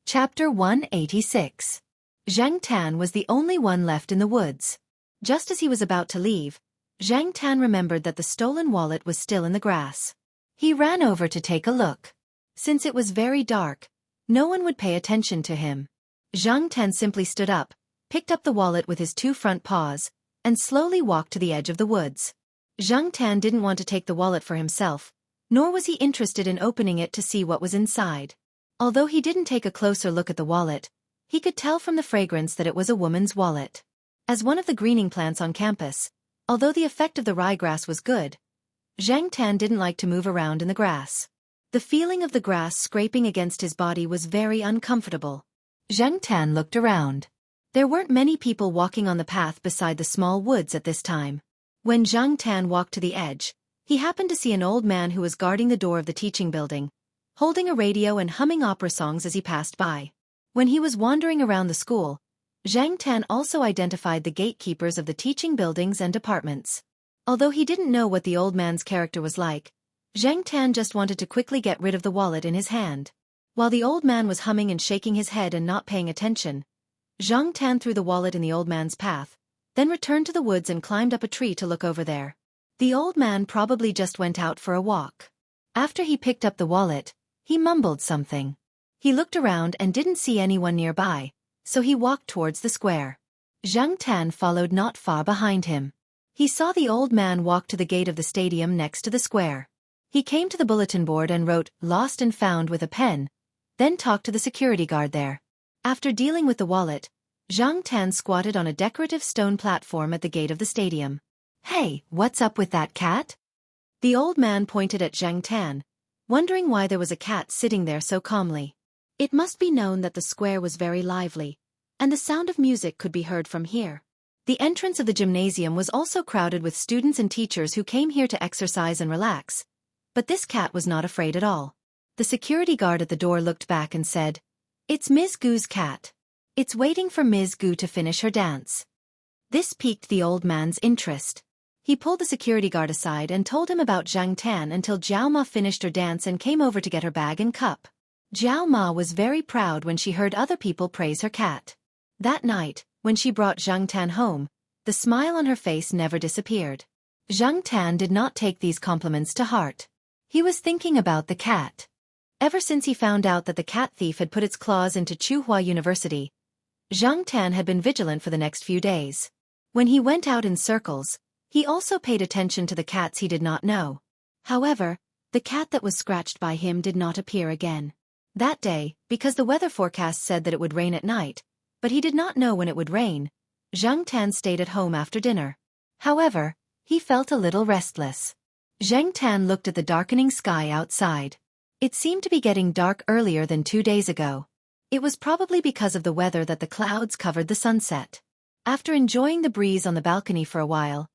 Chapter 186. Zhang Tan was the only one left in the woods. Just as he was about to leave, Zhang Tan remembered that the stolen wallet was still in the grass. He ran over to take a look. Since it was very dark, no one would pay attention to him. Zhang Tan simply stood up, picked up the wallet with his two front paws, and slowly walked to the edge of the woods. Zhang Tan didn't want to take the wallet for himself, nor was he interested in opening it to see what was inside. Although he didn't take a closer look at the wallet, he could tell from the fragrance that it was a woman's wallet. As one of the greening plants on campus, although the effect of the ryegrass was good, Zhang Tan didn't like to move around in the grass. The feeling of the grass scraping against his body was very uncomfortable. Zhang Tan looked around. There weren't many people walking on the path beside the small woods at this time. When Zhang Tan walked to the edge, he happened to see an old man who was guarding the door of the teaching building, holding a radio and humming opera songs as he passed by. When he was wandering around the school, Zhang Tan also identified the gatekeepers of the teaching buildings and departments. Although he didn't know what the old man's character was like, Zhang Tan just wanted to quickly get rid of the wallet in his hand. While the old man was humming and shaking his head and not paying attention, Zhang Tan threw the wallet in the old man's path, then returned to the woods and climbed up a tree to look over there. The old man probably just went out for a walk. After he picked up the wallet, he mumbled something. He looked around and didn't see anyone nearby, so he walked towards the square. Zhang Tan followed not far behind him. He saw the old man walk to the gate of the stadium next to the square. He came to the bulletin board and wrote "Lost and Found" with a pen, then talked to the security guard there. After dealing with the wallet, Zhang Tan squatted on a decorative stone platform at the gate of the stadium. "Hey, what's up with that cat?" The old man pointed at Zhang Tan, wondering why there was a cat sitting there so calmly. It must be known that the square was very lively, and the sound of music could be heard from here. The entrance of the gymnasium was also crowded with students and teachers who came here to exercise and relax, but this cat was not afraid at all. The security guard at the door looked back and said, "It's Ms. Gu's cat. It's waiting for Ms. Gu to finish her dance." This piqued the old man's interest. He pulled the security guard aside and told him about Zhang Tan until Jiao Ma finished her dance and came over to get her bag and cup. Jiao Ma was very proud when she heard other people praise her cat. That night, when she brought Zhang Tan home, the smile on her face never disappeared. Zhang Tan did not take these compliments to heart. He was thinking about the cat. Ever since he found out that the cat thief had put its claws into Tsinghua University, Zhang Tan had been vigilant for the next few days. When he went out in circles, he also paid attention to the cats he did not know. However, the cat that was scratched by him did not appear again. That day, because the weather forecast said that it would rain at night, but he did not know when it would rain, Zhang Tan stayed at home after dinner. However, he felt a little restless. Zhang Tan looked at the darkening sky outside. It seemed to be getting dark earlier than 2 days ago. It was probably because of the weather that the clouds covered the sunset. After enjoying the breeze on the balcony for a while,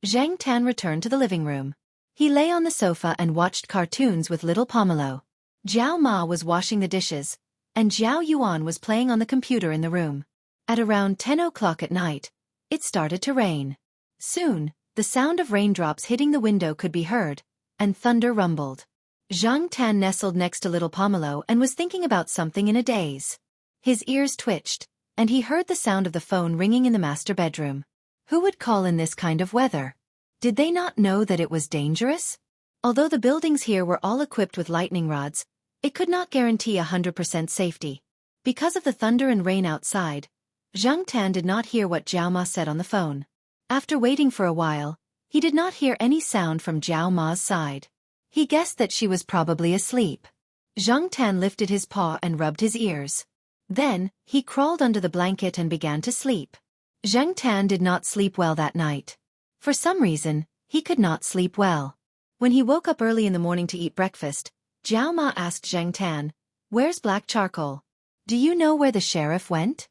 Zhang Tan returned to the living room. He lay on the sofa and watched cartoons with little Pomelo. Jiao Ma was washing the dishes, and Jiao Yuan was playing on the computer in the room. At around 10 o'clock at night, it started to rain. Soon, the sound of raindrops hitting the window could be heard, and thunder rumbled. Zhang Tan nestled next to little Pomelo and was thinking about something in a daze. His ears twitched, and he heard the sound of the phone ringing in the master bedroom. Who would call in this kind of weather? Did they not know that it was dangerous? Although the buildings here were all equipped with lightning rods, it could not guarantee 100% safety. Because of the thunder and rain outside, Zhang Tan did not hear what Jiao Ma said on the phone. After waiting for a while, he did not hear any sound from Jiao Ma's side. He guessed that she was probably asleep. Zhang Tan lifted his paw and rubbed his ears. Then, he crawled under the blanket and began to sleep. Zhang Tan did not sleep well that night. For some reason, he could not sleep well. When he woke up early in the morning to eat breakfast, Jiao Ma asked Zhang Tan, "Where's black charcoal? Do you know where the sheriff went?"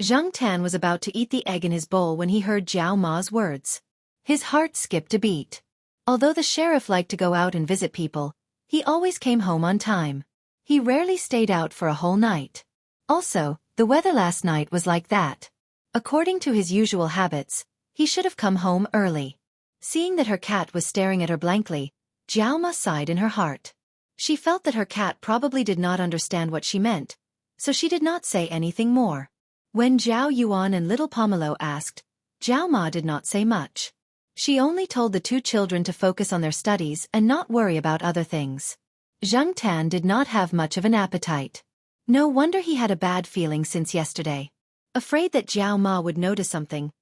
Zhang Tan was about to eat the egg in his bowl when he heard Jiao Ma's words. His heart skipped a beat. Although the sheriff liked to go out and visit people, he always came home on time. He rarely stayed out for a whole night. Also, the weather last night was like that. According to his usual habits, he should have come home early. Seeing that her cat was staring at her blankly, Jiao Ma sighed in her heart. She felt that her cat probably did not understand what she meant, so she did not say anything more. When Zhao Yuan and little Pomelo asked, Zhao Ma did not say much. She only told the two children to focus on their studies and not worry about other things. Zhang Tan did not have much of an appetite. No wonder he had a bad feeling since yesterday. Afraid that Zhao Ma would notice something,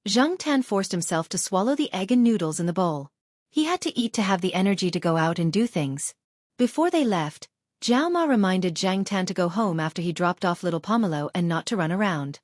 Zhang Tan forced himself to swallow the egg and noodles in the bowl. He had to eat to have the energy to go out and do things. Before they left, Zhao Ma reminded Zhang Tan to go home after he dropped off little Pomelo and not to run around.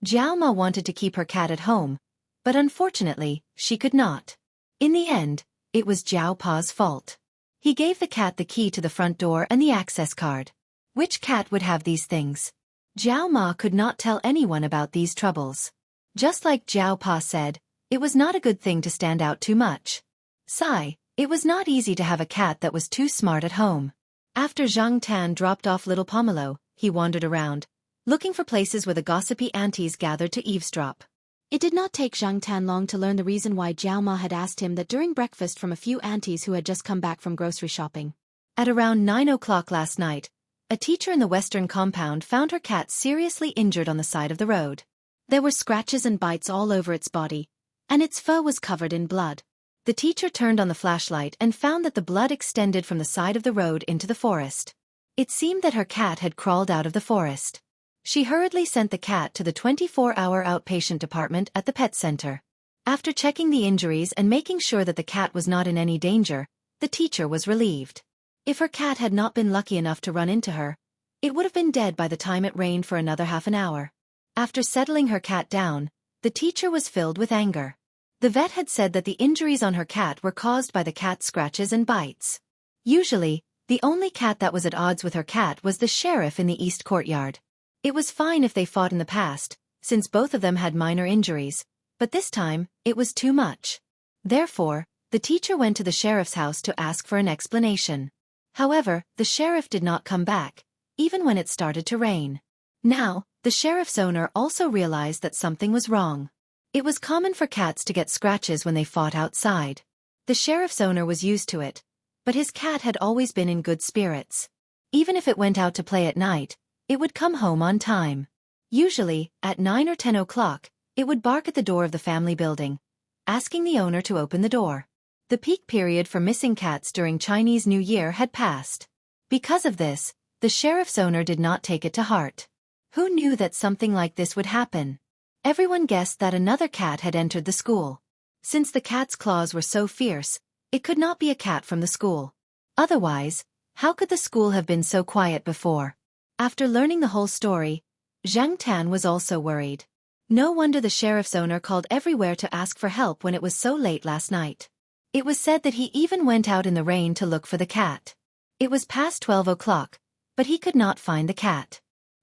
Zhao Ma wanted to keep her cat at home, but unfortunately, she could not. In the end, it was Zhao Pa's fault. He gave the cat the key to the front door and the access card. Which cat would have these things? Zhao Ma could not tell anyone about these troubles. Just like Zhao Pa said, it was not a good thing to stand out too much. Sigh, it was not easy to have a cat that was too smart at home. After Zhang Tan dropped off little Pomelo, he wandered around, looking for places where the gossipy aunties gathered to eavesdrop. It did not take Zhang Tan long to learn the reason why Zhao Ma had asked him that during breakfast from a few aunties who had just come back from grocery shopping. At around 9 o'clock last night, a teacher in the western compound found her cat seriously injured on the side of the road. There were scratches and bites all over its body, and its fur was covered in blood. The teacher turned on the flashlight and found that the blood extended from the side of the road into the forest. It seemed that her cat had crawled out of the forest. She hurriedly sent the cat to the 24-hour outpatient department at the pet center. After checking the injuries and making sure that the cat was not in any danger, the teacher was relieved. If her cat had not been lucky enough to run into her, it would have been dead by the time it rained for another half an hour. After settling her cat down, the teacher was filled with anger. The vet had said that the injuries on her cat were caused by the cat's scratches and bites. Usually, the only cat that was at odds with her cat was the sheriff in the east courtyard. It was fine if they fought in the past, since both of them had minor injuries, but this time, it was too much. Therefore, the teacher went to the sheriff's house to ask for an explanation. However, the sheriff did not come back, even when it started to rain. Now, the sheriff's owner also realized that something was wrong. It was common for cats to get scratches when they fought outside. The sheriff's owner was used to it, but his cat had always been in good spirits. Even if it went out to play at night, it would come home on time. Usually, at 9 or 10 o'clock, it would bark at the door of the family building, asking the owner to open the door. The peak period for missing cats during Chinese New Year had passed. Because of this, the sheriff's owner did not take it to heart. Who knew that something like this would happen? Everyone guessed that another cat had entered the school. Since the cat's claws were so fierce, it could not be a cat from the school. Otherwise, how could the school have been so quiet before? After learning the whole story, Zhang Tan was also worried. No wonder the sheriff's owner called everywhere to ask for help when it was so late last night. It was said that he even went out in the rain to look for the cat. It was past 12 o'clock, but he could not find the cat.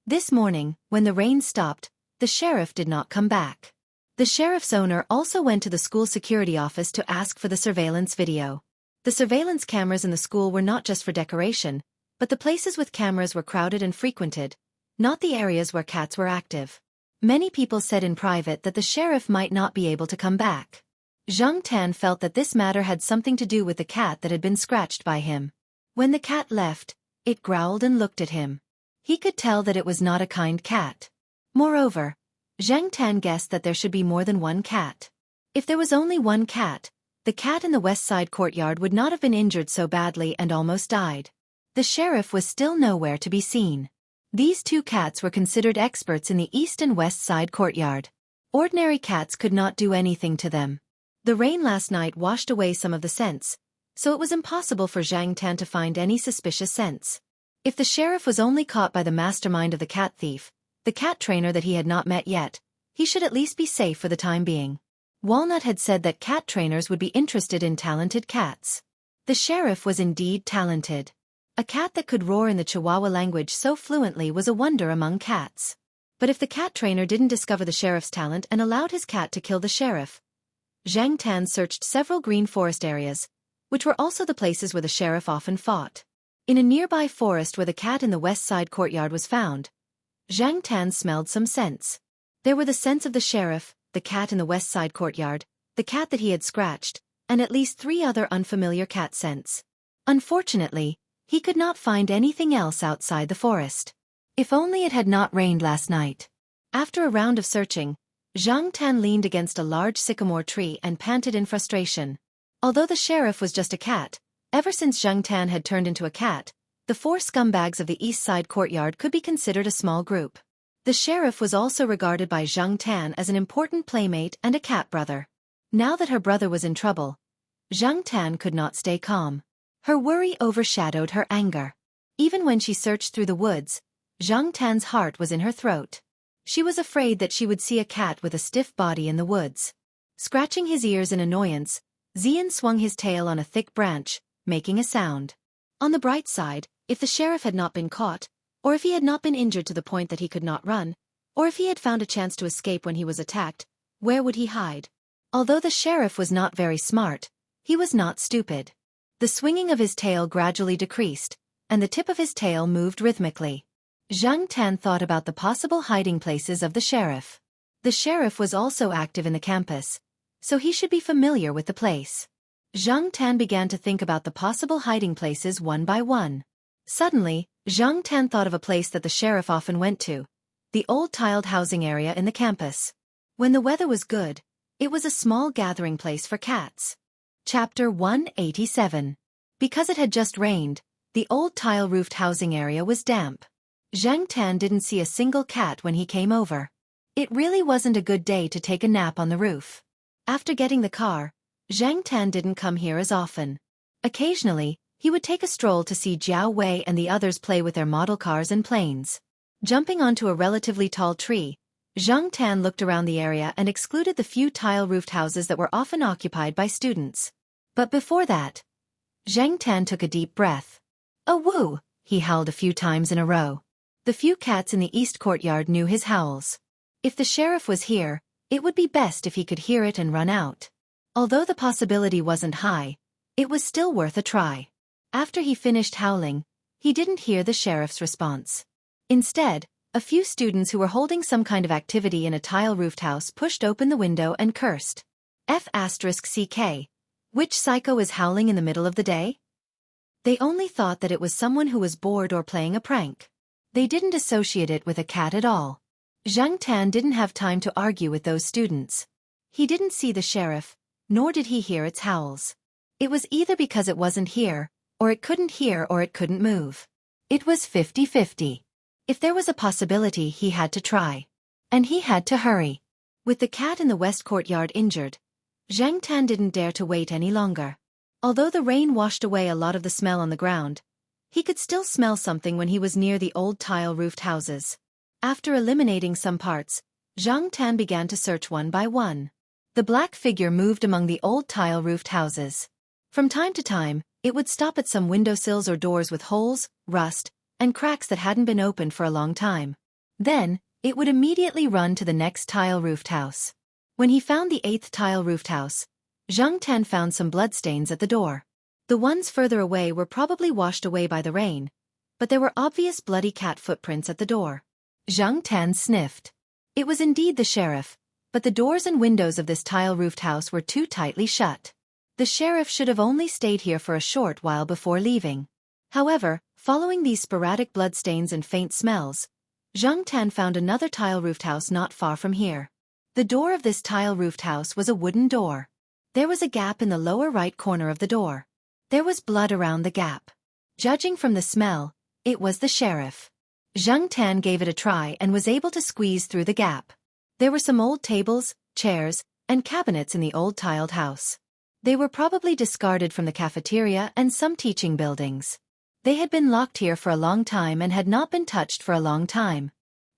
This morning, when the rain stopped, the sheriff did not come back. The sheriff's owner also went to the school security office to ask for the surveillance video. The surveillance cameras in the school were not just for decoration, but the places with cameras were crowded and frequented, not the areas where cats were active. Many people said in private that the sheriff might not be able to come back. Zhang Tan felt that this matter had something to do with the cat that had been scratched by him. When the cat left, it growled and looked at him. He could tell that it was not a kind cat. Moreover, Zhang Tan guessed that there should be more than one cat. If there was only one cat, the cat in the west side courtyard would not have been injured so badly and almost died. The sheriff was still nowhere to be seen. These two cats were considered experts in the east and west side courtyard. Ordinary cats could not do anything to them. The rain last night washed away some of the scents, so it was impossible for Zhang Tan to find any suspicious scents. If the sheriff was only caught by the mastermind of the cat thief, the cat trainer that he had not met yet, he should at least be safe for the time being. Walnut had said that cat trainers would be interested in talented cats. The sheriff was indeed talented. A cat that could roar in the Chihuahua language so fluently was a wonder among cats. But if the cat trainer didn't discover the sheriff's talent and allowed his cat to kill the sheriff, Zhang Tan searched several green forest areas, which were also the places where the sheriff often fought. In a nearby forest where the cat in the west side courtyard was found, Zhang Tan smelled some scents. There were the scents of the sheriff, the cat in the west side courtyard, the cat that he had scratched, and at least 3 other unfamiliar cat scents. Unfortunately, he could not find anything else outside the forest. If only it had not rained last night. After a round of searching, Zhang Tan leaned against a large sycamore tree and panted in frustration. Although the sheriff was just a cat, ever since Zhang Tan had turned into a cat, the four scumbags of the East Side courtyard could be considered a small group. The sheriff was also regarded by Zhang Tan as an important playmate and a cat brother. Now that her brother was in trouble, Zhang Tan could not stay calm. Her worry overshadowed her anger. Even when she searched through the woods, Zhang Tan's heart was in her throat. She was afraid that she would see a cat with a stiff body in the woods. Scratching his ears in annoyance, Xian swung his tail on a thick branch, making a sound. On the bright side, if the sheriff had not been caught, or if he had not been injured to the point that he could not run, or if he had found a chance to escape when he was attacked, where would he hide? Although the sheriff was not very smart, he was not stupid. The swinging of his tail gradually decreased, and the tip of his tail moved rhythmically. Zhang Tan thought about the possible hiding places of the sheriff. The sheriff was also active in the campus, so he should be familiar with the place. Zhang Tan began to think about the possible hiding places one by one. Suddenly, Zhang Tan thought of a place that the sheriff often went to, the old tiled housing area in the campus. When the weather was good, it was a small gathering place for cats. Chapter 187. Because it had just rained, the old tile-roofed housing area was damp. Zhang Tan didn't see a single cat when he came over. It really wasn't a good day to take a nap on the roof. After getting the car, Zhang Tan didn't come here as often. Occasionally, he would take a stroll to see Jiao Wei and the others play with their model cars and planes. Jumping onto a relatively tall tree, Zhang Tan looked around the area and excluded the few tile-roofed houses that were often occupied by students. But before that, Zhang Tan took a deep breath. "Oh woo!" he howled a few times in a row. The few cats in the east courtyard knew his howls. If the sheriff was here, it would be best if he could hear it and run out. Although the possibility wasn't high, it was still worth a try. After he finished howling, he didn't hear the sheriff's response. Instead, a few students who were holding some kind of activity in a tile-roofed house pushed open the window and cursed. F***CK. Which psycho is howling in the middle of the day? They only thought that it was someone who was bored or playing a prank. They didn't associate it with a cat at all. Zhang Tan didn't have time to argue with those students. He didn't see the sheriff, nor did he hear its howls. It was either because it wasn't here, or it couldn't hear, or it couldn't move. It was 50-50. If there was a possibility, he had to try. And he had to hurry. With the cat in the west courtyard injured, Zhang Tan didn't dare to wait any longer. Although the rain washed away a lot of the smell on the ground, he could still smell something when he was near the old tile-roofed houses. After eliminating some parts, Zhang Tan began to search one by one. The black figure moved among the old tile-roofed houses. From time to time, it would stop at some windowsills or doors with holes, rust, and cracks that hadn't been opened for a long time. Then, it would immediately run to the next tile-roofed house. When he found the 8th tile-roofed house, Zhang Tan found some bloodstains at the door. The ones further away were probably washed away by the rain, but there were obvious bloody cat footprints at the door. Zhang Tan sniffed. It was indeed the sheriff, but the doors and windows of this tile-roofed house were too tightly shut. The sheriff should have only stayed here for a short while before leaving. However, following these sporadic bloodstains and faint smells, Zhang Tan found another tile-roofed house not far from here. The door of this tile-roofed house was a wooden door. There was a gap in the lower right corner of the door. There was blood around the gap. Judging from the smell, it was the sheriff. Zhang Tan gave it a try and was able to squeeze through the gap. There were some old tables, chairs, and cabinets in the old tiled house. They were probably discarded from the cafeteria and some teaching buildings. They had been locked here for a long time and had not been touched for a long time.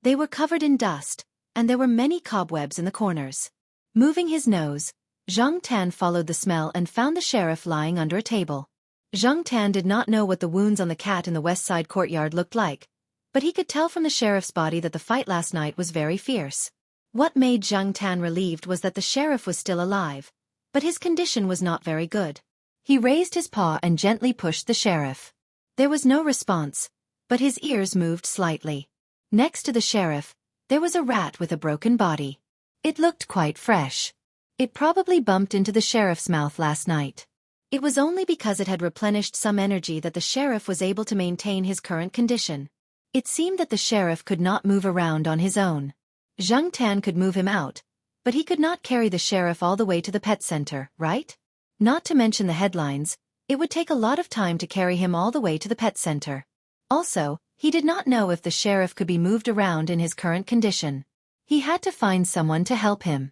They were covered in dust, and there were many cobwebs in the corners. Moving his nose, Zhang Tan followed the smell and found the sheriff lying under a table. Zhang Tan did not know what the wounds on the cat in the west side courtyard looked like, but he could tell from the sheriff's body that the fight last night was very fierce. What made Zhang Tan relieved was that the sheriff was still alive, but his condition was not very good. He raised his paw and gently pushed the sheriff. There was no response, but his ears moved slightly. Next to the sheriff, there was a rat with a broken body. It looked quite fresh. It probably bumped into the sheriff's mouth last night. It was only because it had replenished some energy that the sheriff was able to maintain his current condition. It seemed that the sheriff could not move around on his own. Zhang Tan could move him out, but he could not carry the sheriff all the way to the pet center, right? Not to mention the headlines, it would take a lot of time to carry him all the way to the pet center. Also, he did not know if the sheriff could be moved around in his current condition. He had to find someone to help him.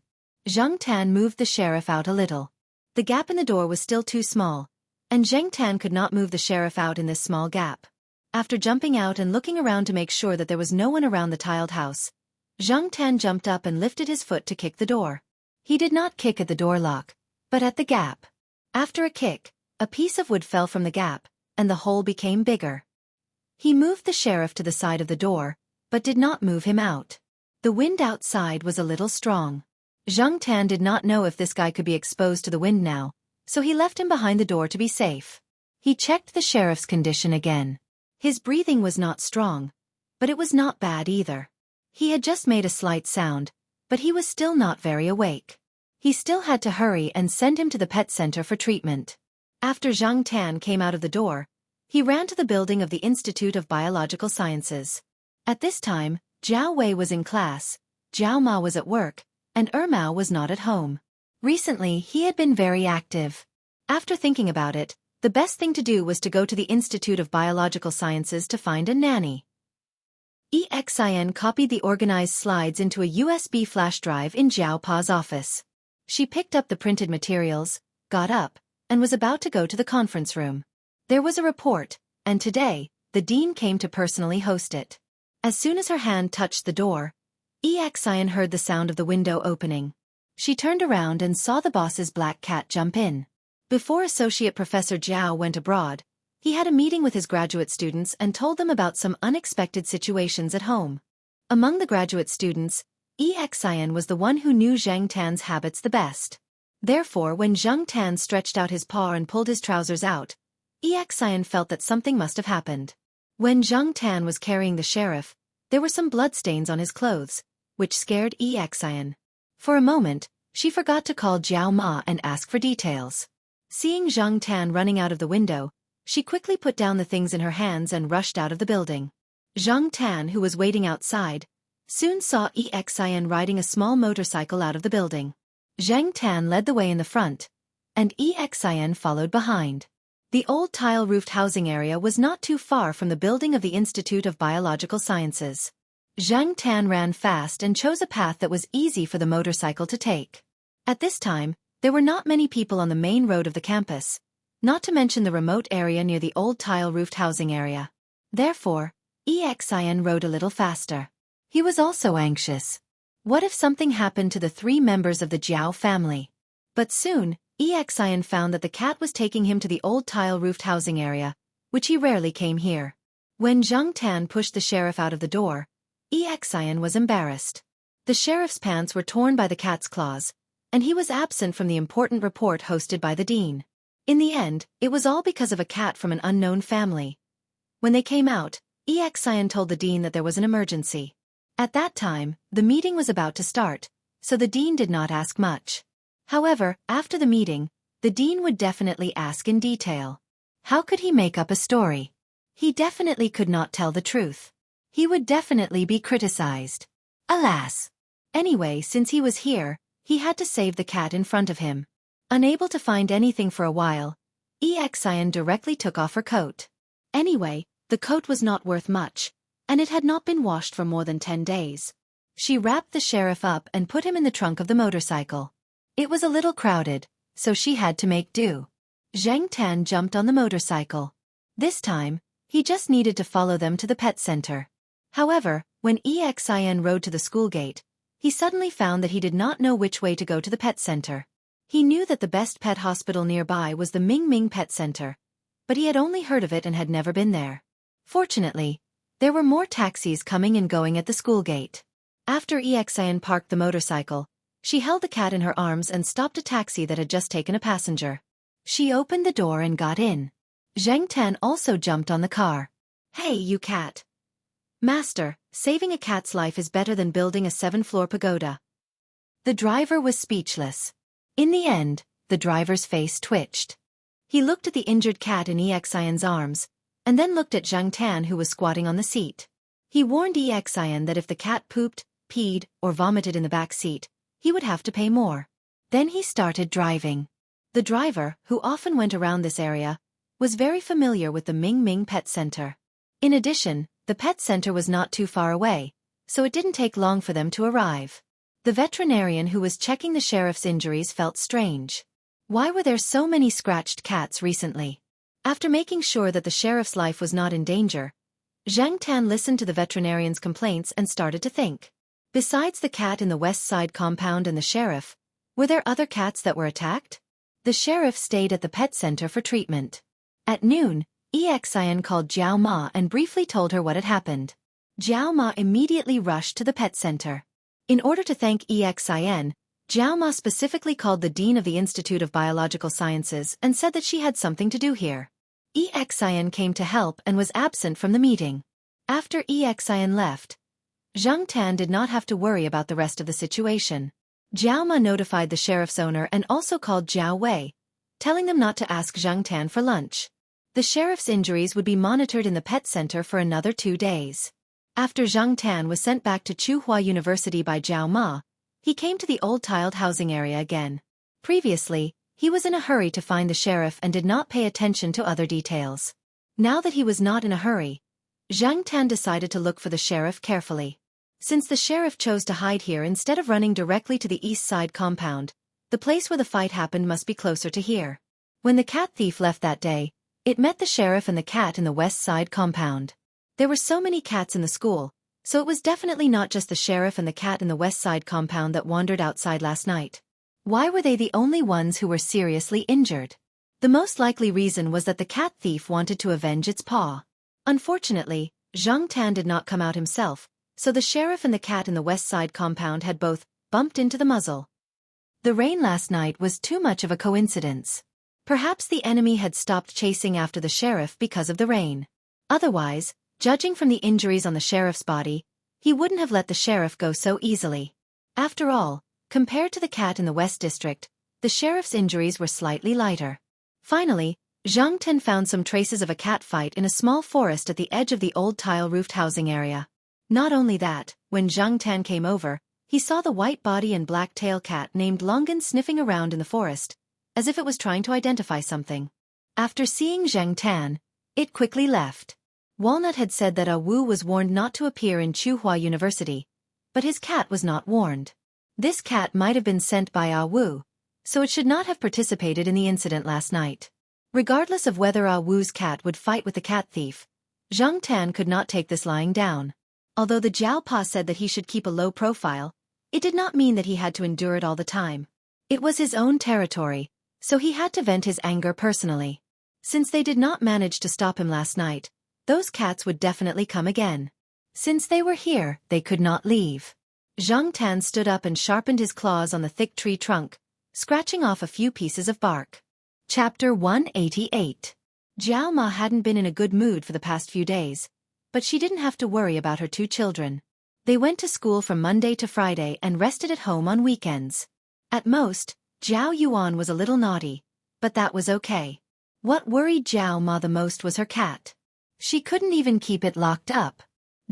Zhang Tan moved the sheriff out a little. The gap in the door was still too small, and Zhang Tan could not move the sheriff out in this small gap. After jumping out and looking around to make sure that there was no one around the tiled house, Zhang Tan jumped up and lifted his foot to kick the door. He did not kick at the door lock, but at the gap. After a kick, a piece of wood fell from the gap, and the hole became bigger. He moved the sheriff to the side of the door, but did not move him out. The wind outside was a little strong. Zhang Tan did not know if this guy could be exposed to the wind now, so he left him behind the door to be safe. He checked the sheriff's condition again. His breathing was not strong, but it was not bad either. He had just made a slight sound, but he was still not very awake. He still had to hurry and send him to the pet center for treatment. After Zhang Tan came out of the door, he ran to the building of the Institute of Biological Sciences. At this time, Zhao Wei was in class, Zhao Ma was at work, and Mao was not at home. Recently, he had been very active. After thinking about it, the best thing to do was to go to the Institute of Biological Sciences to find a nanny. Xin copied the organized slides into a USB flash drive in Zhao Pa's office. She picked up the printed materials, got up, and was about to go to the conference room. There was a report, and today, the dean came to personally host it. As soon as her hand touched the door, Xin heard the sound of the window opening. She turned around and saw the boss's black cat jump in. Before Associate Professor Zhao went abroad, he had a meeting with his graduate students and told them about some unexpected situations at home. Among the graduate students, Xin was the one who knew Zhang Tan's habits the best. Therefore, when Zhang Tan stretched out his paw and pulled his trousers out, Xin felt that something must have happened. When Zhang Tan was carrying the sheriff, there were some bloodstains on his clothes, which scared Xin. For a moment, she forgot to call Zhao Ma and ask for details. Seeing Zhang Tan running out of the window, she quickly put down the things in her hands and rushed out of the building. Zhang Tan, who was waiting outside, soon saw Xin riding a small motorcycle out of the building. Zhang Tan led the way in the front, and Xin followed behind. The old tile-roofed housing area was not too far from the building of the Institute of Biological Sciences. Zhang Tan ran fast and chose a path that was easy for the motorcycle to take. At this time, there were not many people on the main road of the campus, not to mention the remote area near the old tile-roofed housing area. Therefore, Xin rode a little faster. He was also anxious. What if something happened to the 3 members of the Jiao family? But soon, Xin found that the cat was taking him to the old tile-roofed housing area, which he rarely came here. When Zhang Tan pushed the sheriff out of the door, Xin was embarrassed. The sheriff's pants were torn by the cat's claws, and he was absent from the important report hosted by the dean. In the end, it was all because of a cat from an unknown family. When they came out, Xin told the dean that there was an emergency. At that time, the meeting was about to start, so the dean did not ask much. However, after the meeting, the dean would definitely ask in detail. How could he make up a story? He definitely could not tell the truth. He would definitely be criticized. Alas! Anyway, since he was here, he had to save the cat in front of him. Unable to find anything for a while, Xin directly took off her coat. Anyway, the coat was not worth much, and it had not been washed for more than 10 days. She wrapped the sheriff up and put him in the trunk of the motorcycle. It was a little crowded, so she had to make do. Zhang Tan jumped on the motorcycle. This time, he just needed to follow them to the pet center. However, when Xin rode to the school gate, he suddenly found that he did not know which way to go to the pet center. He knew that the best pet hospital nearby was the Ming Ming Pet Center, but he had only heard of it and had never been there. Fortunately, there were more taxis coming and going at the school gate. After Xin parked the motorcycle, she held the cat in her arms and stopped a taxi that had just taken a passenger. She opened the door and got in. Zhang Tan also jumped on the car. "Hey, you cat." "Master, saving a cat's life is better than building a 7-floor pagoda." The driver was speechless. In the end, the driver's face twitched. He looked at the injured cat in Xin's arms, and then looked at Zhang Tan who was squatting on the seat. He warned Xian that if the cat pooped, peed, or vomited in the back seat, he would have to pay more. Then he started driving. The driver, who often went around this area, was very familiar with the Ming Ming Pet Center. In addition, the pet center was not too far away, so it didn't take long for them to arrive. The veterinarian who was checking the sheriff's injuries felt strange. Why were there so many scratched cats recently? After making sure that the sheriff's life was not in danger, Zhang Tan listened to the veterinarian's complaints and started to think. Besides the cat in the West Side compound and the sheriff, were there other cats that were attacked? The sheriff stayed at the pet center for treatment. At noon, Xian called Jiao Ma and briefly told her what had happened. Jiao Ma immediately rushed to the pet center. In order to thank Xian, Jiao Ma specifically called the dean of the Institute of Biological Sciences and said that she had something to do here. Xian came to help and was absent from the meeting. After Xian left, Zhang Tan did not have to worry about the rest of the situation. Jiao Ma notified the sheriff's owner and also called Jiao Wei, telling them not to ask Zhang Tan for lunch. The sheriff's injuries would be monitored in the pet center for another 2 days. After Zhang Tan was sent back to Tsinghua University by Jiao Ma, he came to the old tiled housing area again. Previously, he was in a hurry to find the sheriff and did not pay attention to other details. Now that he was not in a hurry, Zhang Tan decided to look for the sheriff carefully. Since the sheriff chose to hide here instead of running directly to the East Side compound, the place where the fight happened must be closer to here. When the cat thief left that day, it met the sheriff and the cat in the West Side compound. There were so many cats in the school, so it was definitely not just the sheriff and the cat in the West Side compound that wandered outside last night. Why were they the only ones who were seriously injured? The most likely reason was that the cat thief wanted to avenge its paw. Unfortunately, Zhang Tan did not come out himself, so the sheriff and the cat in the West Side compound had both bumped into the muzzle. The rain last night was too much of a coincidence. Perhaps the enemy had stopped chasing after the sheriff because of the rain. Otherwise, judging from the injuries on the sheriff's body, he wouldn't have let the sheriff go so easily. After all, compared to the cat in the West District, the sheriff's injuries were slightly lighter. Finally, Zhang Tan found some traces of a cat fight in a small forest at the edge of the old tile-roofed housing area. Not only that, when Zhang Tan came over, he saw the white body and black tail cat named Longan sniffing around in the forest, as if it was trying to identify something. After seeing Zhang Tan, it quickly left. Walnut had said that Wu was warned not to appear in Tsinghua University, but his cat was not warned. This cat might have been sent by Wu, so it should not have participated in the incident last night. Regardless of whether Wu's cat would fight with the cat thief, Zhang Tan could not take this lying down. Although the Jiao Pa said that he should keep a low profile, it did not mean that he had to endure it all the time. It was his own territory, so he had to vent his anger personally. Since they did not manage to stop him last night, those cats would definitely come again. Since they were here, they could not leave. Zhang Tan stood up and sharpened his claws on the thick tree trunk, scratching off a few pieces of bark. Chapter 188. Jiao Ma hadn't been in a good mood for the past few days, but she didn't have to worry about her 2 children. They went to school from Monday to Friday and rested at home on weekends. At most, Jiao Yuan was a little naughty, but that was okay. What worried Jiao Ma the most was her cat. She couldn't even keep it locked up.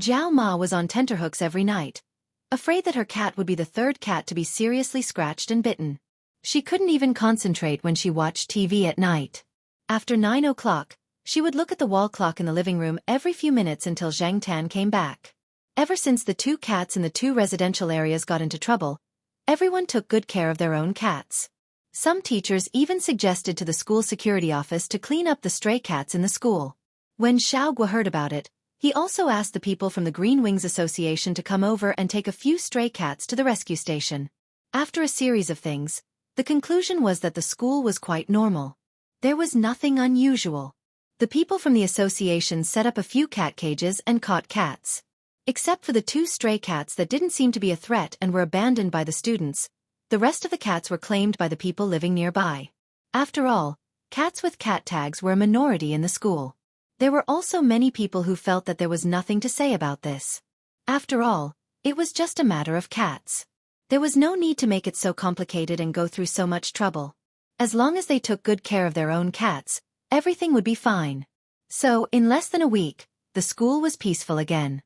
Jiao Ma was on tenterhooks every night, afraid that her cat would be the 3rd cat to be seriously scratched and bitten. She couldn't even concentrate when she watched TV at night. After 9 o'clock, she would look at the wall clock in the living room every few minutes until Zhang Tan came back. Ever since the 2 cats in the 2 residential areas got into trouble, everyone took good care of their own cats. Some teachers even suggested to the school security office to clean up the stray cats in the school. When Xiaogua heard about it, he also asked the people from the Green Wings Association to come over and take a few stray cats to the rescue station. After a series of things, the conclusion was that the school was quite normal. There was nothing unusual. The people from the association set up a few cat cages and caught cats. Except for the 2 stray cats that didn't seem to be a threat and were abandoned by the students, the rest of the cats were claimed by the people living nearby. After all, cats with cat tags were a minority in the school. There were also many people who felt that there was nothing to say about this. After all, it was just a matter of cats. There was no need to make it so complicated and go through so much trouble. As long as they took good care of their own cats, everything would be fine. So, in less than a week, the school was peaceful again.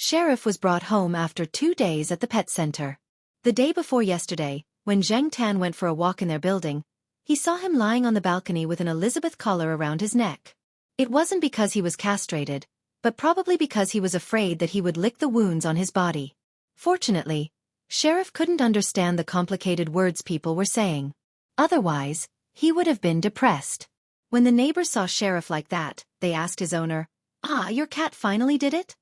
Sheriff was brought home after 2 days at the pet center. The day before yesterday, when Zhang Tan went for a walk in their building, he saw him lying on the balcony with an Elizabeth collar around his neck. It wasn't because he was castrated, but probably because he was afraid that he would lick the wounds on his body. Fortunately, Sheriff couldn't understand the complicated words people were saying. Otherwise, he would have been depressed. When the neighbors saw Sheriff like that, they asked his owner, "Ah, your cat finally did it?"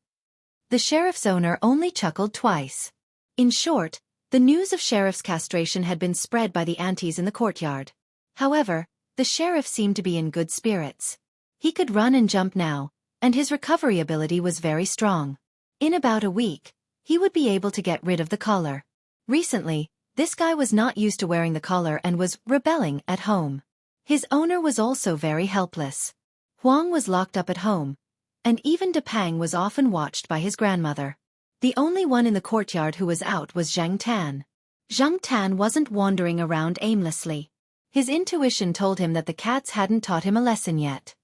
The Sheriff's owner only chuckled twice. In short, the news of Sheriff's castration had been spread by the aunties in the courtyard. However, the Sheriff seemed to be in good spirits. He could run and jump now, and his recovery ability was very strong. In about a week, he would be able to get rid of the collar. Recently, this guy was not used to wearing the collar and was rebelling at home. His owner was also very helpless. Huang was locked up at home, and even Depang was often watched by his grandmother. The only one in the courtyard who was out was Zhang Tan. Zhang Tan wasn't wandering around aimlessly. His intuition told him that the cats hadn't taught him a lesson yet.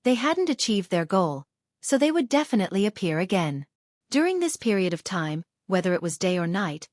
They hadn't achieved their goal, so they would definitely appear again. During this period of time, whether it was day or night,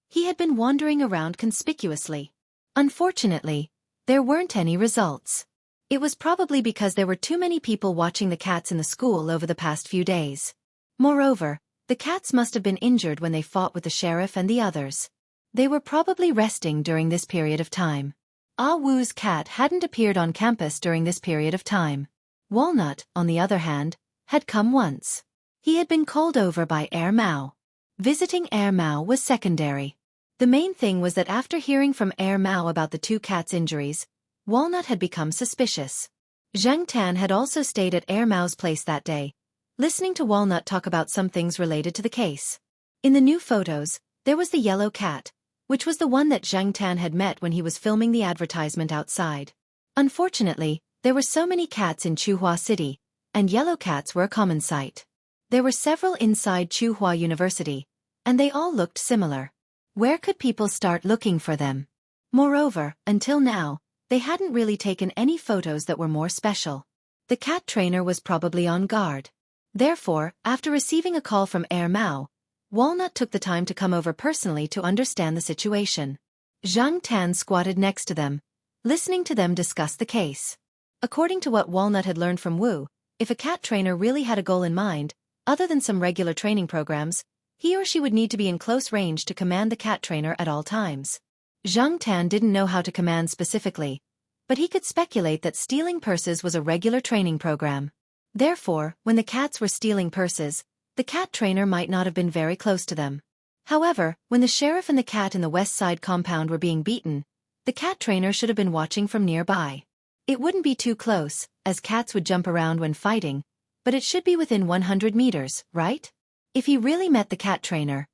he had been wandering around conspicuously. Unfortunately, there weren't any results. It was probably because there were too many people watching the cats in the school over the past few days. Moreover, the cats must have been injured when they fought with the sheriff and the others. They were probably resting during this period of time. Ah Wu's cat hadn't appeared on campus during this period of time. Walnut, on the other hand, had come once. He had been called over by Mao. Visiting Mao was secondary. The main thing was that after hearing from Mao about the two cats' injuries, Walnut had become suspicious. Zhang Tan had also stayed at Mao's place that day, listening to Walnut talk about some things related to the case. In the new photos, there was the yellow cat, which was the one that Zhang Tan had met when he was filming the advertisement outside. Unfortunately, there were so many cats in Chuhua City, and yellow cats were a common sight. There were several inside Chuhua University, and they all looked similar. Where could people start looking for them? Moreover, until now, they hadn't really taken any photos that were more special. The cat trainer was probably on guard. Therefore, after receiving a call from Mao, Walnut took the time to come over personally to understand the situation. Zhang Tan squatted next to them, listening to them discuss the case. According to what Walnut had learned from Wu, if a cat trainer really had a goal in mind, other than some regular training programs, he or she would need to be in close range to command the cat trainer at all times. Zhang Tan didn't know how to command specifically, but he could speculate that stealing purses was a regular training program. Therefore, when the cats were stealing purses, the cat trainer might not have been very close to them. However, when the sheriff and the cat in the west side compound were being beaten, the cat trainer should have been watching from nearby. It wouldn't be too close, as cats would jump around when fighting, but it should be within 100 meters, right? If he really met the cat trainer,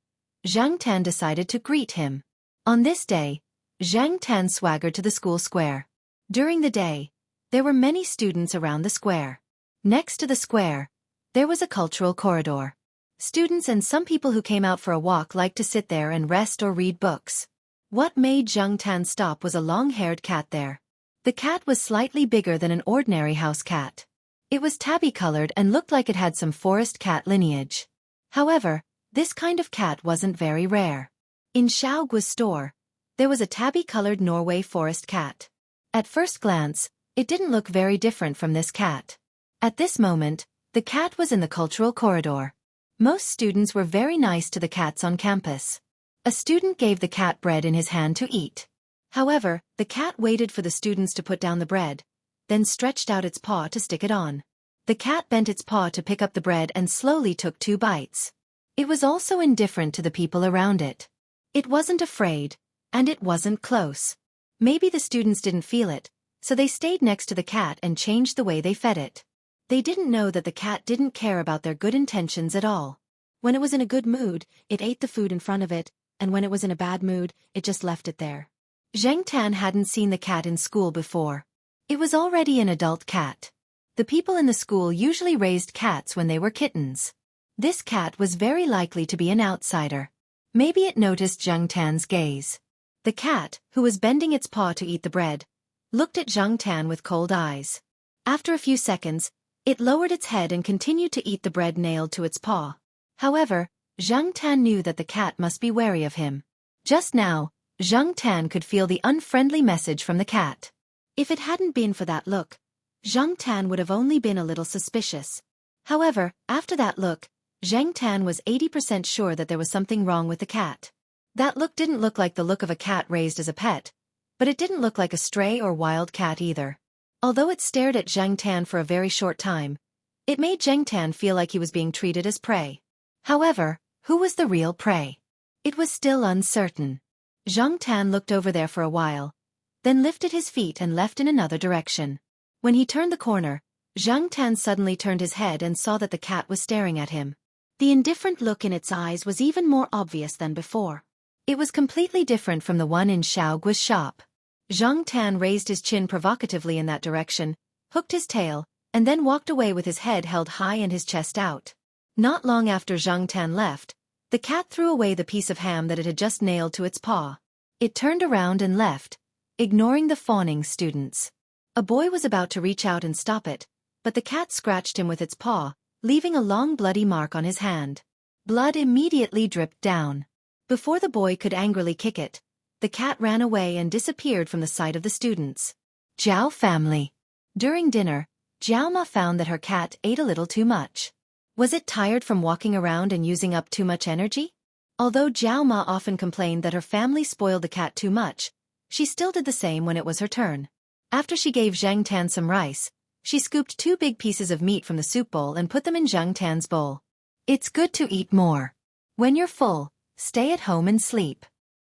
Zhang Tan decided to greet him. On this day, Zhang Tan swaggered to the school square. During the day, there were many students around the square. Next to the square, there was a cultural corridor. Students and some people who came out for a walk liked to sit there and rest or read books. What made Zhang Tan stop was a long-haired cat there. The cat was slightly bigger than an ordinary house cat. It was tabby-colored and looked like it had some forest cat lineage. However, this kind of cat wasn't very rare. In Xiaogu's store, there was a tabby-colored Norway forest cat. At first glance, it didn't look very different from this cat. At this moment, the cat was in the cultural corridor. Most students were very nice to the cats on campus. A student gave the cat bread in his hand to eat. However, the cat waited for the students to put down the bread, then stretched out its paw to stick it on. The cat bent its paw to pick up the bread and slowly took 2 bites. It was also indifferent to the people around it. It wasn't afraid, and it wasn't close. Maybe the students didn't feel it, so they stayed next to the cat and changed the way they fed it. They didn't know that the cat didn't care about their good intentions at all. When it was in a good mood, it ate the food in front of it, and when it was in a bad mood, it just left it there. Zhang Tan hadn't seen the cat in school before. It was already an adult cat. The people in the school usually raised cats when they were kittens. This cat was very likely to be an outsider. Maybe it noticed Zhang Tan's gaze. The cat, who was bending its paw to eat the bread, looked at Zhang Tan with cold eyes. After a few seconds, it lowered its head and continued to eat the bread nailed to its paw. However, Zhang Tan knew that the cat must be wary of him. Just now, Zhang Tan could feel the unfriendly message from the cat. If it hadn't been for that look, Zhang Tan would have only been a little suspicious. However, after that look, Zhang Tan was 80% sure that there was something wrong with the cat. That look didn't look like the look of a cat raised as a pet, but it didn't look like a stray or wild cat either. Although it stared at Zhang Tan for a very short time, it made Zhang Tan feel like he was being treated as prey. However, who was the real prey? It was still uncertain. Zhang Tan looked over there for a while, then lifted his feet and left in another direction. When he turned the corner, Zhang Tan suddenly turned his head and saw that the cat was staring at him. The indifferent look in its eyes was even more obvious than before. It was completely different from the one in Xiao Guo's shop. Zhang Tan raised his chin provocatively in that direction, hooked his tail, and then walked away with his head held high and his chest out. Not long after Zhang Tan left, the cat threw away the piece of ham that it had just nailed to its paw. It turned around and left, ignoring the fawning students. A boy was about to reach out and stop it, but the cat scratched him with its paw, leaving a long bloody mark on his hand. Blood immediately dripped down. Before the boy could angrily kick it, the cat ran away and disappeared from the sight of the students. Zhao family. During dinner, Zhao Ma found that her cat ate a little too much. Was it tired from walking around and using up too much energy? Although Zhao Ma often complained that her family spoiled the cat too much, she still did the same when it was her turn. After she gave Zhang Tan some rice, she scooped 2 big pieces of meat from the soup bowl and put them in Zhang Tan's bowl. It's good to eat more. When you're full, stay at home and sleep.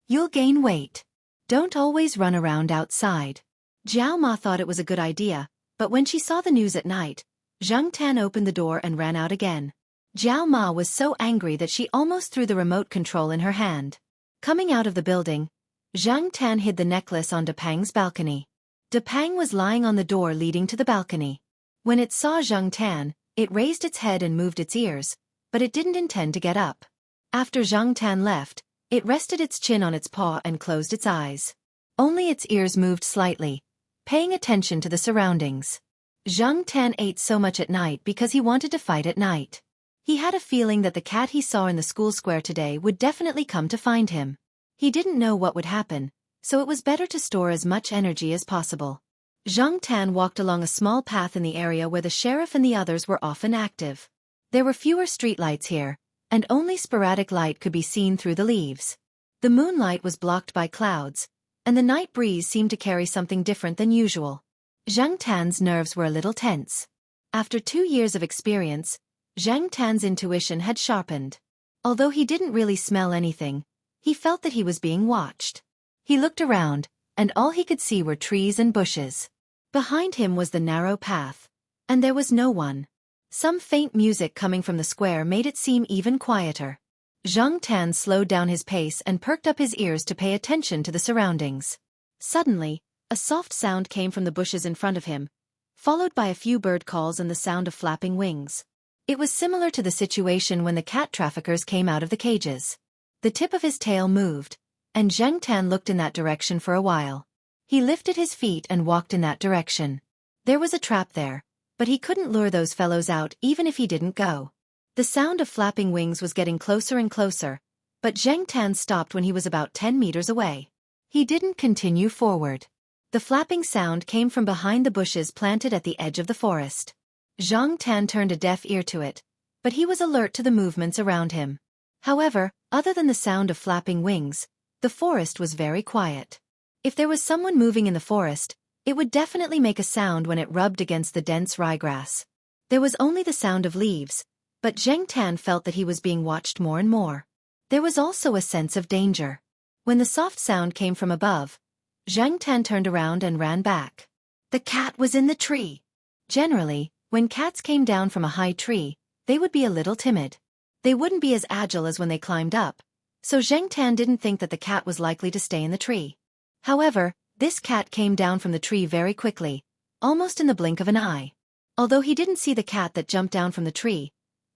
You'll gain weight. Don't always run around outside. Zhao Ma thought it was a good idea, but when she saw the news at night, Zhang Tan opened the door and ran out again. Zhao Ma was so angry that she almost threw the remote control in her hand. Coming out of the building, Zhang Tan hid the necklace on Depang's balcony. Depang was lying on the door leading to the balcony. When it saw Zhang Tan, it raised its head and moved its ears, but it didn't intend to get up. After Zhang Tan left, it rested its chin on its paw and closed its eyes. Only its ears moved slightly, paying attention to the surroundings. Zhang Tan ate so much at night because he wanted to fight at night. He had a feeling that the cat he saw in the school square today would definitely come to find him. He didn't know what would happen, so it was better to store as much energy as possible. Zhang Tan walked along a small path in the area where the sheriff and the others were often active. There were fewer streetlights here, and only sporadic light could be seen through the leaves. The moonlight was blocked by clouds, and the night breeze seemed to carry something different than usual. Zhang Tan's nerves were a little tense. After 2 years of experience, Zhang Tan's intuition had sharpened. Although he didn't really smell anything, he felt that he was being watched. He looked around, and all he could see were trees and bushes. Behind him was the narrow path, and there was no one. Some faint music coming from the square made it seem even quieter. Zhang Tan slowed down his pace and perked up his ears to pay attention to the surroundings. Suddenly, a soft sound came from the bushes in front of him, followed by a few bird calls and the sound of flapping wings. It was similar to the situation when the cat traffickers came out of the cages. The tip of his tail moved, and Zhang Tan looked in that direction for a while. He lifted his feet and walked in that direction. There was a trap there, but he couldn't lure those fellows out even if he didn't go. The sound of flapping wings was getting closer and closer, but Zhang Tan stopped when he was about 10 meters away. He didn't continue forward. The flapping sound came from behind the bushes planted at the edge of the forest. Zhang Tan turned a deaf ear to it, but he was alert to the movements around him. However, other than the sound of flapping wings, the forest was very quiet. If there was someone moving in the forest, it would definitely make a sound when it rubbed against the dense ryegrass. There was only the sound of leaves, but Zhang Tan felt that he was being watched more and more. There was also a sense of danger. When the soft sound came from above, Zhang Tan turned around and ran back. The cat was in the tree. Generally, when cats came down from a high tree, they would be a little timid. They wouldn't be as agile as when they climbed up, so Zhang Tan didn't think that the cat was likely to stay in the tree. However, this cat came down from the tree very quickly, almost in the blink of an eye. Although he didn't see the cat that jumped down from the tree,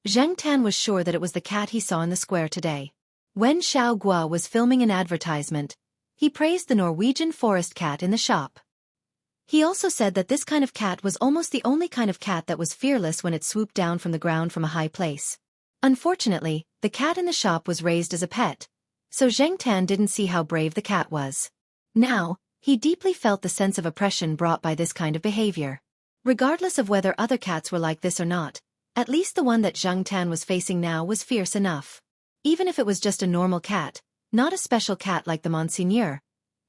Zhang Tan was sure that it was the cat he saw in the square today. When Xiao Guo was filming an advertisement, he praised the Norwegian forest cat in the shop. He also said that this kind of cat was almost the only kind of cat that was fearless when it swooped down from the ground from a high place. Unfortunately, the cat in the shop was raised as a pet, so Zheng Tan didn't see how brave the cat was. Now, he deeply felt the sense of oppression brought by this kind of behavior. Regardless of whether other cats were like this or not, at least the one that Zheng Tan was facing now was fierce enough. Even if it was just a normal cat, not a special cat like the Monseigneur,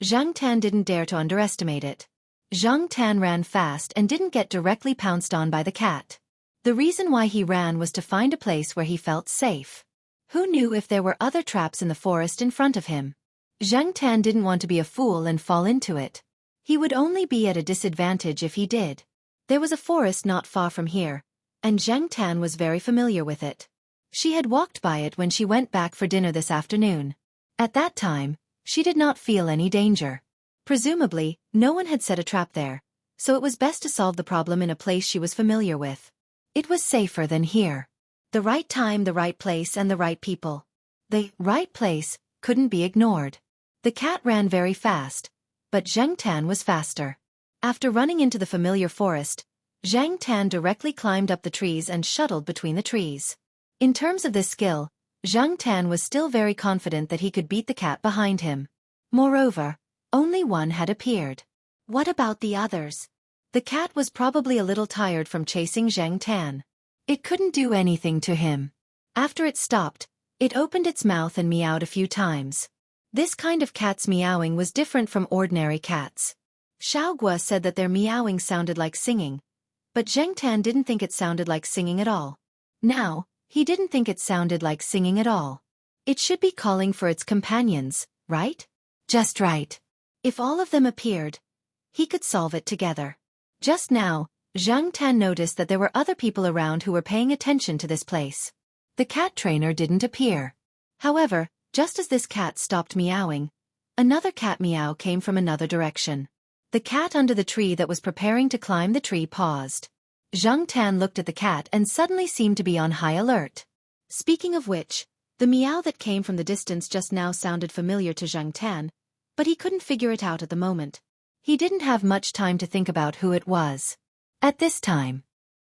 Zheng Tan didn't dare to underestimate it. Zheng Tan ran fast and didn't get directly pounced on by the cat. The reason why he ran was to find a place where he felt safe. Who knew if there were other traps in the forest in front of him? Zheng Tan didn't want to be a fool and fall into it. He would only be at a disadvantage if he did. There was a forest not far from here, and Zheng Tan was very familiar with it. She had walked by it when she went back for dinner this afternoon. At that time, she did not feel any danger. Presumably, no one had set a trap there, so it was best to solve the problem in a place she was familiar with. It was safer than here. The right time, the right place, and the right people. The right place couldn't be ignored. The cat ran very fast, but Zheng Tan was faster. After running into the familiar forest, Zheng Tan directly climbed up the trees and shuttled between the trees. In terms of this skill, Zheng Tan was still very confident that he could beat the cat behind him. Moreover, only one had appeared. What about the others? The cat was probably a little tired from chasing Zheng Tan. It couldn't do anything to him. After it stopped, it opened its mouth and meowed a few times. This kind of cat's meowing was different from ordinary cats. Xiaogua said that their meowing sounded like singing, but Zheng Tan didn't think it sounded like singing at all. Now, he didn't think it sounded like singing at all. It should be calling for its companions, right? Just right. If all of them appeared, he could solve it together. Just now, Zheng Tan noticed that there were other people around who were paying attention to this place. The cat trainer didn't appear. However, just as this cat stopped meowing, another cat meow came from another direction. The cat under the tree that was preparing to climb the tree paused. Zheng Tan looked at the cat and suddenly seemed to be on high alert. Speaking of which, the meow that came from the distance just now sounded familiar to Zheng Tan, but he couldn't figure it out at the moment. He didn't have much time to think about who it was. At this time,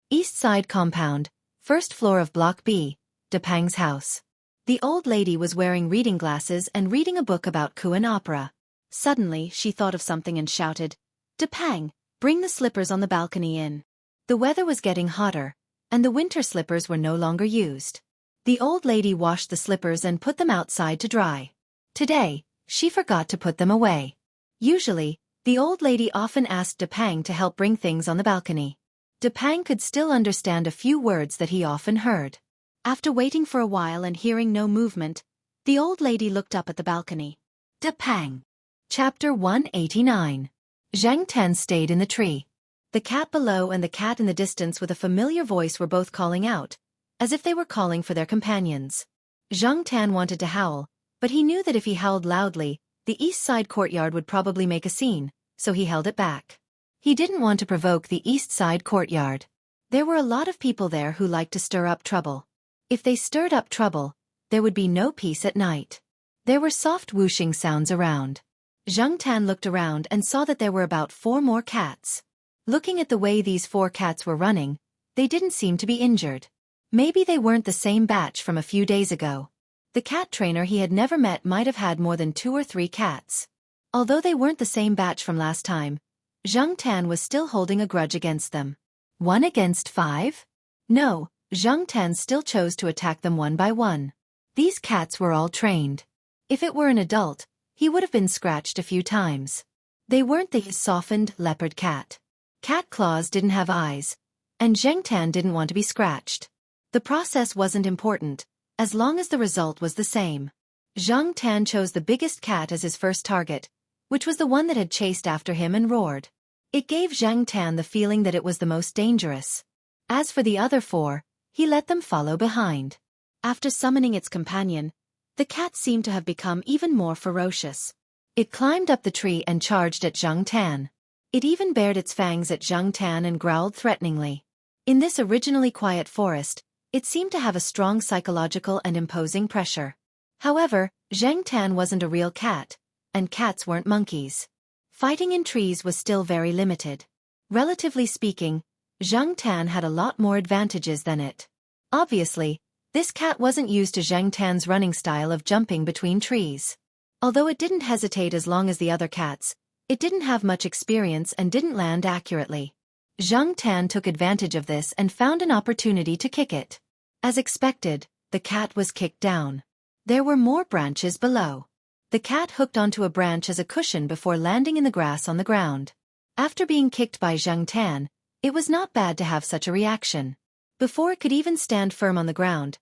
East Side Compound, first floor of Block B, Depang's house. The old lady was wearing reading glasses and reading a book about Kuan opera. Suddenly, she thought of something and shouted, "Depang, bring the slippers on the balcony in." The weather was getting hotter, and the winter slippers were no longer used. The old lady washed the slippers and put them outside to dry. Today, she forgot to put them away. Usually, the old lady often asked Depang to help bring things on the balcony. Depang could still understand a few words that he often heard. After waiting for a while and hearing no movement, the old lady looked up at the balcony. Depang. Chapter 189. Zheng Tan stayed in the tree. The cat below and the cat in the distance with a familiar voice were both calling out, as if they were calling for their companions. Zheng Tan wanted to howl, but he knew that if he howled loudly, the east side courtyard would probably make a scene, so he held it back. He didn't want to provoke the east side courtyard. There were a lot of people there who liked to stir up trouble. If they stirred up trouble, there would be no peace at night. There were soft whooshing sounds around. Zheng Tan looked around and saw that there were about 4 more cats. Looking at the way these 4 cats were running, they didn't seem to be injured. Maybe they weren't the same batch from a few days ago. The cat trainer he had never met might have had more than 2 or 3 cats. Although they weren't the same batch from last time, Zheng Tan was still holding a grudge against them. 1 against 5? No, Zheng Tan still chose to attack them one by one. These cats were all trained. If it were an adult, he would have been scratched a few times. They weren't the softened leopard cat. Cat claws didn't have eyes, and Zheng Tan didn't want to be scratched. The process wasn't important, as long as the result was the same. Zheng Tan chose the biggest cat as his first target, which was the one that had chased after him and roared. It gave Zheng Tan the feeling that it was the most dangerous. As for the other 4, he let them follow behind. After summoning its companion, the cat seemed to have become even more ferocious. It climbed up the tree and charged at Zheng Tan. It even bared its fangs at Zheng Tan and growled threateningly. In this originally quiet forest, it seemed to have a strong psychological and imposing pressure. However, Zheng Tan wasn't a real cat, and cats weren't monkeys. Fighting in trees was still very limited. Relatively speaking, Zheng Tan had a lot more advantages than it. Obviously, This cat wasn't used to Zhang Tan's running style of jumping between trees. Although it didn't hesitate as long as the other cats, it didn't have much experience and didn't land accurately. Zhang Tan took advantage of this and found an opportunity to kick it. As expected, the cat was kicked down. There were more branches below. The cat hooked onto a branch as a cushion before landing in the grass on the ground. After being kicked by Zhang Tan, it was not bad to have such a reaction. Before it could even stand firm on the ground,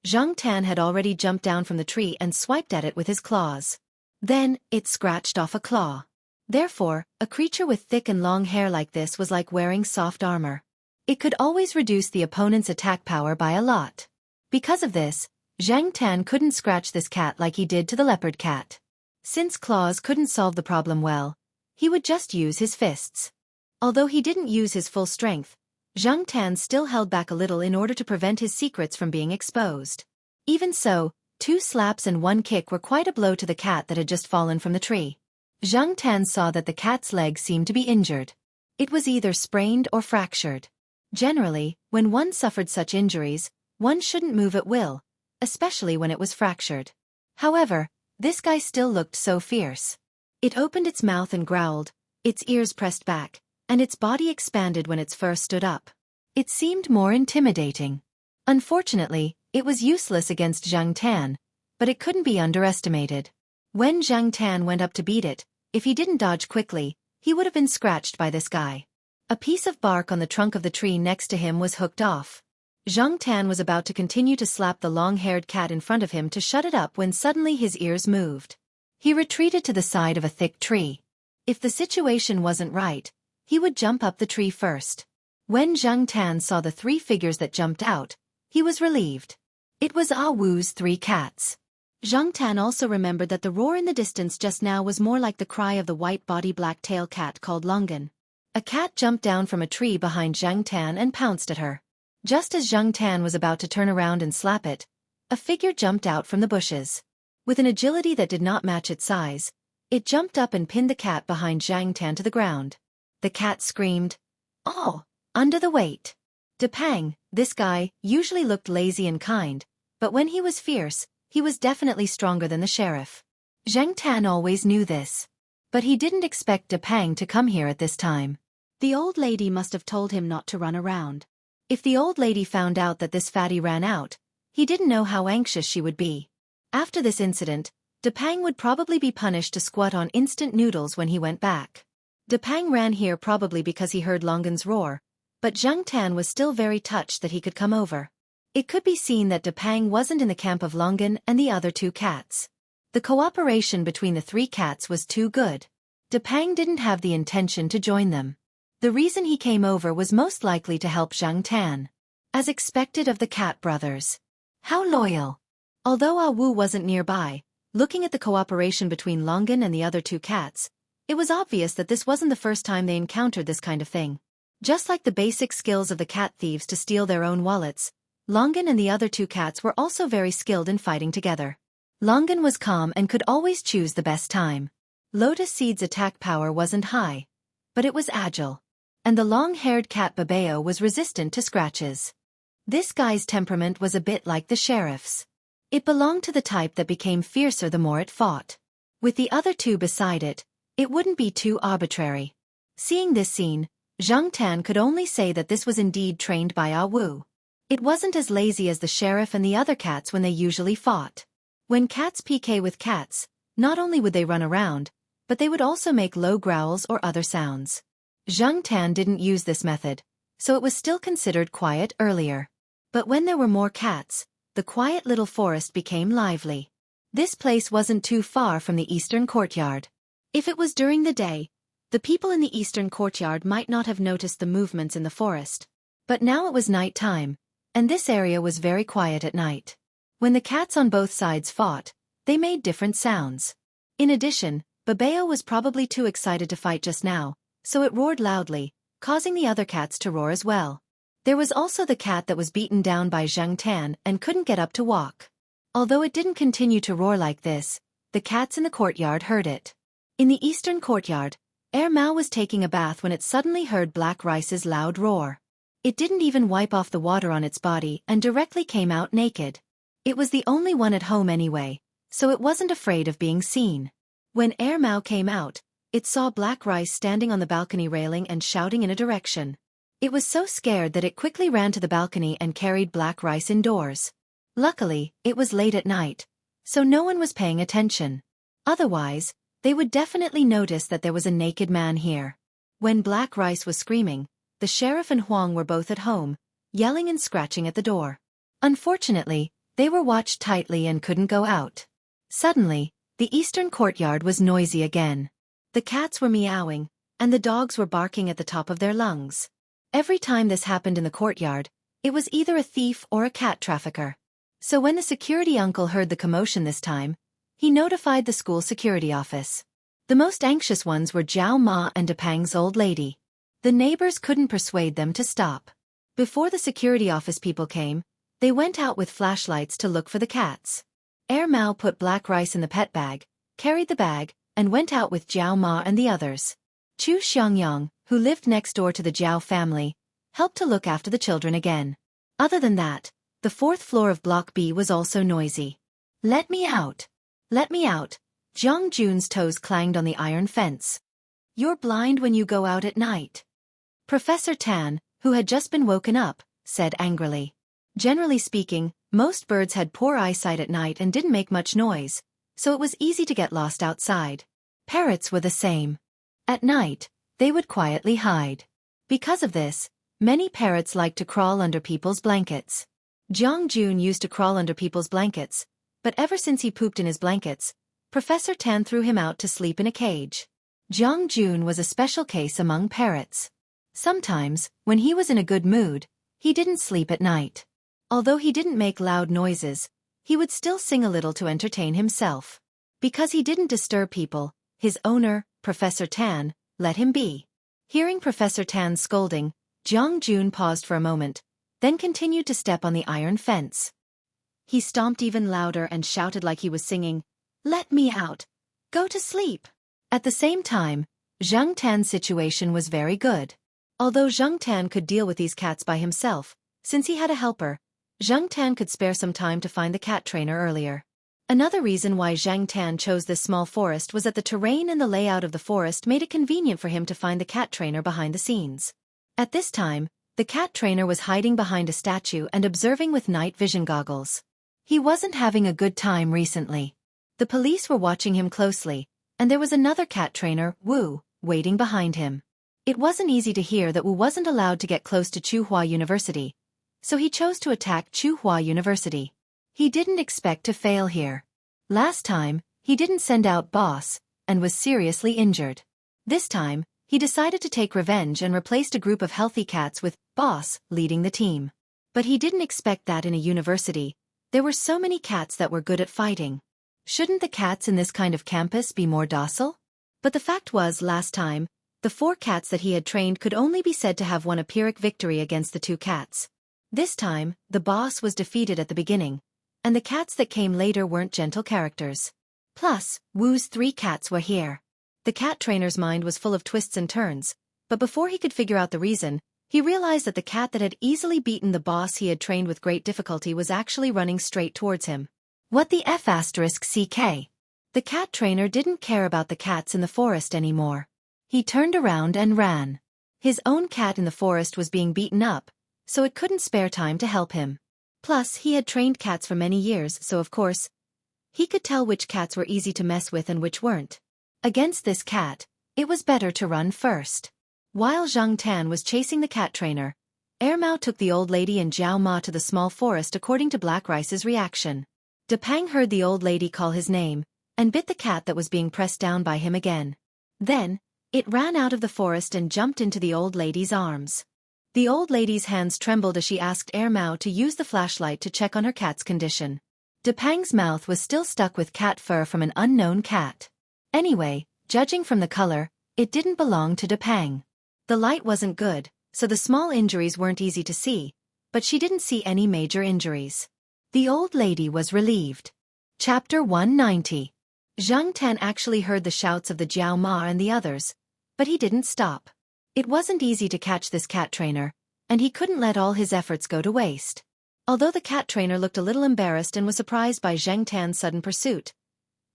Zhang Tan had already jumped down from the tree and swiped at it with his claws. Then, it scratched off a claw. Therefore, a creature with thick and long hair like this was like wearing soft armor. It could always reduce the opponent's attack power by a lot. Because of this, Zhang Tan couldn't scratch this cat like he did to the leopard cat. Since claws couldn't solve the problem well, he would just use his fists. Although he didn't use his full strength, Zhang Tan still held back a little in order to prevent his secrets from being exposed. Even so, 2 slaps and 1 kick were quite a blow to the cat that had just fallen from the tree. Zhang Tan saw that the cat's leg seemed to be injured. It was either sprained or fractured. Generally, when one suffered such injuries, one shouldn't move at will, especially when it was fractured. However, this guy still looked so fierce. It opened its mouth and growled, its ears pressed back, and its body expanded when its fur stood up. It seemed more intimidating. Unfortunately, it was useless against Zhang Tan, but it couldn't be underestimated. When Zhang Tan went up to beat it, if he didn't dodge quickly, he would have been scratched by this guy. A piece of bark on the trunk of the tree next to him was hooked off. Zhang Tan was about to continue to slap the long-haired cat in front of him to shut it up when suddenly his ears moved. He retreated to the side of a thick tree. If the situation wasn't right, he would jump up the tree first. When Zhang Tan saw the 3 figures that jumped out, he was relieved. It was Ah Wu's 3 cats. Zhang Tan also remembered that the roar in the distance just now was more like the cry of the white-body black-tail cat called Longan. A cat jumped down from a tree behind Zhang Tan and pounced at her. Just as Zhang Tan was about to turn around and slap it, a figure jumped out from the bushes. With an agility that did not match its size, it jumped up and pinned the cat behind Zhang Tan to the ground. The cat screamed, "Oh!" under the weight. Depang, this guy, usually looked lazy and kind, but when he was fierce, he was definitely stronger than the sheriff. Zhang Tan always knew this. But he didn't expect Depang to come here at this time. The old lady must have told him not to run around. If the old lady found out that this fatty ran out, he didn't know how anxious she would be. After this incident, Depang would probably be punished to squat on instant noodles when he went back. Depang ran here probably because he heard Longan's roar, but Zhang Tan was still very touched that he could come over. It could be seen that Depang wasn't in the camp of Longan and the other 2 cats. The cooperation between the 3 cats was too good. Depang didn't have the intention to join them. The reason he came over was most likely to help Zhang Tan. As expected of the cat brothers. How loyal! Although Ah Wu wasn't nearby, looking at the cooperation between Longan and the other 2 cats, it was obvious that this wasn't the first time they encountered this kind of thing. Just like the basic skills of the cat thieves to steal their own wallets, Longan and the other 2 cats were also very skilled in fighting together. Longan was calm and could always choose the best time. Lotus Seed's attack power wasn't high, but it was agile. And the long-haired cat Babeo was resistant to scratches. This guy's temperament was a bit like the sheriff's. It belonged to the type that became fiercer the more it fought. With the other 2 beside it, it wouldn't be too arbitrary. Seeing this scene, Zhang Tan could only say that this was indeed trained by Ah Wu. It wasn't as lazy as the sheriff and the other cats when they usually fought. When cats PK with cats, not only would they run around, but they would also make low growls or other sounds. Zhang Tan didn't use this method, so it was still considered quiet earlier. But when there were more cats, the quiet little forest became lively. This place wasn't too far from the eastern courtyard. If it was during the day, the people in the eastern courtyard might not have noticed the movements in the forest. But now it was night time, and this area was very quiet at night. When the cats on both sides fought, they made different sounds. In addition, Babeo was probably too excited to fight just now, so it roared loudly, causing the other cats to roar as well. There was also the cat that was beaten down by Zhang Tan and couldn't get up to walk. Although it didn't continue to roar like this, the cats in the courtyard heard it. In the eastern courtyard, Mao was taking a bath when it suddenly heard Black Rice's loud roar. It didn't even wipe off the water on its body and directly came out naked. It was the only one at home anyway, so it wasn't afraid of being seen. When Mao came out, it saw Black Rice standing on the balcony railing and shouting in a direction. It was so scared that it quickly ran to the balcony and carried Black Rice indoors. Luckily, it was late at night, so no one was paying attention. Otherwise, they would definitely notice that there was a naked man here. When Black Rice was screaming, the sheriff and Huang were both at home, yelling and scratching at the door. Unfortunately, they were watched tightly and couldn't go out. Suddenly, the eastern courtyard was noisy again. The cats were meowing, and the dogs were barking at the top of their lungs. Every time this happened in the courtyard, it was either a thief or a cat trafficker. So when the security uncle heard the commotion this time, he notified the school security office. The most anxious ones were Zhao Ma and Depang's old lady. The neighbors couldn't persuade them to stop. Before the security office people came, they went out with flashlights to look for the cats. Mao put Black Rice in the pet bag, carried the bag, and went out with Zhao Ma and the others. Chu Xiangyang, who lived next door to the Zhao family, helped to look after the children again. Other than that, the fourth floor of Block B was also noisy. "Let me out! Let me out!" Zhang Jun's toes clanged on the iron fence. "You're blind when you go out at night." Professor Tan, who had just been woken up, said angrily. Generally speaking, most birds had poor eyesight at night and didn't make much noise, so it was easy to get lost outside. Parrots were the same. At night, they would quietly hide. Because of this, many parrots liked to crawl under people's blankets. Zhang Jun used to crawl under people's blankets, but ever since he pooped in his blankets, Professor Tan threw him out to sleep in a cage. Zhang Jun was a special case among parrots. Sometimes, when he was in a good mood, he didn't sleep at night. Although he didn't make loud noises, he would still sing a little to entertain himself. Because he didn't disturb people, his owner, Professor Tan, let him be. Hearing Professor Tan's scolding, Zhang Jun paused for a moment, then continued to step on the iron fence. He stomped even louder and shouted like he was singing, "Let me out! Go to sleep!" At the same time, Zhang Tan's situation was very good. Although Zhang Tan could deal with these cats by himself, since he had a helper, Zhang Tan could spare some time to find the cat trainer earlier. Another reason why Zhang Tan chose this small forest was that the terrain and the layout of the forest made it convenient for him to find the cat trainer behind the scenes. At this time, the cat trainer was hiding behind a statue and observing with night vision goggles. He wasn't having a good time recently. The police were watching him closely, and there was another cat trainer, Wu, waiting behind him. It wasn't easy to hear that Wu wasn't allowed to get close to Tsinghua University, so he chose to attack Tsinghua University. He didn't expect to fail here. Last time, he didn't send out Boss, and was seriously injured. This time, he decided to take revenge and replaced a group of healthy cats with Boss leading the team. But he didn't expect that in a university. There were so many cats that were good at fighting. Shouldn't the cats in this kind of campus be more docile? But the fact was, last time, the 4 cats that he had trained could only be said to have won a Pyrrhic victory against the 2 cats. This time, the boss was defeated at the beginning, and the cats that came later weren't gentle characters. Plus, Wu's 3 cats were here. The cat trainer's mind was full of twists and turns, but before he could figure out the reason, he realized that the cat that had easily beaten the boss he had trained with great difficulty was actually running straight towards him. What the F***CK? The cat trainer didn't care about the cats in the forest anymore. He turned around and ran. His own cat in the forest was being beaten up, so it couldn't spare time to help him. Plus, he had trained cats for many years, so of course, he could tell which cats were easy to mess with and which weren't. Against this cat, it was better to run first. While Zhang Tan was chasing the cat trainer, Mao took the old lady and Zhao Ma to the small forest according to Black Rice's reaction. Depang heard the old lady call his name, and bit the cat that was being pressed down by him again. Then, it ran out of the forest and jumped into the old lady's arms. The old lady's hands trembled as she asked Mao to use the flashlight to check on her cat's condition. Depang's mouth was still stuck with cat fur from an unknown cat. Anyway, judging from the color, it didn't belong to Depang. The light wasn't good, so the small injuries weren't easy to see, but she didn't see any major injuries. The old lady was relieved. Chapter 190. Zhang Tan actually heard the shouts of the Zhao Ma and the others, but he didn't stop. It wasn't easy to catch this cat trainer, and he couldn't let all his efforts go to waste. Although the cat trainer looked a little embarrassed and was surprised by Zhang Tan's sudden pursuit,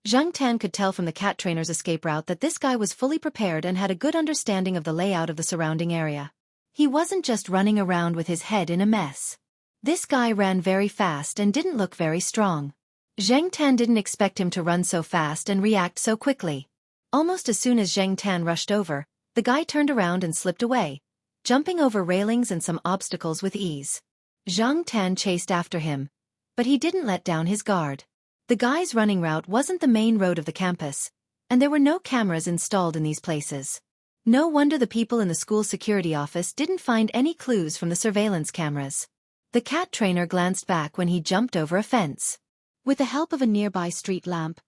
Zhang Tan could tell from the cat trainer's escape route that this guy was fully prepared and had a good understanding of the layout of the surrounding area. He wasn't just running around with his head in a mess. This guy ran very fast and didn't look very strong. Zhang Tan didn't expect him to run so fast and react so quickly. Almost as soon as Zhang Tan rushed over, the guy turned around and slipped away, jumping over railings and some obstacles with ease. Zhang Tan chased after him, but he didn't let down his guard. The guy's running route wasn't the main road of the campus, and there were no cameras installed in these places. No wonder the people in the school security office didn't find any clues from the surveillance cameras. The cat trainer glanced back when he jumped over a fence. With the help of a nearby street lamp,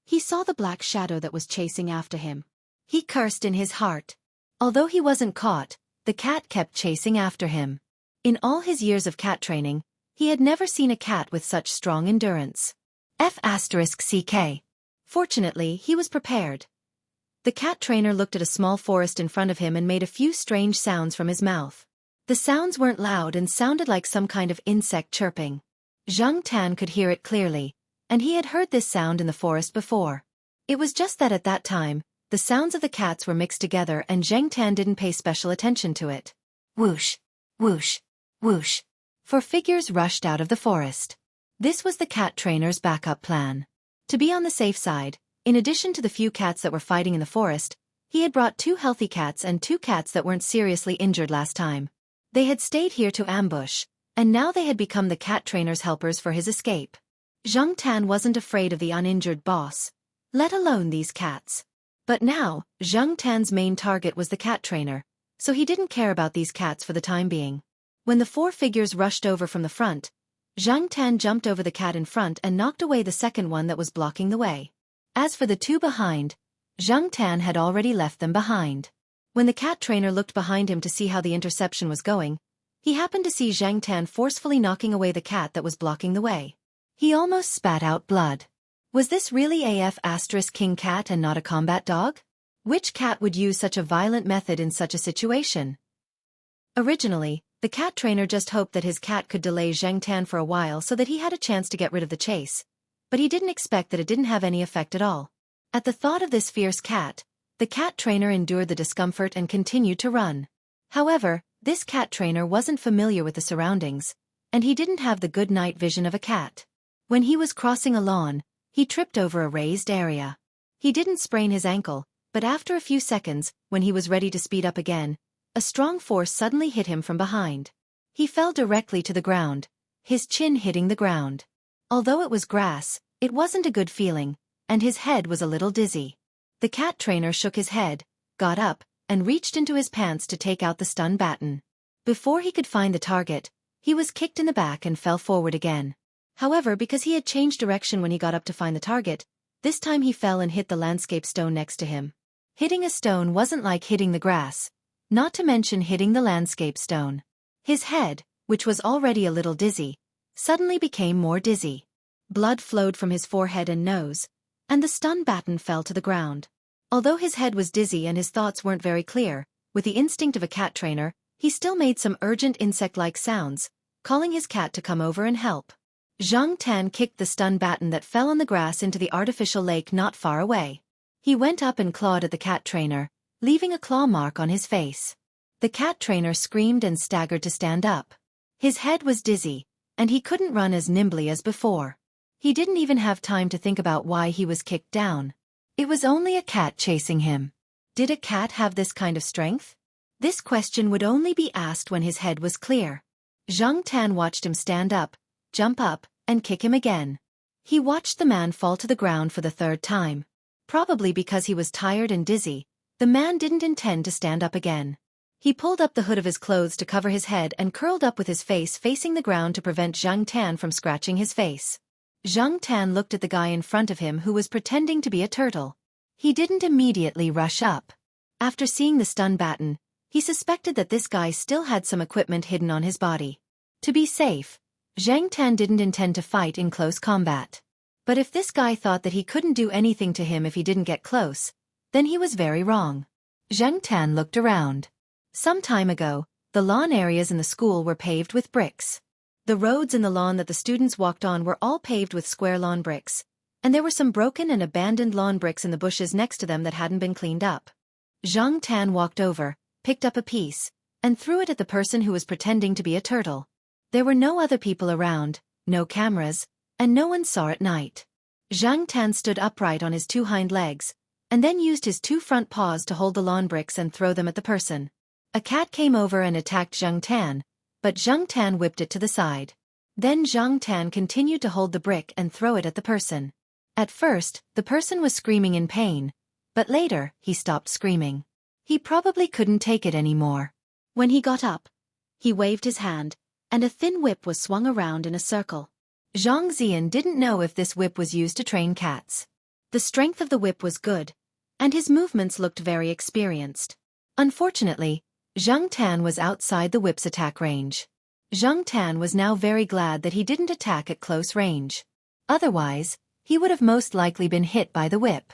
he saw the black shadow that was chasing after him. He cursed in his heart. Although he wasn't caught, the cat kept chasing after him. In all his years of cat training, he had never seen a cat with such strong endurance. F***CK. Fortunately, he was prepared. The cat trainer looked at a small forest in front of him and made a few strange sounds from his mouth. The sounds weren't loud and sounded like some kind of insect chirping. Zhang Tan could hear it clearly, and he had heard this sound in the forest before. It was just that at that time, the sounds of the cats were mixed together and Zhang Tan didn't pay special attention to it. Whoosh, whoosh, whoosh. 4 figures rushed out of the forest. This was the cat trainer's backup plan. To be on the safe side, in addition to the few cats that were fighting in the forest, he had brought 2 healthy cats and 2 cats that weren't seriously injured last time. They had stayed here to ambush, and now they had become the cat trainer's helpers for his escape. Zhang Tan wasn't afraid of the uninjured boss, let alone these cats. But now, Zhang Tan's main target was the cat trainer, so he didn't care about these cats for the time being. When the 4 figures rushed over from the front, Zhang Tan jumped over the cat in front and knocked away the second one that was blocking the way. As for the 2 behind, Zhang Tan had already left them behind. When the cat trainer looked behind him to see how the interception was going, he happened to see Zhang Tan forcefully knocking away the cat that was blocking the way. He almost spat out blood. Was this really King cat and not a combat dog? Which cat would use such a violent method in such a situation? Originally, the cat trainer just hoped that his cat could delay Zhang Tan for a while so that he had a chance to get rid of the chase, but he didn't expect that it didn't have any effect at all. At the thought of this fierce cat, the cat trainer endured the discomfort and continued to run. However, this cat trainer wasn't familiar with the surroundings, and he didn't have the good night vision of a cat. When he was crossing a lawn, he tripped over a raised area. He didn't sprain his ankle, but after a few seconds, when he was ready to speed up again, a strong force suddenly hit him from behind. He fell directly to the ground, his chin hitting the ground. Although it was grass, it wasn't a good feeling, and his head was a little dizzy. The cat trainer shook his head, got up, and reached into his pants to take out the stun baton. Before he could find the target, he was kicked in the back and fell forward again. However, because he had changed direction when he got up to find the target, this time he fell and hit the landscape stone next to him. Hitting a stone wasn't like hitting the grass, not to mention hitting the landscape stone. His head, which was already a little dizzy, suddenly became more dizzy. Blood flowed from his forehead and nose, and the stun baton fell to the ground. Although his head was dizzy and his thoughts weren't very clear, with the instinct of a cat trainer, he still made some urgent insect-like sounds, calling his cat to come over and help. Zhang Tan kicked the stun baton that fell on the grass into the artificial lake not far away. He went up and clawed at the cat trainer, leaving a claw mark on his face. The cat trainer screamed and staggered to stand up. His head was dizzy, and he couldn't run as nimbly as before. He didn't even have time to think about why he was kicked down. It was only a cat chasing him. Did a cat have this kind of strength? This question would only be asked when his head was clear. Zhang Tan watched him stand up, jump up, and kick him again. He watched the man fall to the ground for the 3rd time. Probably because he was tired and dizzy, the man didn't intend to stand up again. He pulled up the hood of his clothes to cover his head and curled up with his face facing the ground to prevent Zhang Tan from scratching his face. Zhang Tan looked at the guy in front of him who was pretending to be a turtle. He didn't immediately rush up. After seeing the stun baton, he suspected that this guy still had some equipment hidden on his body. To be safe, Zhang Tan didn't intend to fight in close combat. But if this guy thought that he couldn't do anything to him if he didn't get close, then he was very wrong. Zhang Tan looked around. Some time ago, The lawn areas in the school were paved with bricks. The roads in the lawn that the students walked on were all paved with square lawn bricks, and there were some broken and abandoned lawn bricks in the bushes next to them that hadn't been cleaned up. Zhang Tan walked over, picked up a piece, and threw it at the person who was pretending to be a turtle. There were no other people around, no cameras, and no one saw at night. Zhang Tan stood upright on his 2 hind legs, and then used his 2 front paws to hold the lawn bricks and throw them at the person. A cat came over and attacked Zhang Tan, but Zhang Tan whipped it to the side. Then Zhang Tan continued to hold the brick and throw it at the person. At first, the person was screaming in pain, but later, he stopped screaming. He probably couldn't take it anymore. When he got up, he waved his hand, and a thin whip was swung around in a circle. Zhang Zian didn't know if this whip was used to train cats. The strength of the whip was good, and his movements looked very experienced. Unfortunately, Zhang Tan was outside the whip's attack range. Zhang Tan was now very glad that he didn't attack at close range. Otherwise, he would have most likely been hit by the whip.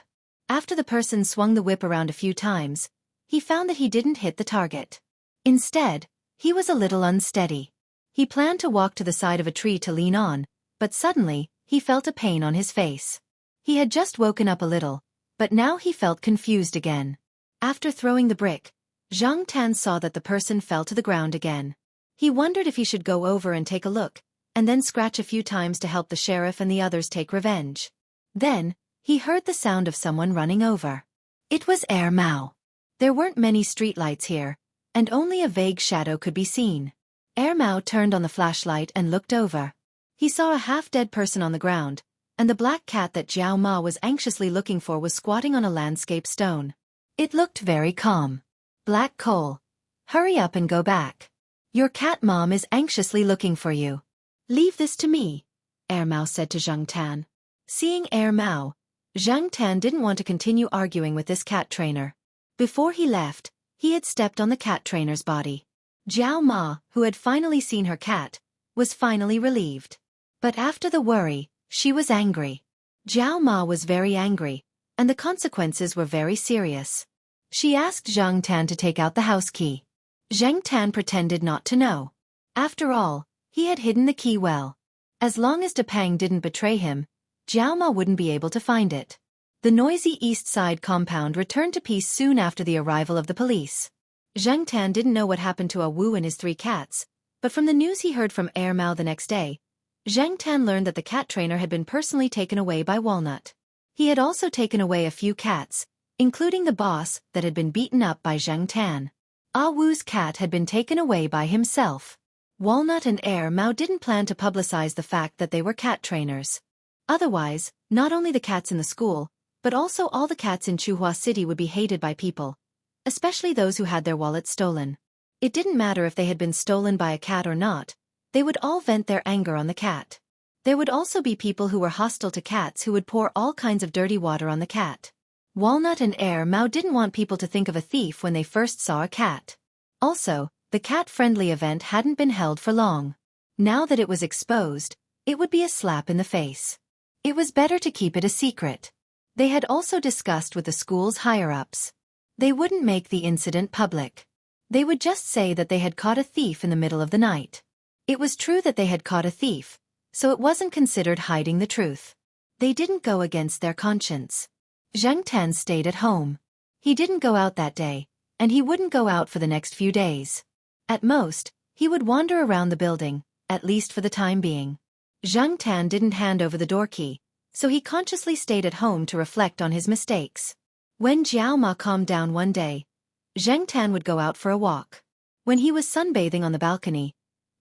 After the person swung the whip around a few times, he found that he didn't hit the target. Instead, he was a little unsteady. He planned to walk to the side of a tree to lean on, but suddenly, he felt a pain on his face. He had just woken up a little, but now he felt confused again. After throwing the brick, Zhang Tan saw that the person fell to the ground again. He wondered if he should go over and take a look, and then scratch a few times to help the sheriff and the others take revenge. Then, he heard the sound of someone running over. It was Mao. There weren't many streetlights here, and only a vague shadow could be seen. Mao turned on the flashlight and looked over. He saw a half-dead person on the ground, and the black cat that Jiao Ma was anxiously looking for was squatting on a landscape stone. It looked very calm. Black Coal. Hurry up and go back. Your cat mom is anxiously looking for you. Leave this to me, Mao said to Zhang Tan. Seeing Mao, Zhang Tan didn't want to continue arguing with this cat trainer. Before he left, he had stepped on the cat trainer's body. Jiao Ma, who had finally seen her cat, was finally relieved. But after the worry, she was angry. Jiao Ma was very angry, and the consequences were very serious. She asked Zhang Tan to take out the house key. Zhang Tan pretended not to know. After all, he had hidden the key well. As long as Depang didn't betray him, Jiao Ma wouldn't be able to find it. The noisy East Side compound returned to peace soon after the arrival of the police. Zhang Tan didn't know what happened to Wu and his 3 cats, but from the news he heard from Mao the next day, Zhang Tan learned that the cat trainer had been personally taken away by Walnut. He had also taken away a few cats, including the boss that had been beaten up by Zhang Tan. Wu's cat had been taken away by himself. Walnut and Mao didn't plan to publicize the fact that they were cat trainers. Otherwise, not only the cats in the school, but also all the cats in Chuhua City would be hated by people, especially those who had their wallets stolen. It didn't matter if they had been stolen by a cat or not, they would all vent their anger on the cat. There would also be people who were hostile to cats who would pour all kinds of dirty water on the cat. Walnut and Mao didn't want people to think of a thief when they first saw a cat. Also, the cat-friendly event hadn't been held for long. Now that it was exposed, it would be a slap in the face. It was better to keep it a secret. They had also discussed with the school's higher-ups. They wouldn't make the incident public. They would just say that they had caught a thief in the middle of the night. It was true that they had caught a thief, so it wasn't considered hiding the truth. They didn't go against their conscience. Zhang Tan stayed at home. He didn't go out that day, and he wouldn't go out for the next few days. At most, he would wander around the building, at least for the time being. Zhang Tan didn't hand over the door key, so he consciously stayed at home to reflect on his mistakes. When Jiao Ma calmed down one day, Zhang Tan would go out for a walk. When he was sunbathing on the balcony,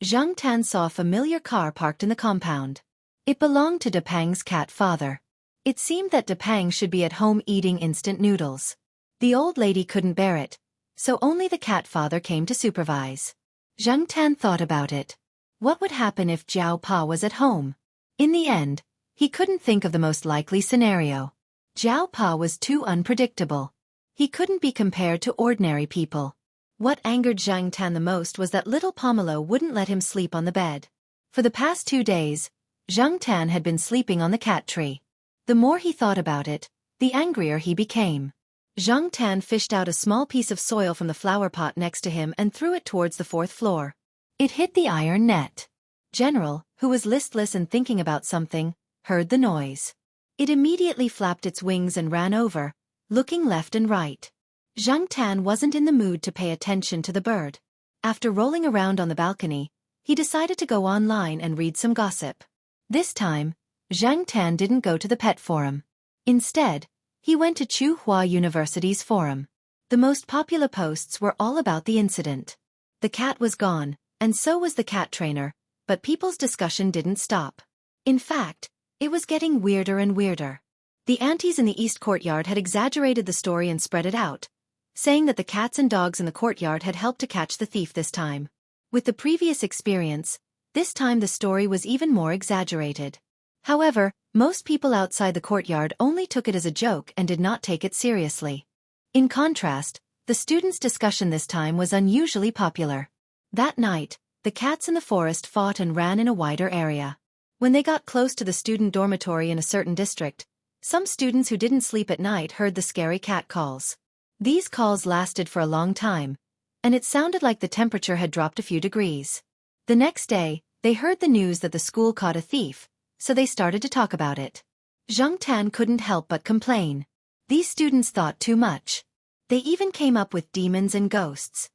Zhang Tan saw a familiar car parked in the compound. It belonged to Depang's cat father. It seemed that Depang should be at home eating instant noodles. The old lady couldn't bear it, so only the cat father came to supervise. Zhang Tan thought about it. What would happen if Jiao Pa was at home? In the end, he couldn't think of the most likely scenario. Jiao Pa was too unpredictable. He couldn't be compared to ordinary people. What angered Zhang Tan the most was that little Pomelo wouldn't let him sleep on the bed. For the past 2 days, Zhang Tan had been sleeping on the cat tree. The more he thought about it, the angrier he became. Zhang Tan fished out a small piece of soil from the flower pot next to him and threw it towards the fourth floor. It hit the iron net. General, who was listless and thinking about something, heard the noise. It immediately flapped its wings and ran over, looking left and right. Zhang Tan wasn't in the mood to pay attention to the bird. After rolling around on the balcony, he decided to go online and read some gossip. This time, Zhang Tan didn't go to the pet forum. Instead, he went to Tsinghua University's forum. The most popular posts were all about the incident. The cat was gone, and so was the cat trainer, but people's discussion didn't stop. In fact, it was getting weirder and weirder. The aunties in the East Courtyard had exaggerated the story and spread it out, saying that the cats and dogs in the courtyard had helped to catch the thief this time. With the previous experience, this time the story was even more exaggerated. However, most people outside the courtyard only took it as a joke and did not take it seriously. In contrast, the students' discussion this time was unusually popular. That night, the cats in the forest fought and ran in a wider area. When they got close to the student dormitory in a certain district, some students who didn't sleep at night heard the scary cat calls. These calls lasted for a long time, and it sounded like the temperature had dropped a few degrees. The next day, they heard the news that the school caught a thief, so they started to talk about it. Zhang Tan couldn't help but complain. These students thought too much. They even came up with demons and ghosts.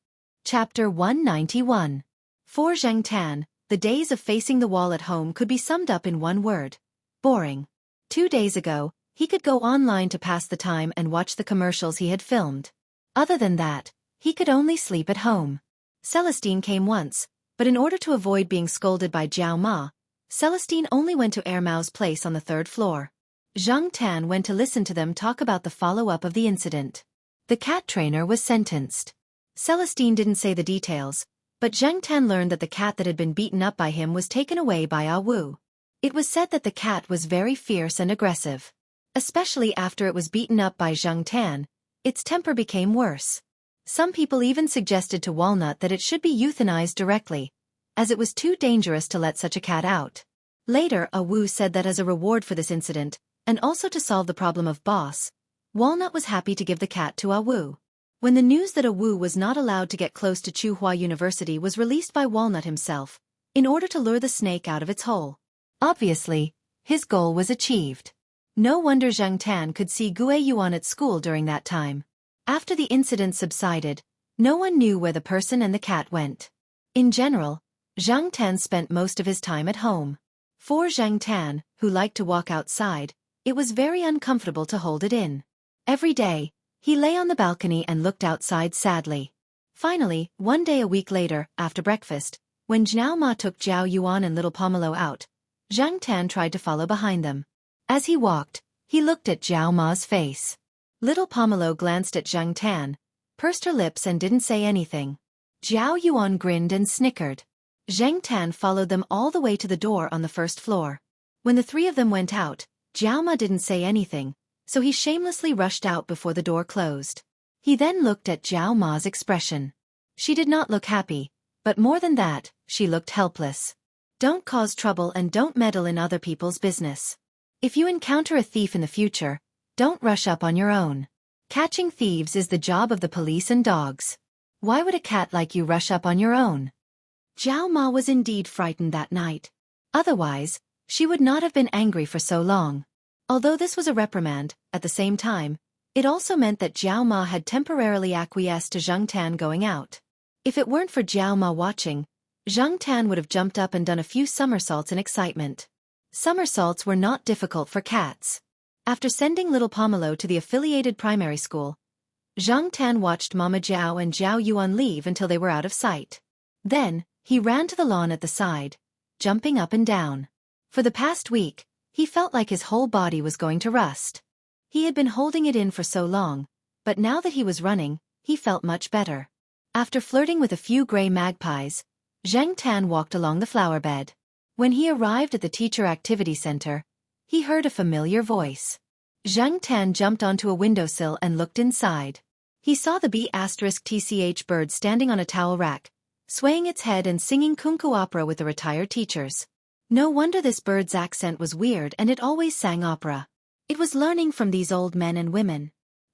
Chapter 191. For Zhang Tan, the days of facing the wall at home could be summed up in one word: boring. 2 days ago, he could go online to pass the time and watch the commercials he had filmed. Other than that, he could only sleep at home. Celestine came once, but in order to avoid being scolded by Jiao Ma, Celestine only went to Ermao's place on the 3rd floor. Zhang Tan went to listen to them talk about the follow-up of the incident. The cat trainer was sentenced. Celestine didn't say the details, but Zhang Tan learned that the cat that had been beaten up by him was taken away by Ah Wu. It was said that the cat was very fierce and aggressive. Especially after it was beaten up by Zhang Tan, its temper became worse. Some people even suggested to Walnut that it should be euthanized directly, as it was too dangerous to let such a cat out. Later, Ah Wu said that as a reward for this incident, and also to solve the problem of boss, Walnut was happy to give the cat to Ah Wu. When the news that Ah Wu was not allowed to get close to Tsinghua University was released by Walnut himself, in order to lure the snake out of its hole. Obviously, his goal was achieved. No wonder Zhang Tan could see Gue Yuan at school during that time. After the incident subsided, no one knew where the person and the cat went. In general, Zhang Tan spent most of his time at home. For Zhang Tan, who liked to walk outside, it was very uncomfortable to hold it in. Every day, he lay on the balcony and looked outside sadly. Finally, one day a week later, after breakfast, when Jiao Ma took Jiao Yuan and little Pomelo out, Zhang Tan tried to follow behind them. As he walked, he looked at Jiao Ma's face. Little Pomelo glanced at Zhang Tan, pursed her lips and didn't say anything. Jiao Yuan grinned and snickered. Zhang Tan followed them all the way to the door on the 1st floor. When the 3 of them went out, Jiao Ma didn't say anything, so he shamelessly rushed out before the door closed. He then looked at Jiao Ma's expression. She did not look happy, but more than that, she looked helpless. Don't cause trouble and don't meddle in other people's business. If you encounter a thief in the future, don't rush up on your own. Catching thieves is the job of the police and dogs. Why would a cat like you rush up on your own? Jiao Ma was indeed frightened that night. Otherwise, she would not have been angry for so long. Although this was a reprimand, at the same time, it also meant that Jiao Ma had temporarily acquiesced to Zhang Tan going out. If it weren't for Jiao Ma watching, Zhang Tan would have jumped up and done a few somersaults in excitement. Somersaults were not difficult for cats. After sending little Pomelo to the affiliated primary school, Zhang Tan watched Mama Jiao and Jiao Yuan leave until they were out of sight. Then, he ran to the lawn at the side, jumping up and down. For the past week, he felt like his whole body was going to rust. He had been holding it in for so long, but now that he was running, he felt much better. After flirting with a few gray magpies, Zhang Tan walked along the flower bed. When he arrived at the teacher activity center, he heard a familiar voice. Zhang Tan jumped onto a windowsill and looked inside. He saw the B*TCH bird standing on a towel rack, swaying its head and singing kunku opera with the retired teachers. No wonder this bird's accent was weird and it always sang opera. It was learning from these old men and women.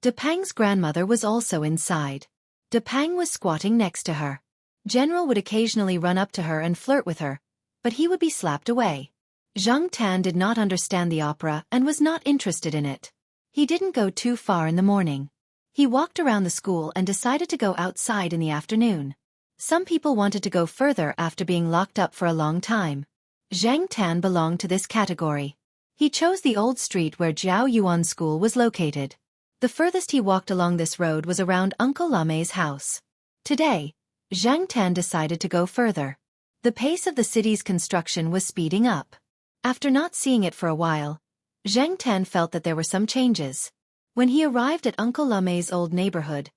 Depang's grandmother was also inside. Depang was squatting next to her. General would occasionally run up to her and flirt with her, but he would be slapped away. Zhang Tan did not understand the opera and was not interested in it. He didn't go too far in the morning. He walked around the school and decided to go outside in the afternoon. Some people wanted to go further after being locked up for a long time. Zhang Tan belonged to this category. He chose the old street where Jiao Yuan School was located. The furthest he walked along this road was around Uncle Lamei's house. Today, Zhang Tan decided to go further. The pace of the city's construction was speeding up. After not seeing it for a while, Zhang Tan felt that there were some changes. When he arrived at Uncle Lamei's old neighborhood,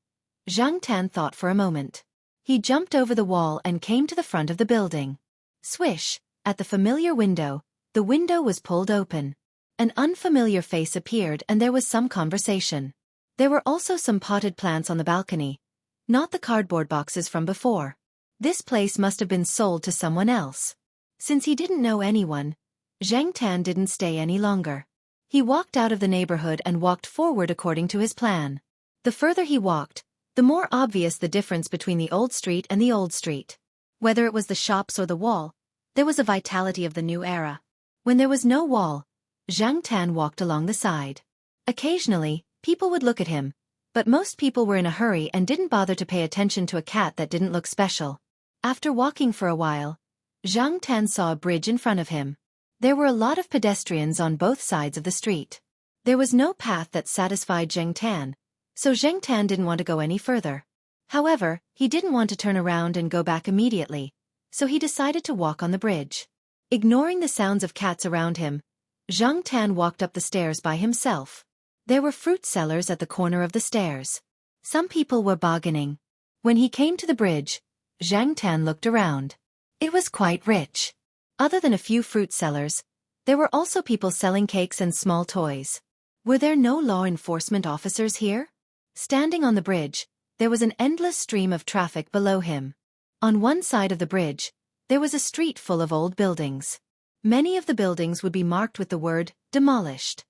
Zhang Tan thought for a moment. He jumped over the wall and came to the front of the building. Swish! At the familiar window, the window was pulled open. An unfamiliar face appeared and there was some conversation. There were also some potted plants on the balcony, not the cardboard boxes from before. This place must have been sold to someone else. Since he didn't know anyone, Zhang Tan didn't stay any longer. He walked out of the neighborhood and walked forward according to his plan. The further he walked, the more obvious the difference between the old street and the old street. Whether it was the shops or the wall, there was a vitality of the new era. When there was no wall, Zhang Tan walked along the side. Occasionally, people would look at him, but most people were in a hurry and didn't bother to pay attention to a cat that didn't look special. After walking for a while, Zhang Tan saw a bridge in front of him. There were a lot of pedestrians on both sides of the street. There was no path that satisfied Zhang Tan, so Zhang Tan didn't want to go any further. However, he didn't want to turn around and go back immediately, so he decided to walk on the bridge. Ignoring the sounds of cats around him, Zhang Tan walked up the stairs by himself. There were fruit sellers at the corner of the stairs. Some people were bargaining. When he came to the bridge, Zhang Tan looked around. It was quite rich. Other than a few fruit sellers, there were also people selling cakes and small toys. Were there no law enforcement officers here? Standing on the bridge, there was an endless stream of traffic below him. On one side of the bridge, there was a street full of old buildings. Many of the buildings would be marked with the word, demolished.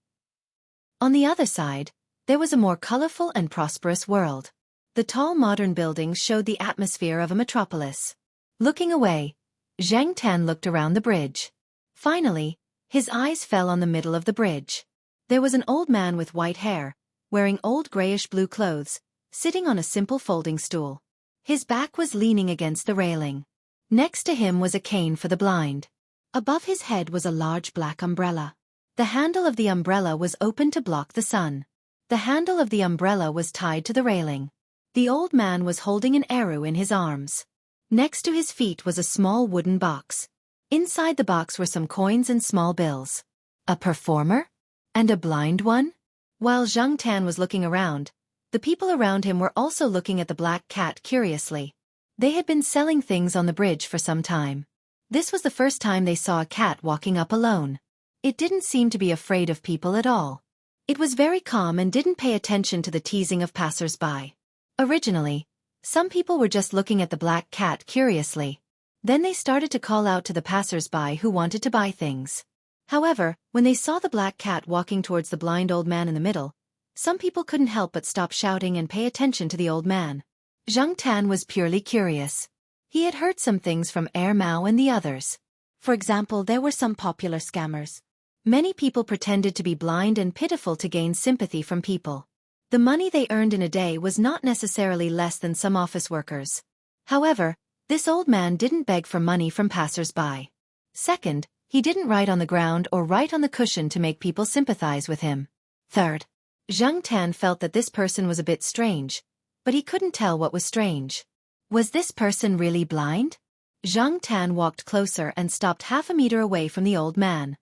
On the other side, there was a more colorful and prosperous world. The tall modern buildings showed the atmosphere of a metropolis. Looking away, Zhang Tan looked around the bridge. Finally, his eyes fell on the middle of the bridge. There was an old man with white hair, wearing old grayish-blue clothes, sitting on a simple folding stool. His back was leaning against the railing. Next to him was a cane for the blind. Above his head was a large black umbrella. The handle of the umbrella was open to block the sun. The handle of the umbrella was tied to the railing. The old man was holding an arrow in his arms. Next to his feet was a small wooden box. Inside the box were some coins and small bills. A performer? And a blind one? While Zhang Tan was looking around, the people around him were also looking at the black cat curiously. They had been selling things on the bridge for some time. This was the first time they saw a cat walking up alone. It didn't seem to be afraid of people at all. It was very calm and didn't pay attention to the teasing of passers-by. Originally, some people were just looking at the black cat curiously. Then they started to call out to the passers-by who wanted to buy things. However, when they saw the black cat walking towards the blind old man in the middle, some people couldn't help but stop shouting and pay attention to the old man. Zhang Tan was purely curious. He had heard some things from Mao and the others. For example, there were some popular scammers. Many people pretended to be blind and pitiful to gain sympathy from people. The money they earned in a day was not necessarily less than some office workers. However, this old man didn't beg for money from passers-by. Second, he didn't write on the ground or write on the cushion to make people sympathize with him. Third, Zhang Tan felt that this person was a bit strange, but he couldn't tell what was strange. Was this person really blind? Zhang Tan walked closer and stopped half a meter away from the old man.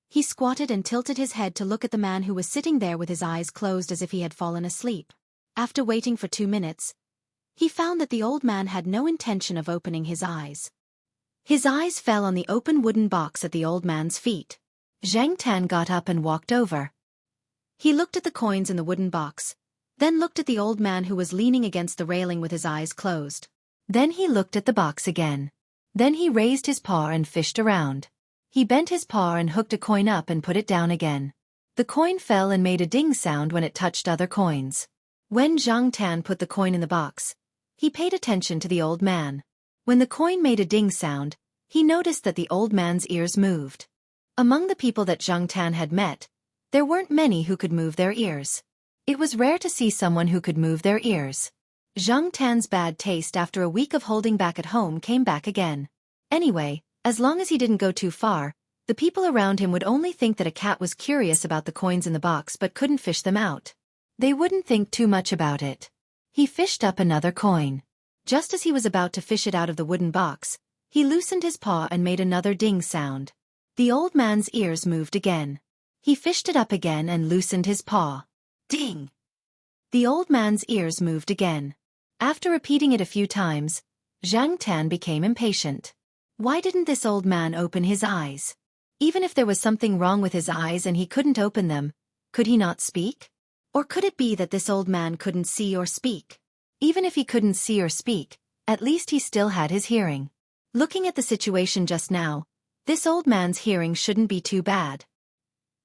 He squatted and tilted his head to look at the man who was sitting there with his eyes closed as if he had fallen asleep. After waiting for 2 minutes, he found that the old man had no intention of opening his eyes. His eyes fell on the open wooden box at the old man's feet. Zhang Tan got up and walked over. He looked at the coins in the wooden box, then looked at the old man who was leaning against the railing with his eyes closed. Then he looked at the box again. Then he raised his paw and fished around. He bent his paw and hooked a coin up and put it down again. The coin fell and made a ding sound when it touched other coins. When Zhang Tan put the coin in the box, he paid attention to the old man. When the coin made a ding sound, he noticed that the old man's ears moved. Among the people that Zhang Tan had met, there weren't many who could move their ears. It was rare to see someone who could move their ears. Zhang Tan's bad taste after a week of holding back at home came back again. Anyway, as long as he didn't go too far, the people around him would only think that a cat was curious about the coins in the box but couldn't fish them out. They wouldn't think too much about it. He fished up another coin. Just as he was about to fish it out of the wooden box, he loosened his paw and made another ding sound. The old man's ears moved again. He fished it up again and loosened his paw. Ding! The old man's ears moved again. After repeating it a few times, Zhang Tan became impatient. Why didn't this old man open his eyes? Even if there was something wrong with his eyes and he couldn't open them, could he not speak? Or could it be that this old man couldn't see or speak? Even if he couldn't see or speak, at least he still had his hearing. Looking at the situation just now, this old man's hearing shouldn't be too bad.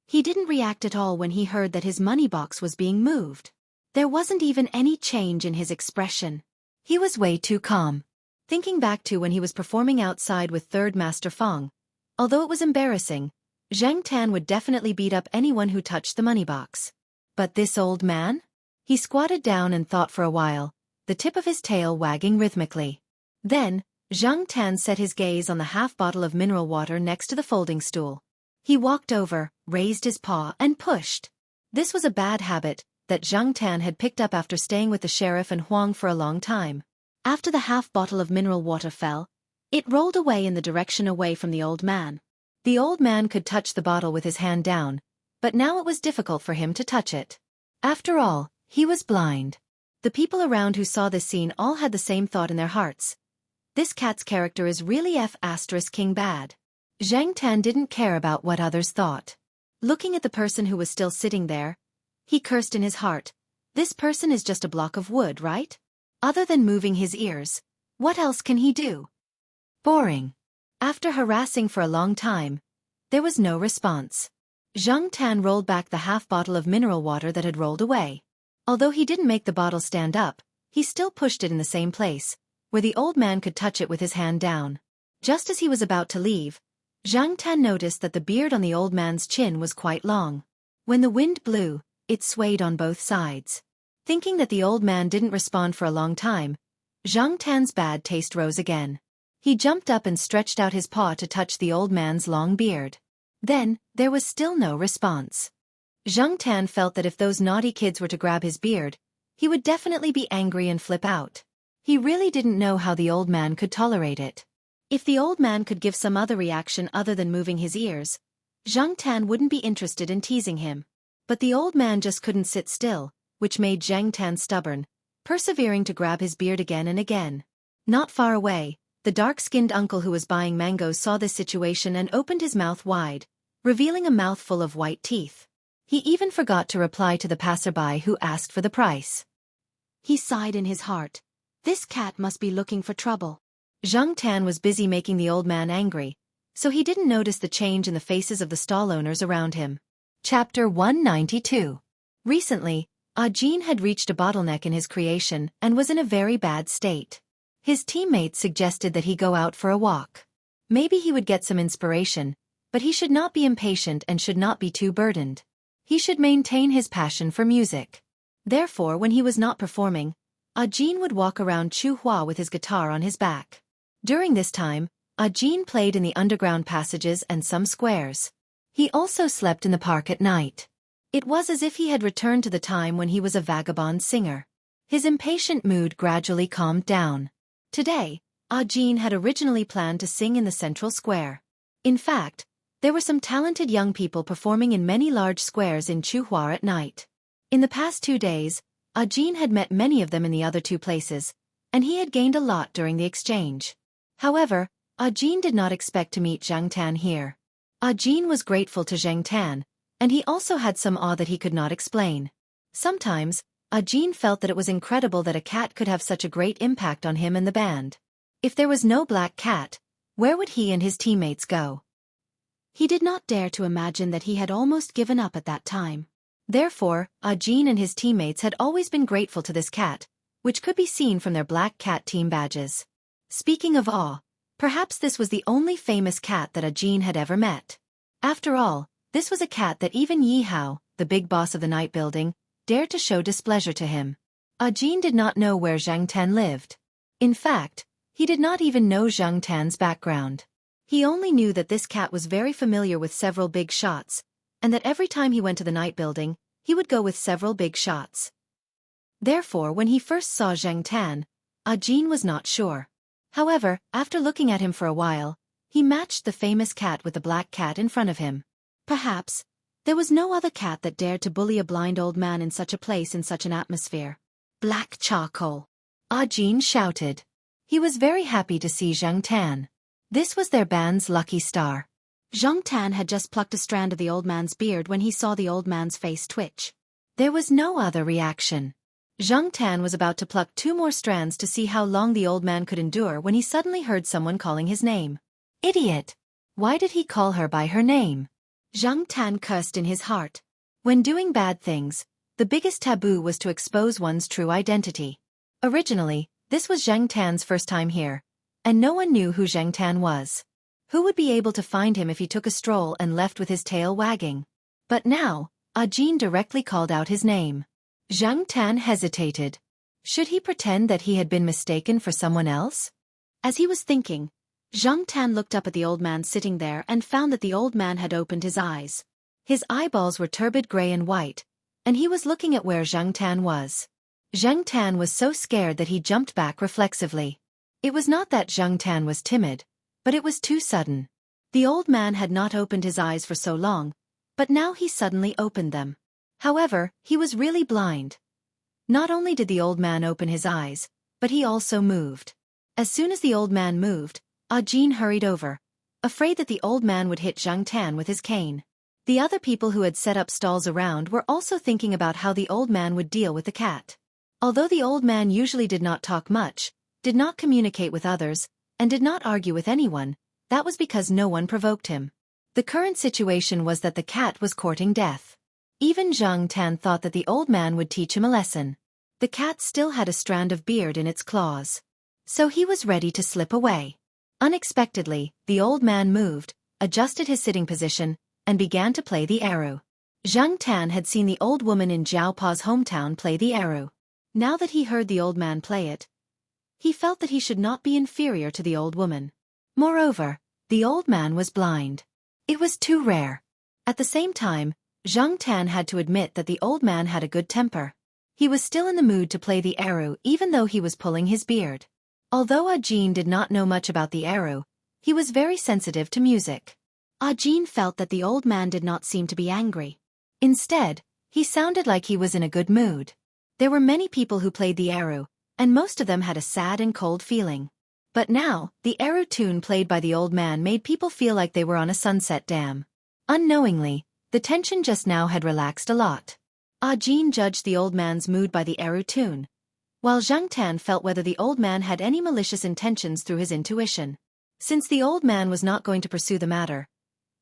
He didn't react at all when he heard that his money box was being moved. There wasn't even any change in his expression. He was way too calm. Thinking back to when he was performing outside with Third Master Fong, although it was embarrassing, Zhang Tan would definitely beat up anyone who touched the money box. But this old man? He squatted down and thought for a while, the tip of his tail wagging rhythmically. Then, Zhang Tan set his gaze on the half bottle of mineral water next to the folding stool. He walked over, raised his paw, and pushed. This was a bad habit that Zhang Tan had picked up after staying with the sheriff and Huang for a long time. After the half bottle of mineral water fell, it rolled away in the direction away from the old man. The old man could touch the bottle with his hand down, but now it was difficult for him to touch it. After all, he was blind. The people around who saw this scene all had the same thought in their hearts. This cat's character is really F***king bad. Zhang Tan didn't care about what others thought. Looking at the person who was still sitting there, he cursed in his heart. This person is just a block of wood, right? Other than moving his ears, what else can he do? Boring. After harassing for a long time, there was no response. Zhang Tan rolled back the half bottle of mineral water that had rolled away. Although he didn't make the bottle stand up, he still pushed it in the same place, where the old man could touch it with his hand down. Just as he was about to leave, Zhang Tan noticed that the beard on the old man's chin was quite long. When the wind blew, it swayed on both sides. Thinking that the old man didn't respond for a long time, Zhang Tan's bad taste rose again. He jumped up and stretched out his paw to touch the old man's long beard. Then, there was still no response. Zhang Tan felt that if those naughty kids were to grab his beard, he would definitely be angry and flip out. He really didn't know how the old man could tolerate it. If the old man could give some other reaction other than moving his ears, Zhang Tan wouldn't be interested in teasing him. But the old man just couldn't sit still, which made Zhang Tan stubborn, persevering to grab his beard again and again. Not far away, the dark-skinned uncle who was buying mangoes saw this situation and opened his mouth wide, revealing a mouthful of white teeth. He even forgot to reply to the passerby who asked for the price. He sighed in his heart. This cat must be looking for trouble. Zhang Tan was busy making the old man angry, so he didn't notice the change in the faces of the stall owners around him. Chapter 192. Recently, Ajin had reached a bottleneck in his creation and was in a very bad state. His teammates suggested that he go out for a walk. Maybe he would get some inspiration, but he should not be impatient and should not be too burdened. He should maintain his passion for music. Therefore, when he was not performing, Ajin would walk around Chuhua with his guitar on his back. During this time, Ajin played in the underground passages and some squares. He also slept in the park at night. It was as if he had returned to the time when he was a vagabond singer. His impatient mood gradually calmed down. Today, Ajin had originally planned to sing in the central square. In fact, there were some talented young people performing in many large squares in Chuhua at night. In the past 2 days, Ajin had met many of them in the other 2 places, and he had gained a lot during the exchange. However, Ajin did not expect to meet Zhang Tan here. Ajin was grateful to Zhang Tan, and he also had some awe that he could not explain. Sometimes, Ajin felt that it was incredible that a cat could have such a great impact on him and the band. If there was no black cat, where would he and his teammates go? He did not dare to imagine that he had almost given up at that time. Therefore, Ajin and his teammates had always been grateful to this cat, which could be seen from their black cat team badges. Speaking of awe, perhaps this was the only famous cat that Ajin had ever met. After all, this was a cat that even Yi Hao, the big boss of the night building, dared to show displeasure to him. Ajin did not know where Zhang Tan lived. In fact, he did not even know Zhang Tan's background. He only knew that this cat was very familiar with several big shots, and that every time he went to the night building, he would go with several big shots. Therefore, when he first saw Zhang Tan, Ajin was not sure. However, after looking at him for a while, he matched the famous cat with the black cat in front of him. Perhaps, there was no other cat that dared to bully a blind old man in such a place in such an atmosphere. Black charcoal. Ajin shouted. He was very happy to see Zhang Tan. This was their band's lucky star. Zhang Tan had just plucked a strand of the old man's beard when he saw the old man's face twitch. There was no other reaction. Zhang Tan was about to pluck 2 more strands to see how long the old man could endure when he suddenly heard someone calling his name. Idiot! Why did he call her by her name? Zhang Tan cursed in his heart. When doing bad things, the biggest taboo was to expose one's true identity. Originally, this was Zhang Tan's first time here, and no one knew who Zhang Tan was. Who would be able to find him if he took a stroll and left with his tail wagging? But now, Ajin directly called out his name. Zhang Tan hesitated. Should he pretend that he had been mistaken for someone else? As he was thinking, Zhang Tan looked up at the old man sitting there and found that the old man had opened his eyes. His eyeballs were turbid gray and white, and he was looking at where Zhang Tan was. Zhang Tan was so scared that he jumped back reflexively. It was not that Zhang Tan was timid, but it was too sudden. The old man had not opened his eyes for so long, but now he suddenly opened them. However, he was really blind. Not only did the old man open his eyes, but he also moved. As soon as the old man moved, Ajin hurried over, afraid that the old man would hit Zhang Tan with his cane. The other people who had set up stalls around were also thinking about how the old man would deal with the cat. Although the old man usually did not talk much, did not communicate with others, and did not argue with anyone, that was because no one provoked him. The current situation was that the cat was courting death. Even Zhang Tan thought that the old man would teach him a lesson. The cat still had a strand of beard in its claws. So he was ready to slip away. Unexpectedly, the old man moved, adjusted his sitting position, and began to play the arrow. Zhang Tan had seen the old woman in Jiao Pa's hometown play the arrow. Now that he heard the old man play it, he felt that he should not be inferior to the old woman. Moreover, the old man was blind. It was too rare. At the same time, Zhang Tan had to admit that the old man had a good temper. He was still in the mood to play the arrow even though he was pulling his beard. Although Ajin did not know much about the arrow, he was very sensitive to music. Ajin felt that the old man did not seem to be angry. Instead, he sounded like he was in a good mood. There were many people who played the arrow, and most of them had a sad and cold feeling. But now, the arrow tune played by the old man made people feel like they were on a sunset dam. Unknowingly, the tension just now had relaxed a lot. Ajin judged the old man's mood by the arrow tune, while Zhang Tan felt whether the old man had any malicious intentions through his intuition. Since the old man was not going to pursue the matter,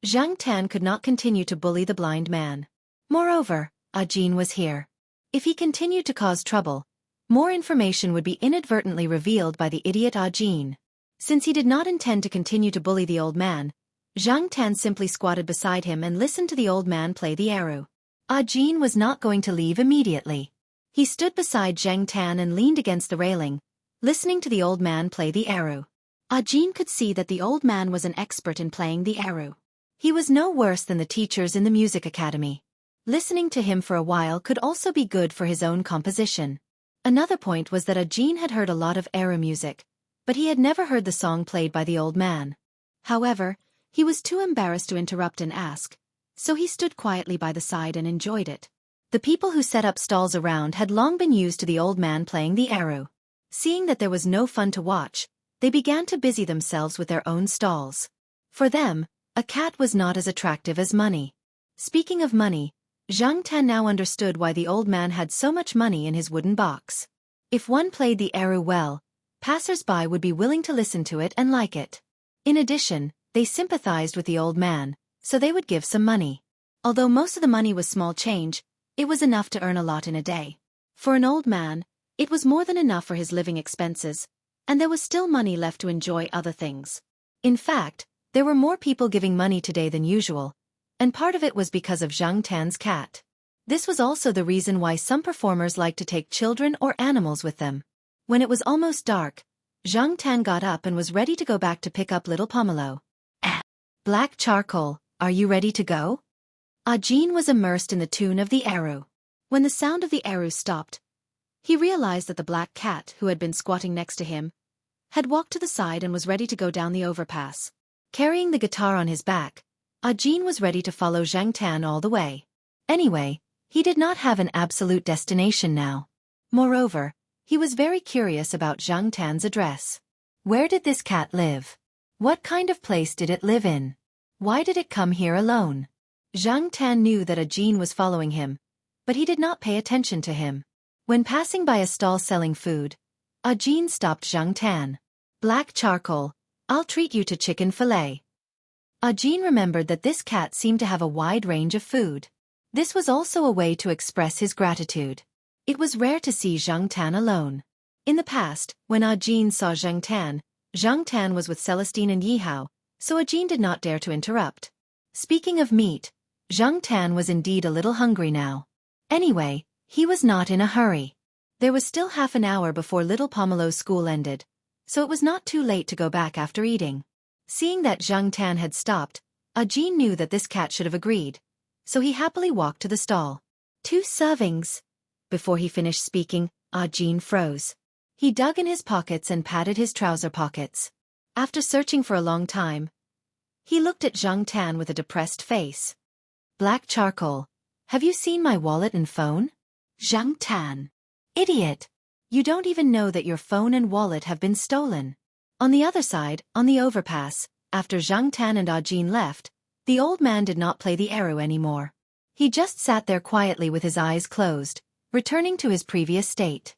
Zhang Tan could not continue to bully the blind man. Moreover, Ajin was here. If he continued to cause trouble, more information would be inadvertently revealed by the idiot Ajin. Since he did not intend to continue to bully the old man, Zhang Tan simply squatted beside him and listened to the old man play the arrow. Ajin was not going to leave immediately. He stood beside Zhang Tan and leaned against the railing, listening to the old man play the arrow. Ajin could see that the old man was an expert in playing the arrow. He was no worse than the teachers in the music academy. Listening to him for a while could also be good for his own composition. Another point was that Ajin had heard a lot of arrow music, but he had never heard the song played by the old man. However, he was too embarrassed to interrupt and ask, so he stood quietly by the side and enjoyed it. The people who set up stalls around had long been used to the old man playing the arrow. Seeing that there was no fun to watch, they began to busy themselves with their own stalls. For them, a cat was not as attractive as money. Speaking of money, Zhang Tan now understood why the old man had so much money in his wooden box. If one played the arrow well, passers-by would be willing to listen to it and like it. In addition, they sympathized with the old man, so they would give some money. Although most of the money was small change, it was enough to earn a lot in a day. For an old man, it was more than enough for his living expenses, and there was still money left to enjoy other things. In fact, there were more people giving money today than usual, and part of it was because of Zhang Tan's cat. This was also the reason why some performers liked to take children or animals with them. When it was almost dark, Zhang Tan got up and was ready to go back to pick up little Pomelo. Black charcoal, are you ready to go? Ajin was immersed in the tune of the eru. When the sound of the eru stopped, he realized that the black cat, who had been squatting next to him, had walked to the side and was ready to go down the overpass. Carrying the guitar on his back, Ajin was ready to follow Zhang Tan all the way. Anyway, he did not have an absolute destination now. Moreover, he was very curious about Zhang Tan's address. Where did this cat live? What kind of place did it live in? Why did it come here alone? Zhang Tan knew that Ajin was following him, but he did not pay attention to him. When passing by a stall selling food, Ajin stopped Zhang Tan. Black charcoal, I'll treat you to chicken fillet. Ajin remembered that this cat seemed to have a wide range of food. This was also a way to express his gratitude. It was rare to see Zhang Tan alone. In the past, when Ajin saw Zhang Tan was with Celestine and Yihao, so Ajin did not dare to interrupt. Speaking of meat, Zhang Tan was indeed a little hungry now. Anyway, he was not in a hurry. There was still half an hour before little Pomelo's school ended, so it was not too late to go back after eating. Seeing that Zhang Tan had stopped, Ajin knew that this cat should have agreed, so he happily walked to the stall. 2 servings. Before he finished speaking, Ajin froze. He dug in his pockets and patted his trouser pockets. After searching for a long time, he looked at Zhang Tan with a depressed face. Black charcoal, have you seen my wallet and phone? Zhang Tan. Idiot! You don't even know that your phone and wallet have been stolen. On the other side, on the overpass, after Zhang Tan and Ajin left, the old man did not play the eru anymore. He just sat there quietly with his eyes closed, returning to his previous state.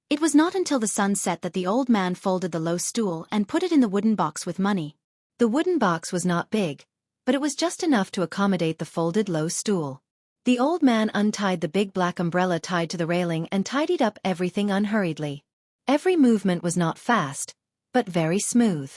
It was not until the sun set that the old man folded the low stool and put it in the wooden box with money. The wooden box was not big, but it was just enough to accommodate the folded low stool. The old man untied the big black umbrella tied to the railing and tidied up everything unhurriedly. Every movement was not fast, but very smooth.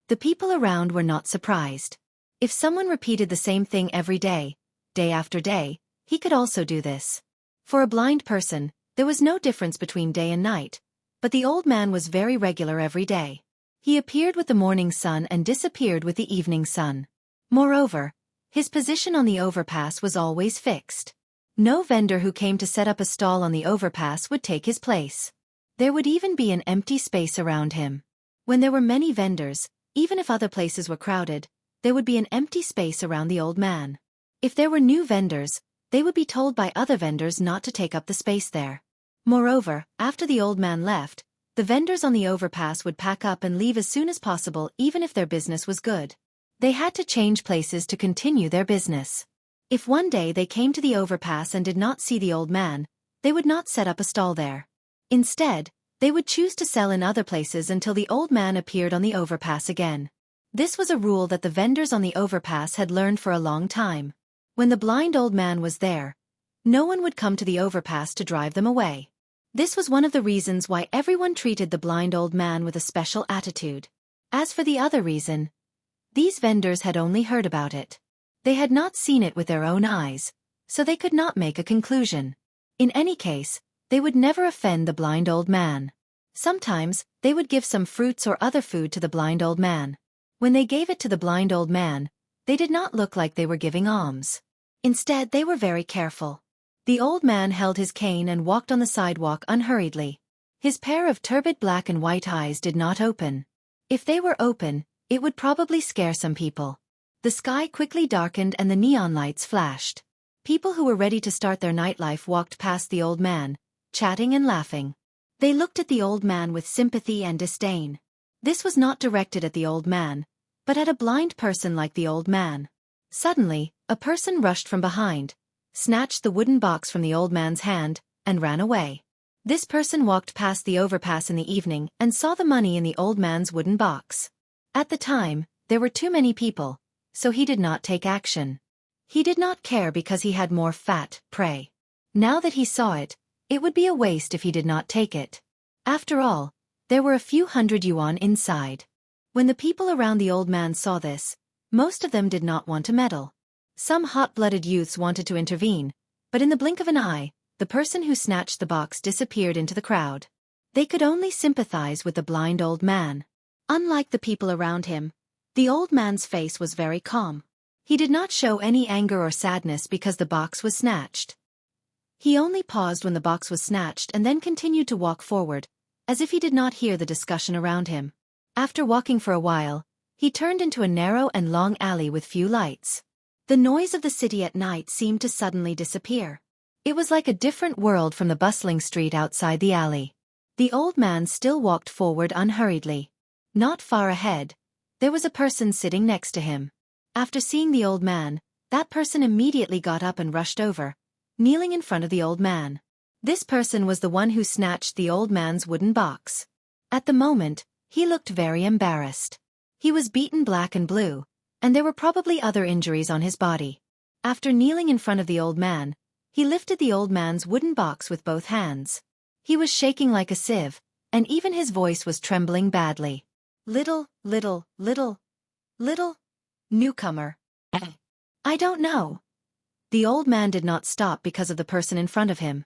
The people around were not surprised. If someone repeated the same thing every day, day after day, he could also do this. For a blind person, there was no difference between day and night, but the old man was very regular every day. He appeared with the morning sun and disappeared with the evening sun. Moreover, his position on the overpass was always fixed. No vendor who came to set up a stall on the overpass would take his place. There would even be an empty space around him. When there were many vendors, even if other places were crowded, there would be an empty space around the old man. If there were new vendors, they would be told by other vendors not to take up the space there. Moreover, after the old man left, the vendors on the overpass would pack up and leave as soon as possible even if their business was good. They had to change places to continue their business. If one day they came to the overpass and did not see the old man, they would not set up a stall there. Instead, they would choose to sell in other places until the old man appeared on the overpass again. This was a rule that the vendors on the overpass had learned for a long time. When the blind old man was there, no one would come to the overpass to drive them away. This was one of the reasons why everyone treated the blind old man with a special attitude. As for the other reason, these vendors had only heard about it. They had not seen it with their own eyes, so they could not make a conclusion. In any case, they would never offend the blind old man. Sometimes, they would give some fruits or other food to the blind old man. When they gave it to the blind old man, they did not look like they were giving alms. Instead, they were very careful. The old man held his cane and walked on the sidewalk unhurriedly. His pair of turbid black and white eyes did not open. If they were open, it would probably scare some people. The sky quickly darkened and the neon lights flashed. People who were ready to start their nightlife walked past the old man, chatting and laughing. They looked at the old man with sympathy and disdain. This was not directed at the old man, but at a blind person like the old man. Suddenly, a person rushed from behind, snatched the wooden box from the old man's hand, and ran away. This person walked past the overpass in the evening and saw the money in the old man's wooden box. At the time, there were too many people, so he did not take action. He did not care because he had more fat prey. Now that he saw it, it would be a waste if he did not take it. After all, there were a few hundred yuan inside. When the people around the old man saw this, most of them did not want to meddle. Some hot-blooded youths wanted to intervene, but in the blink of an eye, the person who snatched the box disappeared into the crowd. They could only sympathize with the blind old man. Unlike the people around him, the old man's face was very calm. He did not show any anger or sadness because the box was snatched. He only paused when the box was snatched and then continued to walk forward, as if he did not hear the discussion around him. After walking for a while, he turned into a narrow and long alley with few lights. The noise of the city at night seemed to suddenly disappear. It was like a different world from the bustling street outside the alley. The old man still walked forward unhurriedly. Not far ahead, there was a person sitting next to him. After seeing the old man, that person immediately got up and rushed over, kneeling in front of the old man. This person was the one who snatched the old man's wooden box. At the moment, he looked very embarrassed. He was beaten black and blue, and there were probably other injuries on his body. After kneeling in front of the old man, he lifted the old man's wooden box with both hands. He was shaking like a sieve, and even his voice was trembling badly. Little newcomer. I don't know. The old man did not stop because of the person in front of him.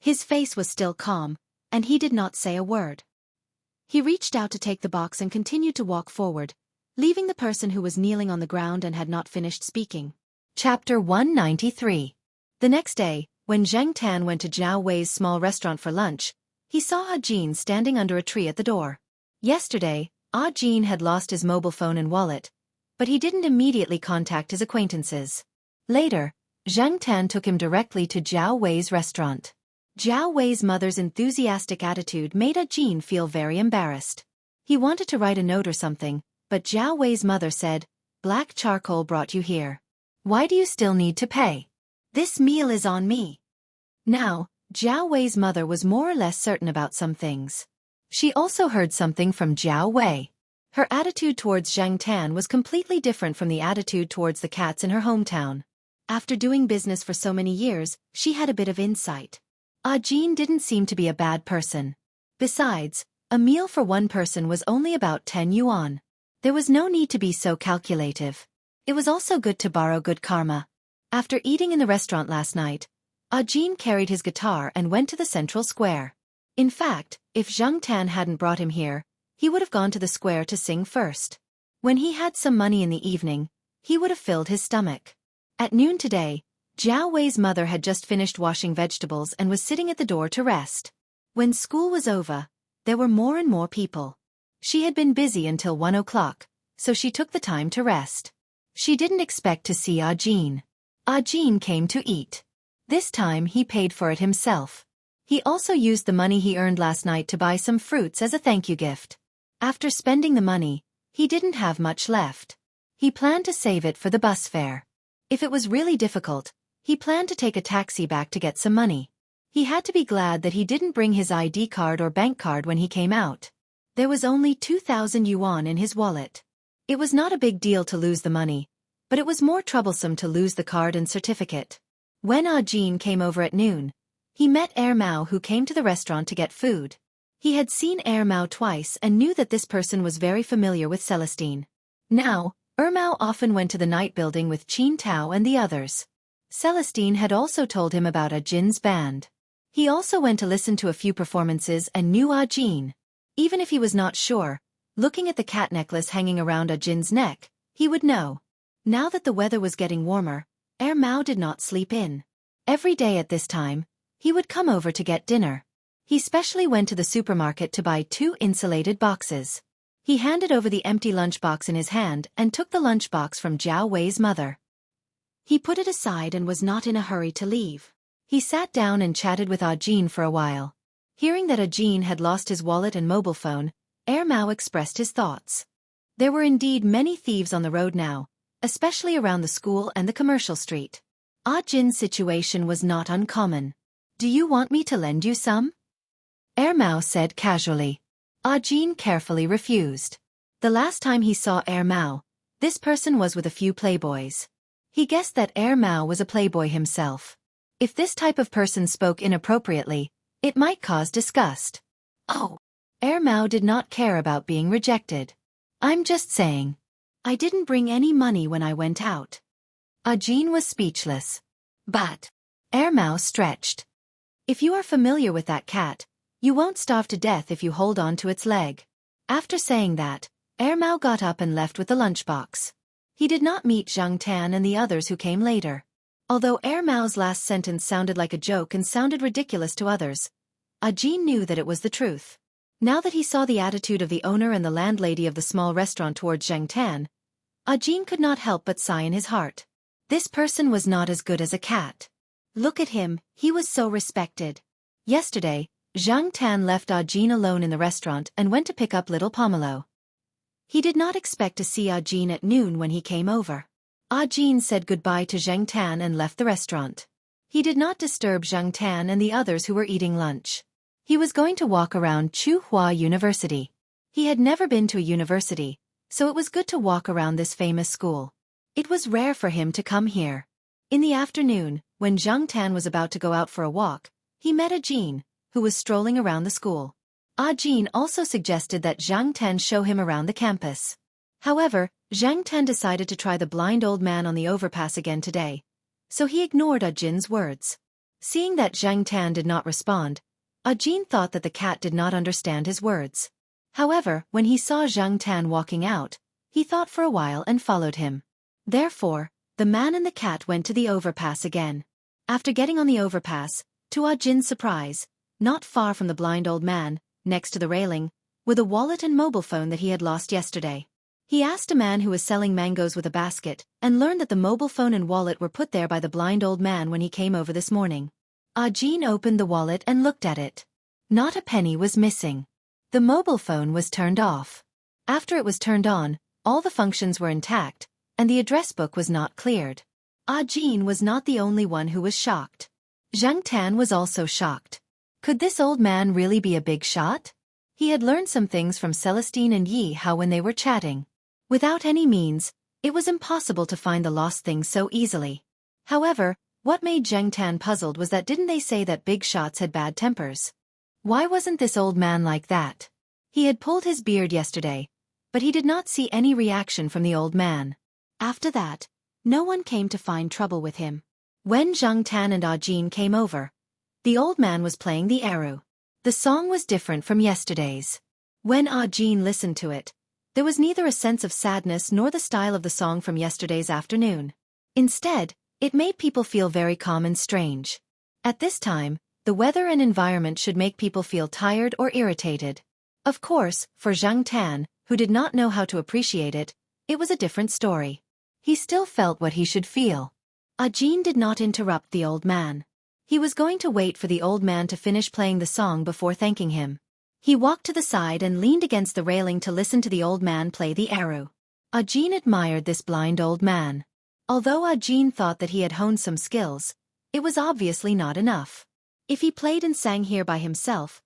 His face was still calm, and he did not say a word. He reached out to take the box and continued to walk forward, leaving the person who was kneeling on the ground and had not finished speaking. Chapter 193. The next day, when Zheng Tan went to Jiao Wei's small restaurant for lunch, he saw Ah Jin standing under a tree at the door. Yesterday, Ah Jin had lost his mobile phone and wallet, but he didn't immediately contact his acquaintances. Later, Zheng Tan took him directly to Jiao Wei's restaurant. Jiao Wei's mother's enthusiastic attitude made Ah Jin feel very embarrassed. He wanted to write a note or something, but Jiao Wei's mother said, "Black charcoal brought you here. Why do you still need to pay? This meal is on me." Now, Jiao Wei's mother was more or less certain about some things. She also heard something from Jiao Wei. Her attitude towards Zheng Tan was completely different from the attitude towards the cats in her hometown. After doing business for so many years, she had a bit of insight. Ah Jin didn't seem to be a bad person. Besides, a meal for one person was only about 10 yuan. There was no need to be so calculative. It was also good to borrow good karma. After eating in the restaurant last night, Ah Jin carried his guitar and went to the central square. In fact, if Zheng Tan hadn't brought him here, he would have gone to the square to sing first. When he had some money in the evening, he would have filled his stomach. At noon today, Jiao Wei's mother had just finished washing vegetables and was sitting at the door to rest. When school was over, there were more and more people. She had been busy until 1 o'clock, so she took the time to rest. She didn't expect to see Ah Jin. Ah Jin came to eat. This time he paid for it himself. He also used the money he earned last night to buy some fruits as a thank you gift. After spending the money, he didn't have much left. He planned to save it for the bus fare. If it was really difficult, he planned to take a taxi back to get some money. He had to be glad that he didn't bring his ID card or bank card when he came out. There was only 2,000 yuan in his wallet. It was not a big deal to lose the money, but it was more troublesome to lose the card and certificate. When Ah Jin came over at noon, he met Mao who came to the restaurant to get food. He had seen Mao twice and knew that this person was very familiar with Celestine. Now, Mao often went to the night building with Qin Tao and the others. Celestine had also told him about Ah Jin's band. He also went to listen to a few performances and knew Ah Jin. Even if he was not sure, looking at the cat necklace hanging around Ah Jin's neck, he would know. Now that the weather was getting warmer, Mao did not sleep in. Every day at this time, he would come over to get dinner. He specially went to the supermarket to buy 2 insulated boxes. He handed over the empty lunchbox in his hand and took the lunchbox from Jiao Wei's mother. He put it aside and was not in a hurry to leave. He sat down and chatted with Ah Jin for a while. Hearing that Ah Jin had lost his wallet and mobile phone, Mao expressed his thoughts. There were indeed many thieves on the road now, especially around the school and the commercial street. Ah Jin's situation was not uncommon. "Do you want me to lend you some?" Mao said casually. Ah Jin carefully refused. The last time he saw Mao, this person was with a few playboys. He guessed that Mao was a playboy himself. If this type of person spoke inappropriately, it might cause disgust. Oh. Mao did not care about being rejected. I'm just saying. I didn't bring any money when I went out. Jean was speechless. But Mao stretched. If you are familiar with that cat, you won't starve to death if you hold on to its leg. After saying that, Mao got up and left with the lunchbox. He did not meet Zhang Tan and the others who came later. Although Mao's last sentence sounded like a joke and sounded ridiculous to others, Jean knew that it was the truth. Now that he saw the attitude of the owner and the landlady of the small restaurant towards Zhang Tan, Jean could not help but sigh in his heart. This person was not as good as a cat. Look at him, he was so respected. Yesterday, Zhang Tan left Jean alone in the restaurant and went to pick up little Pomelo. He did not expect to see Jean at noon when he came over. Jean said goodbye to Zhang Tan and left the restaurant. He did not disturb Zhang Tan and the others who were eating lunch. He was going to walk around Tsinghua University. He had never been to a university, so it was good to walk around this famous school. It was rare for him to come here. In the afternoon, when Zhang Tan was about to go out for a walk, he met Jean, who was strolling around the school. Jean also suggested that Zhang Tan show him around the campus. However, Zhang Tan decided to try the blind old man on the overpass again today, so he ignored Jean's words. Seeing that Zhang Tan did not respond, Jean thought that the cat did not understand his words. However, when he saw Zhang Tan walking out, he thought for a while and followed him. Therefore, the man and the cat went to the overpass again. After getting on the overpass, to Jin's surprise, not far from the blind old man, next to the railing, were the wallet and mobile phone that he had lost yesterday. He asked a man who was selling mangoes with a basket, and learned that the mobile phone and wallet were put there by the blind old man when he came over this morning. Jean opened the wallet and looked at it. Not a penny was missing. The mobile phone was turned off. After it was turned on, all the functions were intact, and the address book was not cleared. Jean was not the only one who was shocked. Zhang Tan was also shocked. Could this old man really be a big shot? He had learned some things from Celestine and Yi Hao when they were chatting. Without any means, it was impossible to find the lost things so easily. However, what made Zhang Tan puzzled was that didn't they say that big shots had bad tempers? Why wasn't this old man like that? He had pulled his beard yesterday, but he did not see any reaction from the old man. After that, no one came to find trouble with him. When Zhang Tan and Jean came over, the old man was playing the eru. The song was different from yesterday's. When Jean listened to it, there was neither a sense of sadness nor the style of the song from yesterday's afternoon. Instead, it made people feel very calm and strange. At this time, the weather and environment should make people feel tired or irritated. Of course, for Zhang Tan, who did not know how to appreciate it, it was a different story. He still felt what he should feel. Jean did not interrupt the old man. He was going to wait for the old man to finish playing the song before thanking him. He walked to the side and leaned against the railing to listen to the old man play the eru. Jean admired this blind old man. Although Jean thought that he had honed some skills, it was obviously not enough. If he played and sang here by himself,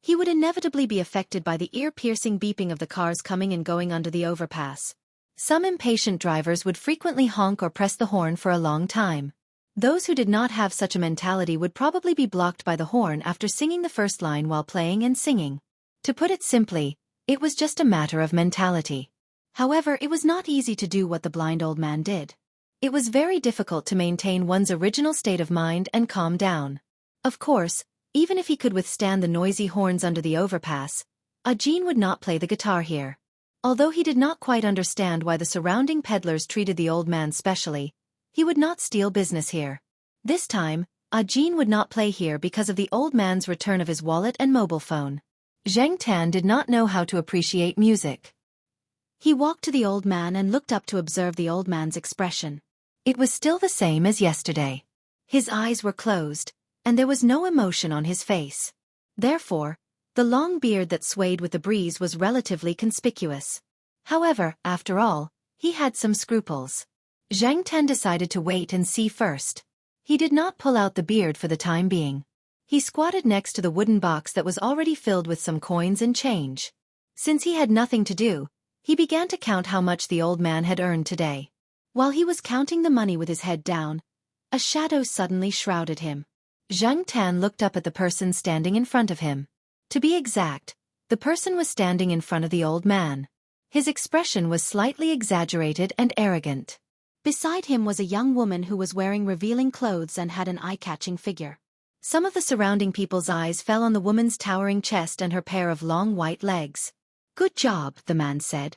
he would inevitably be affected by the ear-piercing beeping of the cars coming and going under the overpass. Some impatient drivers would frequently honk or press the horn for a long time. Those who did not have such a mentality would probably be blocked by the horn after singing the first line while playing and singing. To put it simply, it was just a matter of mentality. However, it was not easy to do what the blind old man did. It was very difficult to maintain one's original state of mind and calm down. Of course, even if he could withstand the noisy horns under the overpass, Jean would not play the guitar here. Although he did not quite understand why the surrounding peddlers treated the old man specially, he would not steal business here. This time, Jean would not play here because of the old man's return of his wallet and mobile phone. Zhang Tan did not know how to appreciate music. He walked to the old man and looked up to observe the old man's expression. It was still the same as yesterday. His eyes were closed, and there was no emotion on his face. Therefore, the long beard that swayed with the breeze was relatively conspicuous. However, after all, he had some scruples. Zhang Tan decided to wait and see first. He did not pull out the beard for the time being. He squatted next to the wooden box that was already filled with some coins and change. Since he had nothing to do, he began to count how much the old man had earned today. While he was counting the money with his head down, a shadow suddenly shrouded him. Zhang Tan looked up at the person standing in front of him. To be exact, the person was standing in front of the old man. His expression was slightly exaggerated and arrogant. Beside him was a young woman who was wearing revealing clothes and had an eye-catching figure. Some of the surrounding people's eyes fell on the woman's towering chest and her pair of long white legs. "Good job," the man said.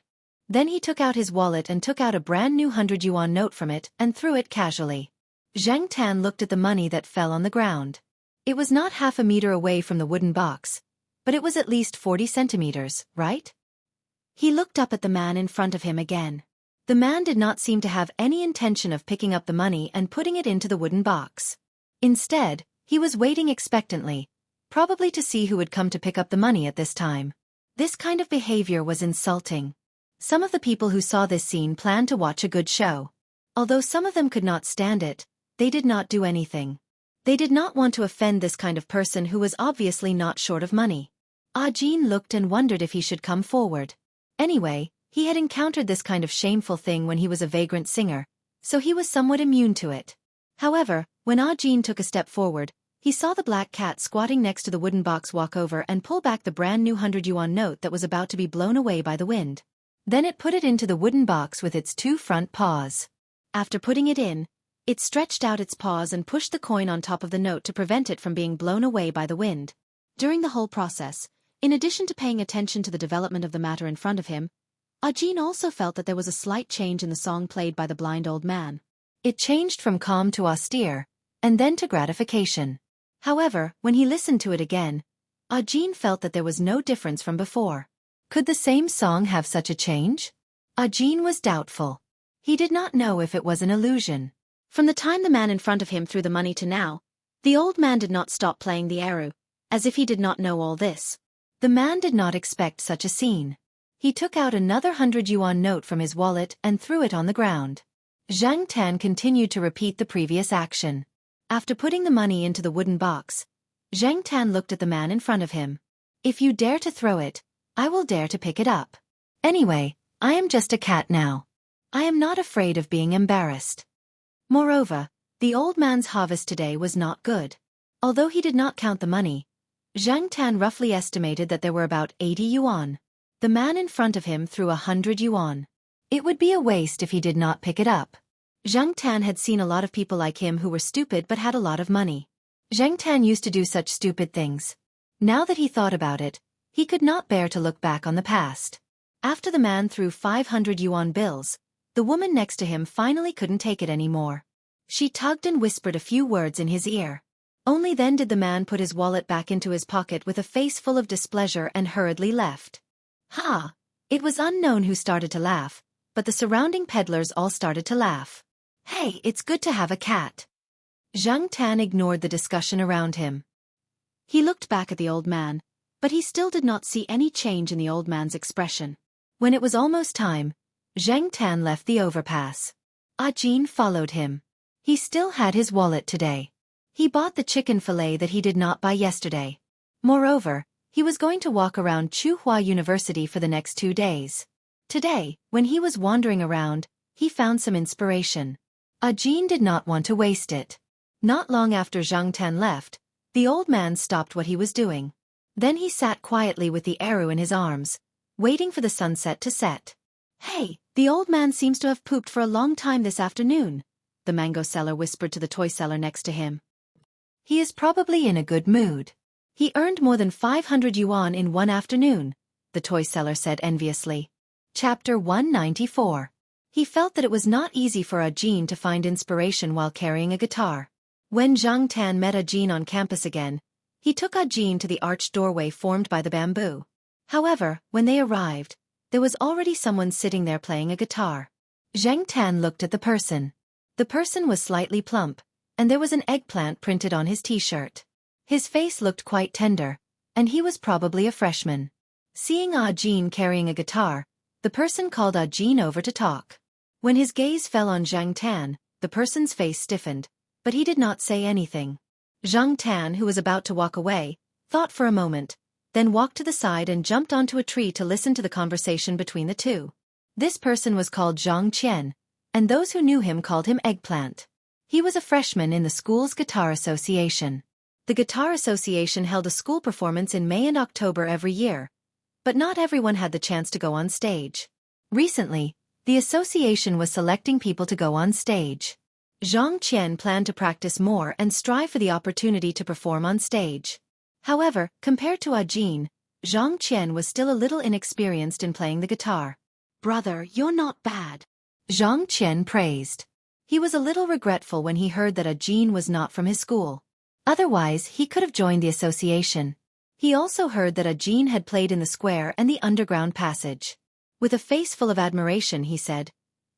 Then he took out his wallet and took out a brand new 100 yuan note from it and threw it casually. Zhang Tan looked at the money that fell on the ground. It was not half a meter away from the wooden box, but it was at least 40 centimeters, right? He looked up at the man in front of him again. The man did not seem to have any intention of picking up the money and putting it into the wooden box. Instead, he was waiting expectantly, probably to see who would come to pick up the money at this time. This kind of behavior was insulting. Some of the people who saw this scene planned to watch a good show. Although some of them could not stand it, they did not do anything. They did not want to offend this kind of person who was obviously not short of money. Jin looked and wondered if he should come forward. Anyway, he had encountered this kind of shameful thing when he was a vagrant singer, so he was somewhat immune to it. However, when Jin took a step forward, he saw the black cat squatting next to the wooden box walk over and pull back the brand new 100 yuan note that was about to be blown away by the wind. Then it put it into the wooden box with its two front paws. After putting it in, it stretched out its paws and pushed the coin on top of the note to prevent it from being blown away by the wind. During the whole process, in addition to paying attention to the development of the matter in front of him, Jin also felt that there was a slight change in the song played by the blind old man. It changed from calm to austere, and then to gratification. However, when he listened to it again, Jin felt that there was no difference from before. Could the same song have such a change? Jin was doubtful. He did not know if it was an illusion. From the time the man in front of him threw the money to now, the old man did not stop playing the eru, as if he did not know all this. The man did not expect such a scene. He took out another 100 yuan note from his wallet and threw it on the ground. Zhang Tan continued to repeat the previous action. After putting the money into the wooden box, Zhang Tan looked at the man in front of him. "If you dare to throw it, I will dare to pick it up. Anyway, I am just a cat now. I am not afraid of being embarrassed." Moreover, the old man's harvest today was not good. Although he did not count the money, Zhang Tan roughly estimated that there were about 80 yuan. The man in front of him threw 100 yuan. It would be a waste if he did not pick it up. Zhang Tan had seen a lot of people like him who were stupid but had a lot of money. Zhang Tan used to do such stupid things. Now that he thought about it, he could not bear to look back on the past. After the man threw 500 yuan bills, the woman next to him finally couldn't take it anymore. She tugged and whispered a few words in his ear. Only then did the man put his wallet back into his pocket with a face full of displeasure and hurriedly left. Ha! It was unknown who started to laugh, but the surrounding peddlers all started to laugh. "Hey, it's good to have a cat." Zhang Tan ignored the discussion around him. He looked back at the old man, but he still did not see any change in the old man's expression. When it was almost time, Zhang Tan left the overpass. Jin followed him. He still had his wallet today. He bought the chicken fillet that he did not buy yesterday. Moreover, he was going to walk around Tsinghua University for the next 2 days. Today, when he was wandering around, he found some inspiration. Jin did not want to waste it. Not long after Zhang Tan left, the old man stopped what he was doing. Then he sat quietly with the arrow in his arms, waiting for the sunset to set. "Hey, the old man seems to have pooped for a long time this afternoon," the mango seller whispered to the toy seller next to him. "He is probably in a good mood. He earned more than 500 yuan in one afternoon," the toy seller said enviously. Chapter 194. He felt that it was not easy for Jin to find inspiration while carrying a guitar. When Zhang Tan met Jin on campus again, he took Jin to the arched doorway formed by the bamboo. However, when they arrived, there was already someone sitting there playing a guitar. Zhang Tan looked at the person. The person was slightly plump, and there was an eggplant printed on his t-shirt. His face looked quite tender, and he was probably a freshman. Seeing Jin carrying a guitar, the person called Jin over to talk. When his gaze fell on Zhang Tan, the person's face stiffened, but he did not say anything. Zhang Tan, who was about to walk away, thought for a moment, then walked to the side and jumped onto a tree to listen to the conversation between the two. This person was called Zhang Qian, and those who knew him called him Eggplant. He was a freshman in the school's guitar association. The Guitar Association held a school performance in May and October every year, but not everyone had the chance to go on stage. Recently, the association was selecting people to go on stage. Zhang Qian planned to practice more and strive for the opportunity to perform on stage. However, compared to Ajin, Zhang Qian was still a little inexperienced in playing the guitar. "Brother, you're not bad," Zhang Qian praised. He was a little regretful when he heard that Ajin was not from his school. Otherwise, he could have joined the association. He also heard that Ajin had played in the square and the underground passage. With a face full of admiration, he said,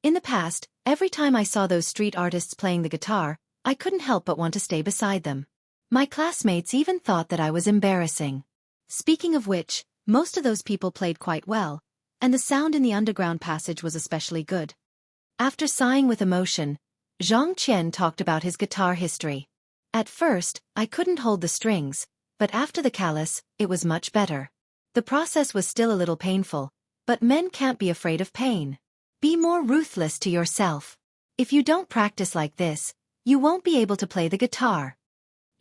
"In the past, every time I saw those street artists playing the guitar, I couldn't help but want to stay beside them. My classmates even thought that I was embarrassing. Speaking of which, most of those people played quite well, and the sound in the underground passage was especially good." After sighing with emotion, Zhang Qian talked about his guitar history. "At first, I couldn't hold the strings, but after the callus, it was much better. The process was still a little painful, but men can't be afraid of pain. Be more ruthless to yourself. If you don't practice like this, you won't be able to play the guitar."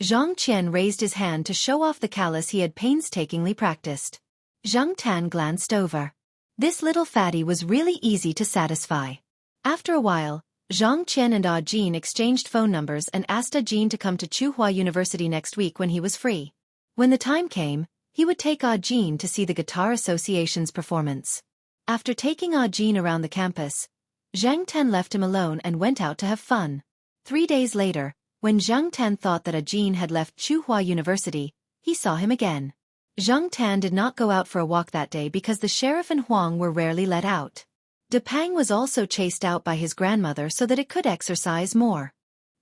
Zhang Qian raised his hand to show off the callus he had painstakingly practiced. Zhang Tan glanced over. This little fatty was really easy to satisfy. After a while, Zhang Qian and Ajin exchanged phone numbers and asked Ajin to come to Tsinghua University next week when he was free. When the time came, he would take Ajin to see the Guitar Association's performance. After taking Ajin around the campus, Zhang Tan left him alone and went out to have fun. 3 days later, when Zhang Tan thought that Ajin had left Tsinghua University, he saw him again. Zhang Tan did not go out for a walk that day because the sheriff and Huang were rarely let out. De Pang was also chased out by his grandmother so that it could exercise more.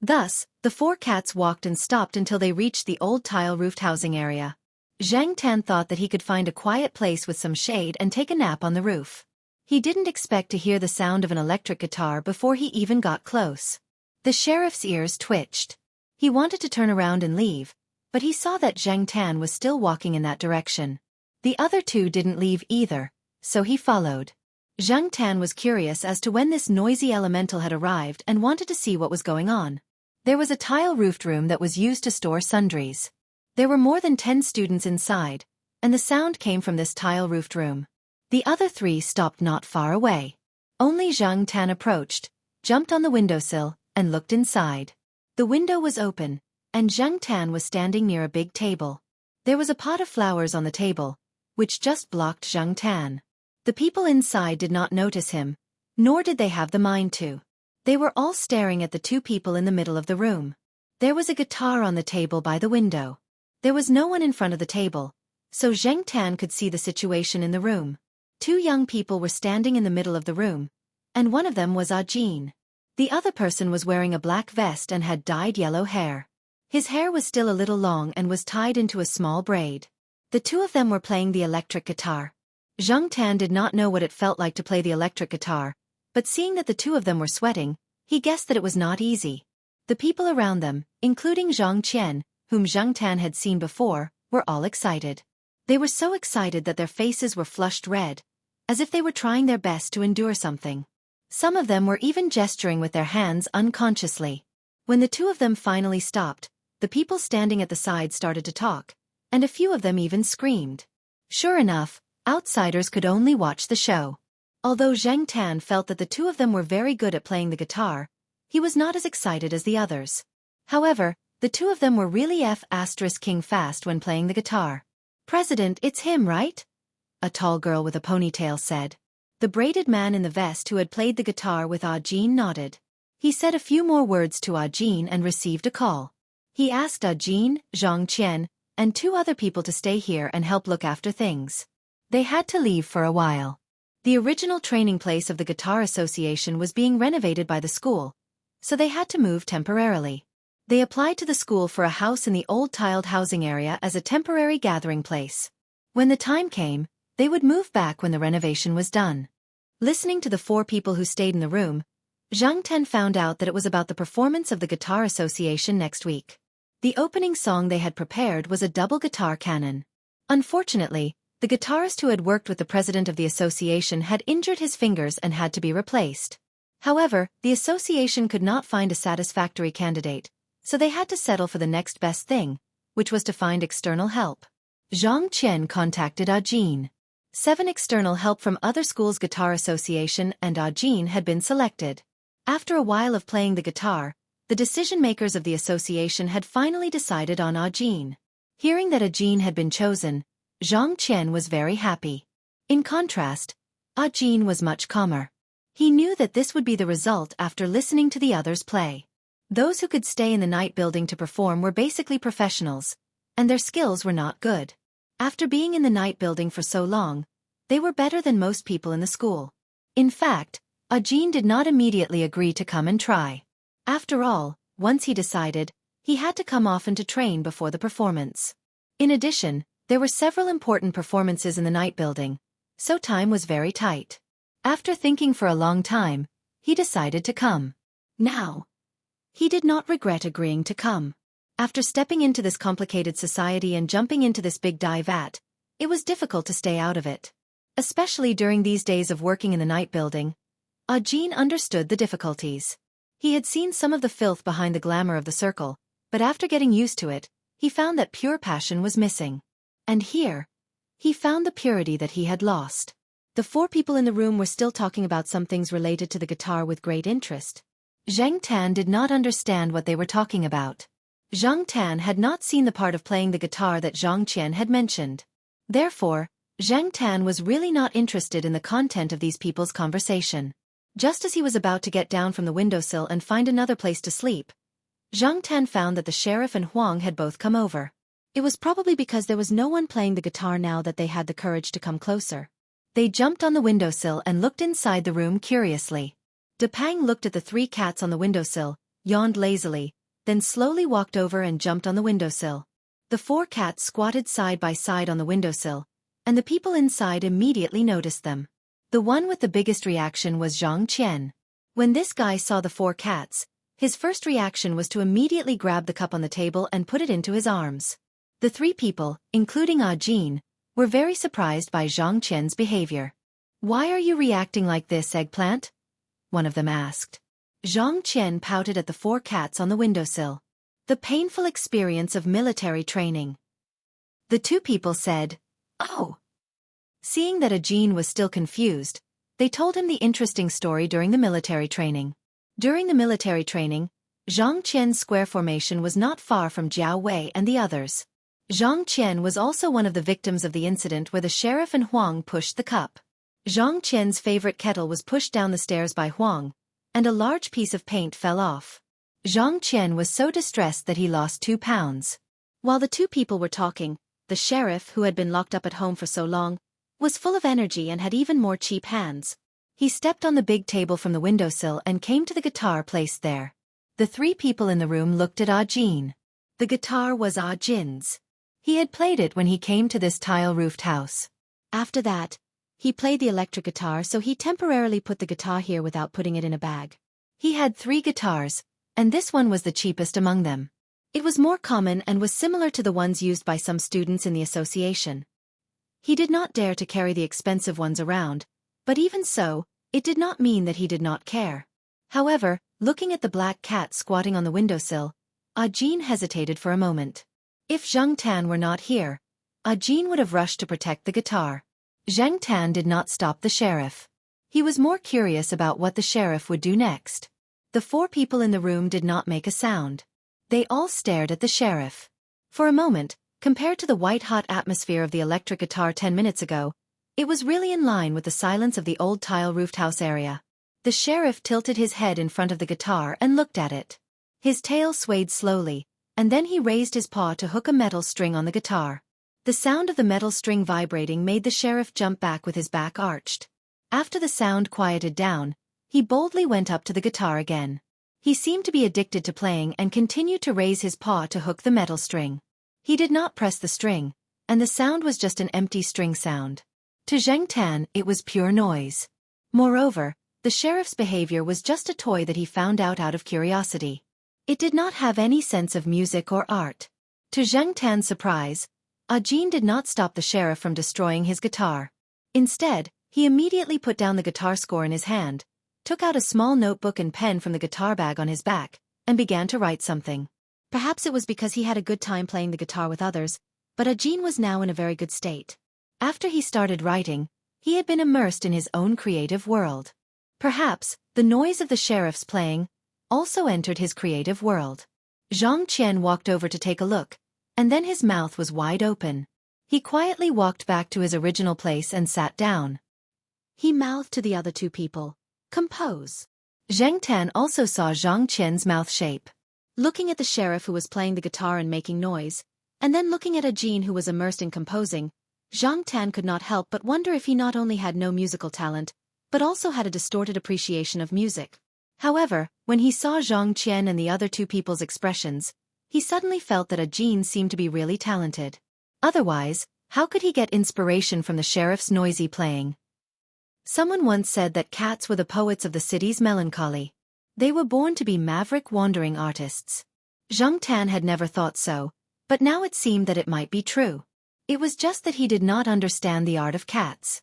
Thus, the 4 cats walked and stopped until they reached the old tile-roofed housing area. Zhang Tan thought that he could find a quiet place with some shade and take a nap on the roof. He didn't expect to hear the sound of an electric guitar before he even got close. The sheriff's ears twitched. He wanted to turn around and leave, but he saw that Zhang Tan was still walking in that direction. The other 2 didn't leave either, so he followed. Zhang Tan was curious as to when this noisy elemental had arrived and wanted to see what was going on. There was a tile-roofed room that was used to store sundries. There were more than 10 students inside, and the sound came from this tile-roofed room. The other 3 stopped not far away. Only Zhang Tan approached, jumped on the windowsill, and looked inside. The window was open, and Zhang Tan was standing near a big table. There was a pot of flowers on the table, which just blocked Zhang Tan. The people inside did not notice him, nor did they have the mind to. They were all staring at the 2 people in the middle of the room. There was a guitar on the table by the window. There was no one in front of the table, so Zhang Tan could see the situation in the room. 2 young people were standing in the middle of the room, and one of them was Ajin. The other person was wearing a black vest and had dyed yellow hair. His hair was still a little long and was tied into a small braid. The 2 of them were playing the electric guitar. Zhang Tan did not know what it felt like to play the electric guitar, but seeing that the 2 of them were sweating, he guessed that it was not easy. The people around them, including Zhang Qian, whom Zhang Tan had seen before, were all excited. They were so excited that their faces were flushed red, as if they were trying their best to endure something. Some of them were even gesturing with their hands unconsciously. When the 2 of them finally stopped, the people standing at the side started to talk, and a few of them even screamed. Sure enough, outsiders could only watch the show. Although Zhang Tan felt that the 2 of them were very good at playing the guitar, he was not as excited as the others. However, the 2 of them were really King fast when playing the guitar. "President, it's him, right?" a tall girl with a ponytail said. The braided man in the vest who had played the guitar with Ajin nodded. He said a few more words to Ajin and received a call. He asked Ajin, Zhang Qian, and 2 other people to stay here and help look after things. They had to leave for a while. The original training place of the Guitar Association was being renovated by the school, so they had to move temporarily. They applied to the school for a house in the old tiled housing area as a temporary gathering place. When the time came, they would move back when the renovation was done. Listening to the 4 people who stayed in the room, Zhang Tan found out that it was about the performance of the Guitar Association next week. The opening song they had prepared was a double guitar canon. Unfortunately, the guitarist who had worked with the president of the association had injured his fingers and had to be replaced. However, the association could not find a satisfactory candidate, so they had to settle for the next best thing, which was to find external help. Zhang Qian contacted Ajin. 7 external help from other schools' guitar association and Ajin had been selected. After a while of playing the guitar, the decision-makers of the association had finally decided on Ajin. Hearing that Ajin had been chosen, Zhang Qian was very happy. In contrast, Ajin was much calmer. He knew that this would be the result after listening to the others play. Those who could stay in the night building to perform were basically professionals, and their skills were not good. After being in the night building for so long, they were better than most people in the school. In fact, Ajin did not immediately agree to come and try. After all, once he decided, he had to come often to train before the performance. In addition, there were several important performances in the night building, so time was very tight. After thinking for a long time, he decided to come. Now, he did not regret agreeing to come. After stepping into this complicated society and jumping into this big dive vat, it was difficult to stay out of it. Especially during these days of working in the night building, Ajin understood the difficulties. He had seen some of the filth behind the glamour of the circle, but after getting used to it, he found that pure passion was missing. And here, he found the purity that he had lost. The 4 people in the room were still talking about some things related to the guitar with great interest. Zhang Tan did not understand what they were talking about. Zhang Tan had not seen the part of playing the guitar that Zhang Qian had mentioned. Therefore, Zhang Tan was really not interested in the content of these people's conversation. Just as he was about to get down from the windowsill and find another place to sleep, Zhang Tan found that the sheriff and Huang had both come over. It was probably because there was no one playing the guitar now that they had the courage to come closer. They jumped on the windowsill and looked inside the room curiously. Depang looked at the 3 cats on the windowsill, yawned lazily, then slowly walked over and jumped on the windowsill. The 4 cats squatted side by side on the windowsill, and the people inside immediately noticed them. The one with the biggest reaction was Zhang Qian. When this guy saw the 4 cats, his first reaction was to immediately grab the cup on the table and put it into his arms. The 3 people, including Ajin, were very surprised by Zhang Qian's behavior. "Why are you reacting like this, eggplant?" one of them asked. Zhang Qian pouted at the 4 cats on the windowsill. The painful experience of military training. The 2 people said, "Oh." Seeing that Ajin was still confused, they told him the interesting story during the military training. During the military training, Zhang Qian's square formation was not far from Jiao Wei and the others. Zhang Qian was also one of the victims of the incident where the sheriff and Huang pushed the cup. Zhang Qian's favorite kettle was pushed down the stairs by Huang, and a large piece of paint fell off. Zhang Qian was so distressed that he lost 2 pounds. While the 2 people were talking, the sheriff, who had been locked up at home for so long, was full of energy and had even more cheap hands. He stepped on the big table from the windowsill and came to the guitar placed there. The 3 people in the room looked at Ajin. The guitar was Ajin's. He had played it when he came to this tile-roofed house. After that, he played the electric guitar, so he temporarily put the guitar here without putting it in a bag. He had 3 guitars, and this one was the cheapest among them. It was more common and was similar to the ones used by some students in the association. He did not dare to carry the expensive ones around, but even so, it did not mean that he did not care. However, looking at the black cat squatting on the windowsill, Ajin hesitated for a moment. If Zhang Tan were not here, Ajin would have rushed to protect the guitar. Zhang Tan did not stop the sheriff. He was more curious about what the sheriff would do next. The 4 people in the room did not make a sound. They all stared at the sheriff. For a moment, compared to the white-hot atmosphere of the electric guitar 10 minutes ago, it was really in line with the silence of the old tile-roofed house area. The sheriff tilted his head in front of the guitar and looked at it. His tail swayed slowly, and then he raised his paw to hook a metal string on the guitar. The sound of the metal string vibrating made the sheriff jump back with his back arched. After the sound quieted down, he boldly went up to the guitar again. He seemed to be addicted to playing and continued to raise his paw to hook the metal string. He did not press the string, and the sound was just an empty string sound. To Zhang Tan, it was pure noise. Moreover, the sheriff's behavior was just a toy that he found out of curiosity. It did not have any sense of music or art. To Zhang Tan's surprise, Ajin did not stop the sheriff from destroying his guitar. Instead, he immediately put down the guitar score in his hand, took out a small notebook and pen from the guitar bag on his back, and began to write something. Perhaps it was because he had a good time playing the guitar with others, but Ajin was now in a very good state. After he started writing, he had been immersed in his own creative world. Perhaps, the noise of the sheriff's playing also entered his creative world. Zhang Qian walked over to take a look, and then his mouth was wide open. He quietly walked back to his original place and sat down. He mouthed to the other two people, "Compose." Zheng Tan also saw Zhang Qian's mouth shape. Looking at the sheriff who was playing the guitar and making noise, and then looking at Ajin who was immersed in composing, Zhang Tan could not help but wonder if he not only had no musical talent, but also had a distorted appreciation of music. However, when he saw Zhang Qian and the other two people's expressions, he suddenly felt that Ajin seemed to be really talented. Otherwise, how could he get inspiration from the sheriff's noisy playing? Someone once said that cats were the poets of the city's melancholy. They were born to be maverick wandering artists. Zhang Tan had never thought so, but now it seemed that it might be true. It was just that he did not understand the art of cats.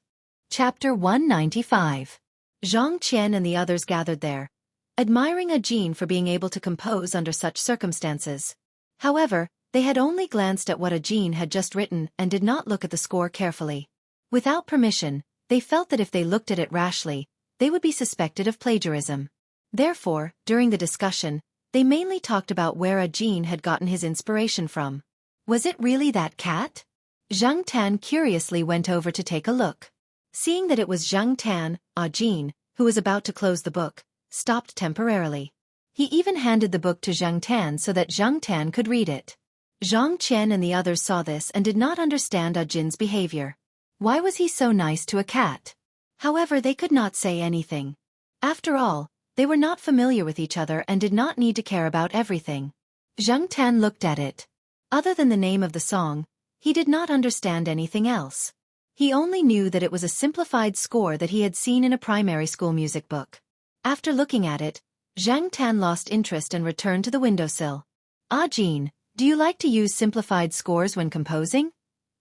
Chapter 195. Zhang Qian and the others gathered there, admiring Ajin for being able to compose under such circumstances. However, they had only glanced at what Ajin had just written and did not look at the score carefully. Without permission, they felt that if they looked at it rashly, they would be suspected of plagiarism. Therefore, during the discussion, they mainly talked about where Ajin had gotten his inspiration from. Was it really that cat? Zhang Tan curiously went over to take a look. Seeing that it was Zhang Tan, Ajin, who was about to close the book, stopped temporarily. He even handed the book to Zhang Tan so that Zhang Tan could read it. Zhang Qian and the others saw this and did not understand Ajin's behavior. Why was he so nice to a cat? However, they could not say anything. After all, they were not familiar with each other and did not need to care about everything. Zhang Tan looked at it. Other than the name of the song, he did not understand anything else. He only knew that it was a simplified score that he had seen in a primary school music book. After looking at it, Zhang Tan lost interest and returned to the windowsill. "Ajin, do you like to use simplified scores when composing?"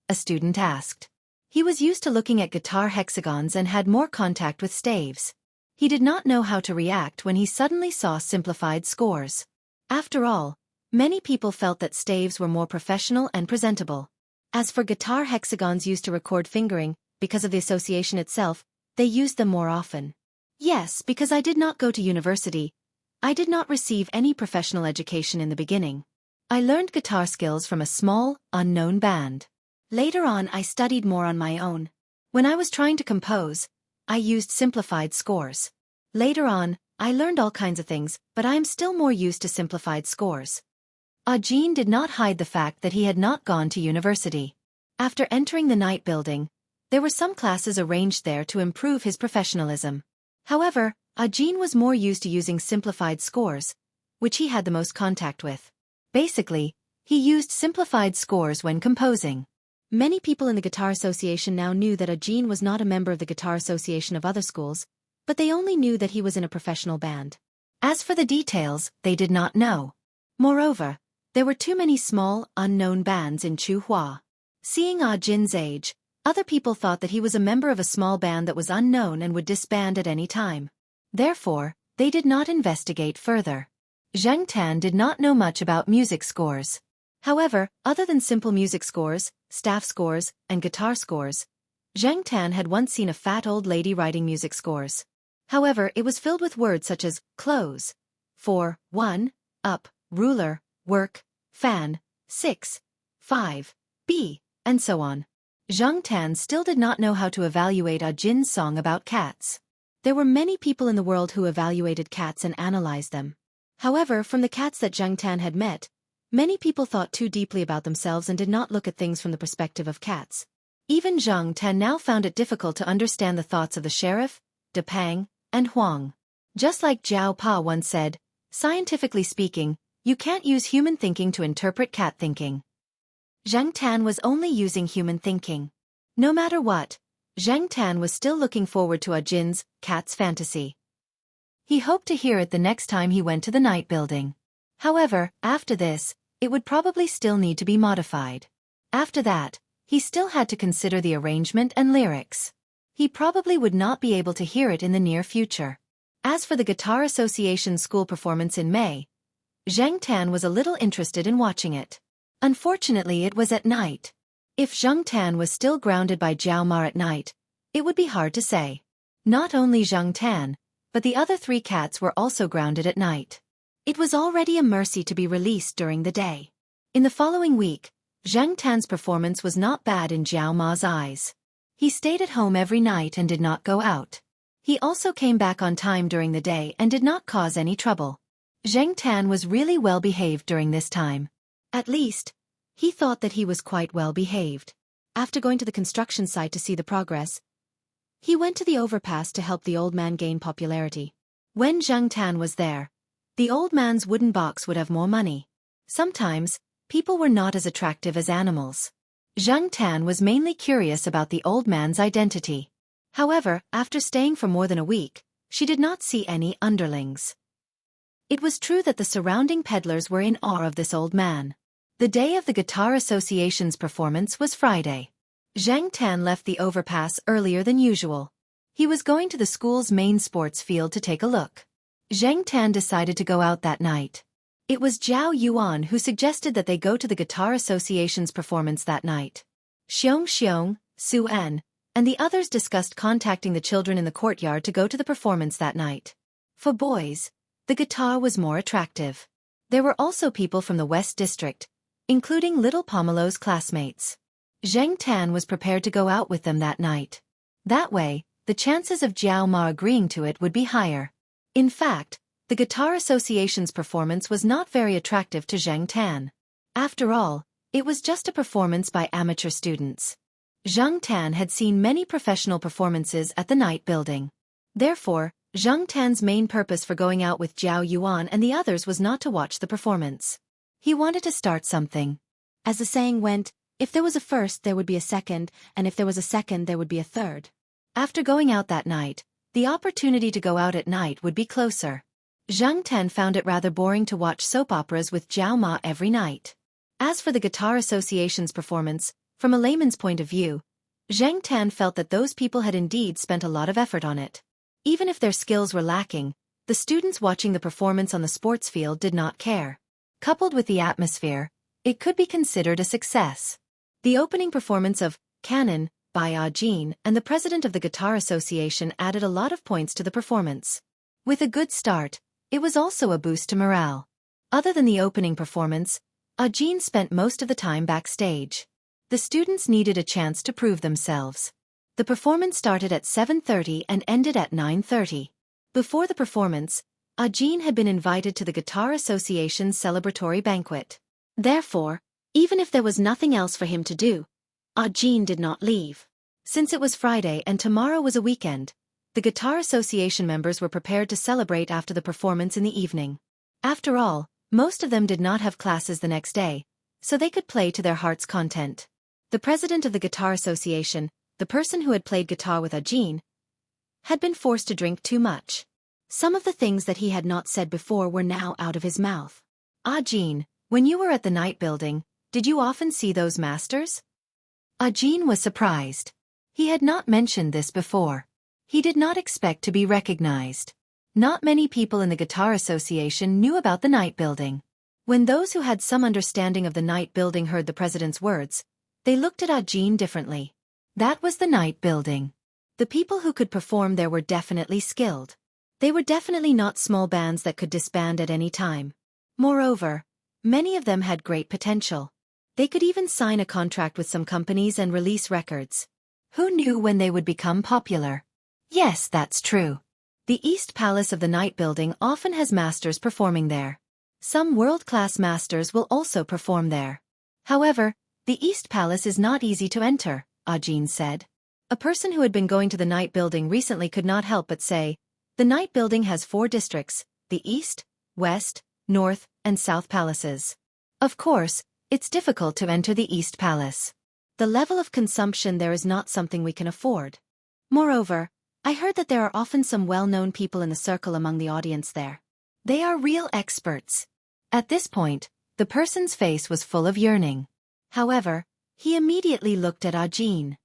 a student asked. He was used to looking at guitar hexagons and had more contact with staves. He did not know how to react when he suddenly saw simplified scores. After all, many people felt that staves were more professional and presentable. As for guitar hexagons used to record fingering, because of the association itself, they used them more often. "Yes, because I did not go to university. I did not receive any professional education in the beginning. I learned guitar skills from a small, unknown band. Later on I studied more on my own. When I was trying to compose, I used simplified scores. Later on, I learned all kinds of things, but I am still more used to simplified scores." Ajin did not hide the fact that he had not gone to university. After entering the night building, there were some classes arranged there to improve his professionalism. However, Ajin was more used to using simplified scores, which he had the most contact with. Basically, he used simplified scores when composing. Many people in the Guitar Association now knew that Ajin was not a member of the Guitar Association of other schools, but they only knew that he was in a professional band. As for the details, they did not know. Moreover, there were too many small, unknown bands in Chuhua. Seeing Ajin's age, other people thought that he was a member of a small band that was unknown and would disband at any time. Therefore, they did not investigate further. Zheng Tan did not know much about music scores. However, other than simple music scores, staff scores, and guitar scores, Zheng Tan had once seen a fat old lady writing music scores. However, it was filled with words such as close, 4, 1, up, ruler, work, fan, 6, 5, B, and so on. Zhang Tan still did not know how to evaluate Ajin's song about cats. There were many people in the world who evaluated cats and analyzed them. However, from the cats that Zhang Tan had met, many people thought too deeply about themselves and did not look at things from the perspective of cats. Even Zhang Tan now found it difficult to understand the thoughts of the sheriff, De Pang, and Huang. Just like Jiao Pa once said, scientifically speaking, you can't use human thinking to interpret cat thinking. Zhang Tan was only using human thinking. No matter what, Zhang Tan was still looking forward to Ajin's cat's fantasy. He hoped to hear it the next time he went to the night building. However, after this, it would probably still need to be modified. After that, he still had to consider the arrangement and lyrics. He probably would not be able to hear it in the near future. As for the Guitar Association school performance in May, Zheng Tan was a little interested in watching it. Unfortunately, it was at night. If Zheng Tan was still grounded by Jiao Ma at night, it would be hard to say. Not only Zheng Tan, but the other 3 cats were also grounded at night. It was already a mercy to be released during the day. In the following week, Zheng Tan's performance was not bad in Jiao Ma's eyes. He stayed at home every night and did not go out. He also came back on time during the day and did not cause any trouble. Zheng Tan was really well behaved during this time. At least, he thought that he was quite well behaved. After going to the construction site to see the progress, he went to the overpass to help the old man gain popularity. When Zheng Tan was there, the old man's wooden box would have more money. Sometimes, people were not as attractive as animals. Zheng Tan was mainly curious about the old man's identity. However, after staying for more than a week, she did not see any underlings. It was true that the surrounding peddlers were in awe of this old man. The day of the Guitar Association's performance was Friday. Zheng Tan left the overpass earlier than usual. He was going to the school's main sports field to take a look. Zheng Tan decided to go out that night. It was Zhao Yuan who suggested that they go to the Guitar Association's performance that night. Xiong, Su En, and the others discussed contacting the children in the courtyard to go to the performance that night. For boys, the guitar was more attractive. There were also people from the West District, including little Pomelo's classmates. Zheng Tan was prepared to go out with them that night. That way, the chances of Jiao Ma agreeing to it would be higher. In fact, the Guitar Association's performance was not very attractive to Zheng Tan. After all, it was just a performance by amateur students. Zheng Tan had seen many professional performances at the night building. Therefore, Zheng Tan's main purpose for going out with Zhao Yuan and the others was not to watch the performance. He wanted to start something. As the saying went, if there was a first, there would be a second, and if there was a second, there would be a third. After going out that night, the opportunity to go out at night would be closer. Zheng Tan found it rather boring to watch soap operas with Jiao Ma every night. As for the Guitar Association's performance, from a layman's point of view, Zheng Tan felt that those people had indeed spent a lot of effort on it. Even if their skills were lacking, the students watching the performance on the sports field did not care. Coupled with the atmosphere, it could be considered a success. The opening performance of Canon by Ajin and the president of the Guitar Association added a lot of points to the performance. With a good start, it was also a boost to morale. Other than the opening performance, Ajin spent most of the time backstage. The students needed a chance to prove themselves. The performance started at 7:30 and ended at 9:30. Before the performance, Ajin had been invited to the Guitar Association's celebratory banquet. Therefore, even if there was nothing else for him to do, Ajin did not leave. Since it was Friday and tomorrow was a weekend, the Guitar Association members were prepared to celebrate after the performance in the evening. After all, most of them did not have classes the next day, so they could play to their heart's content. The president of the Guitar Association, the person who had played guitar with Ajin, had been forced to drink too much. Some of the things that he had not said before were now out of his mouth. Ajin, when you were at the night building, did you often see those masters? Ajin was surprised. He had not mentioned this before. He did not expect to be recognized. Not many people in the Guitar Association knew about the night building. When those who had some understanding of the night building heard the president's words, they looked at Ajin differently. That was the night building. The people who could perform there were definitely skilled. They were definitely not small bands that could disband at any time. Moreover, many of them had great potential. They could even sign a contract with some companies and release records. Who knew when they would become popular? Yes, that's true. The East Palace of the night building often has masters performing there. Some world-class masters will also perform there. However, the East Palace is not easy to enter, Ajin said. A person who had been going to the night building recently could not help but say, the night building has 4 districts, the East, West, North, and South Palaces. Of course, it's difficult to enter the East Palace. The level of consumption there is not something we can afford. Moreover, I heard that there are often some well-known people in the circle among the audience there. They are real experts. At this point, the person's face was full of yearning. However, he immediately looked at Ajin.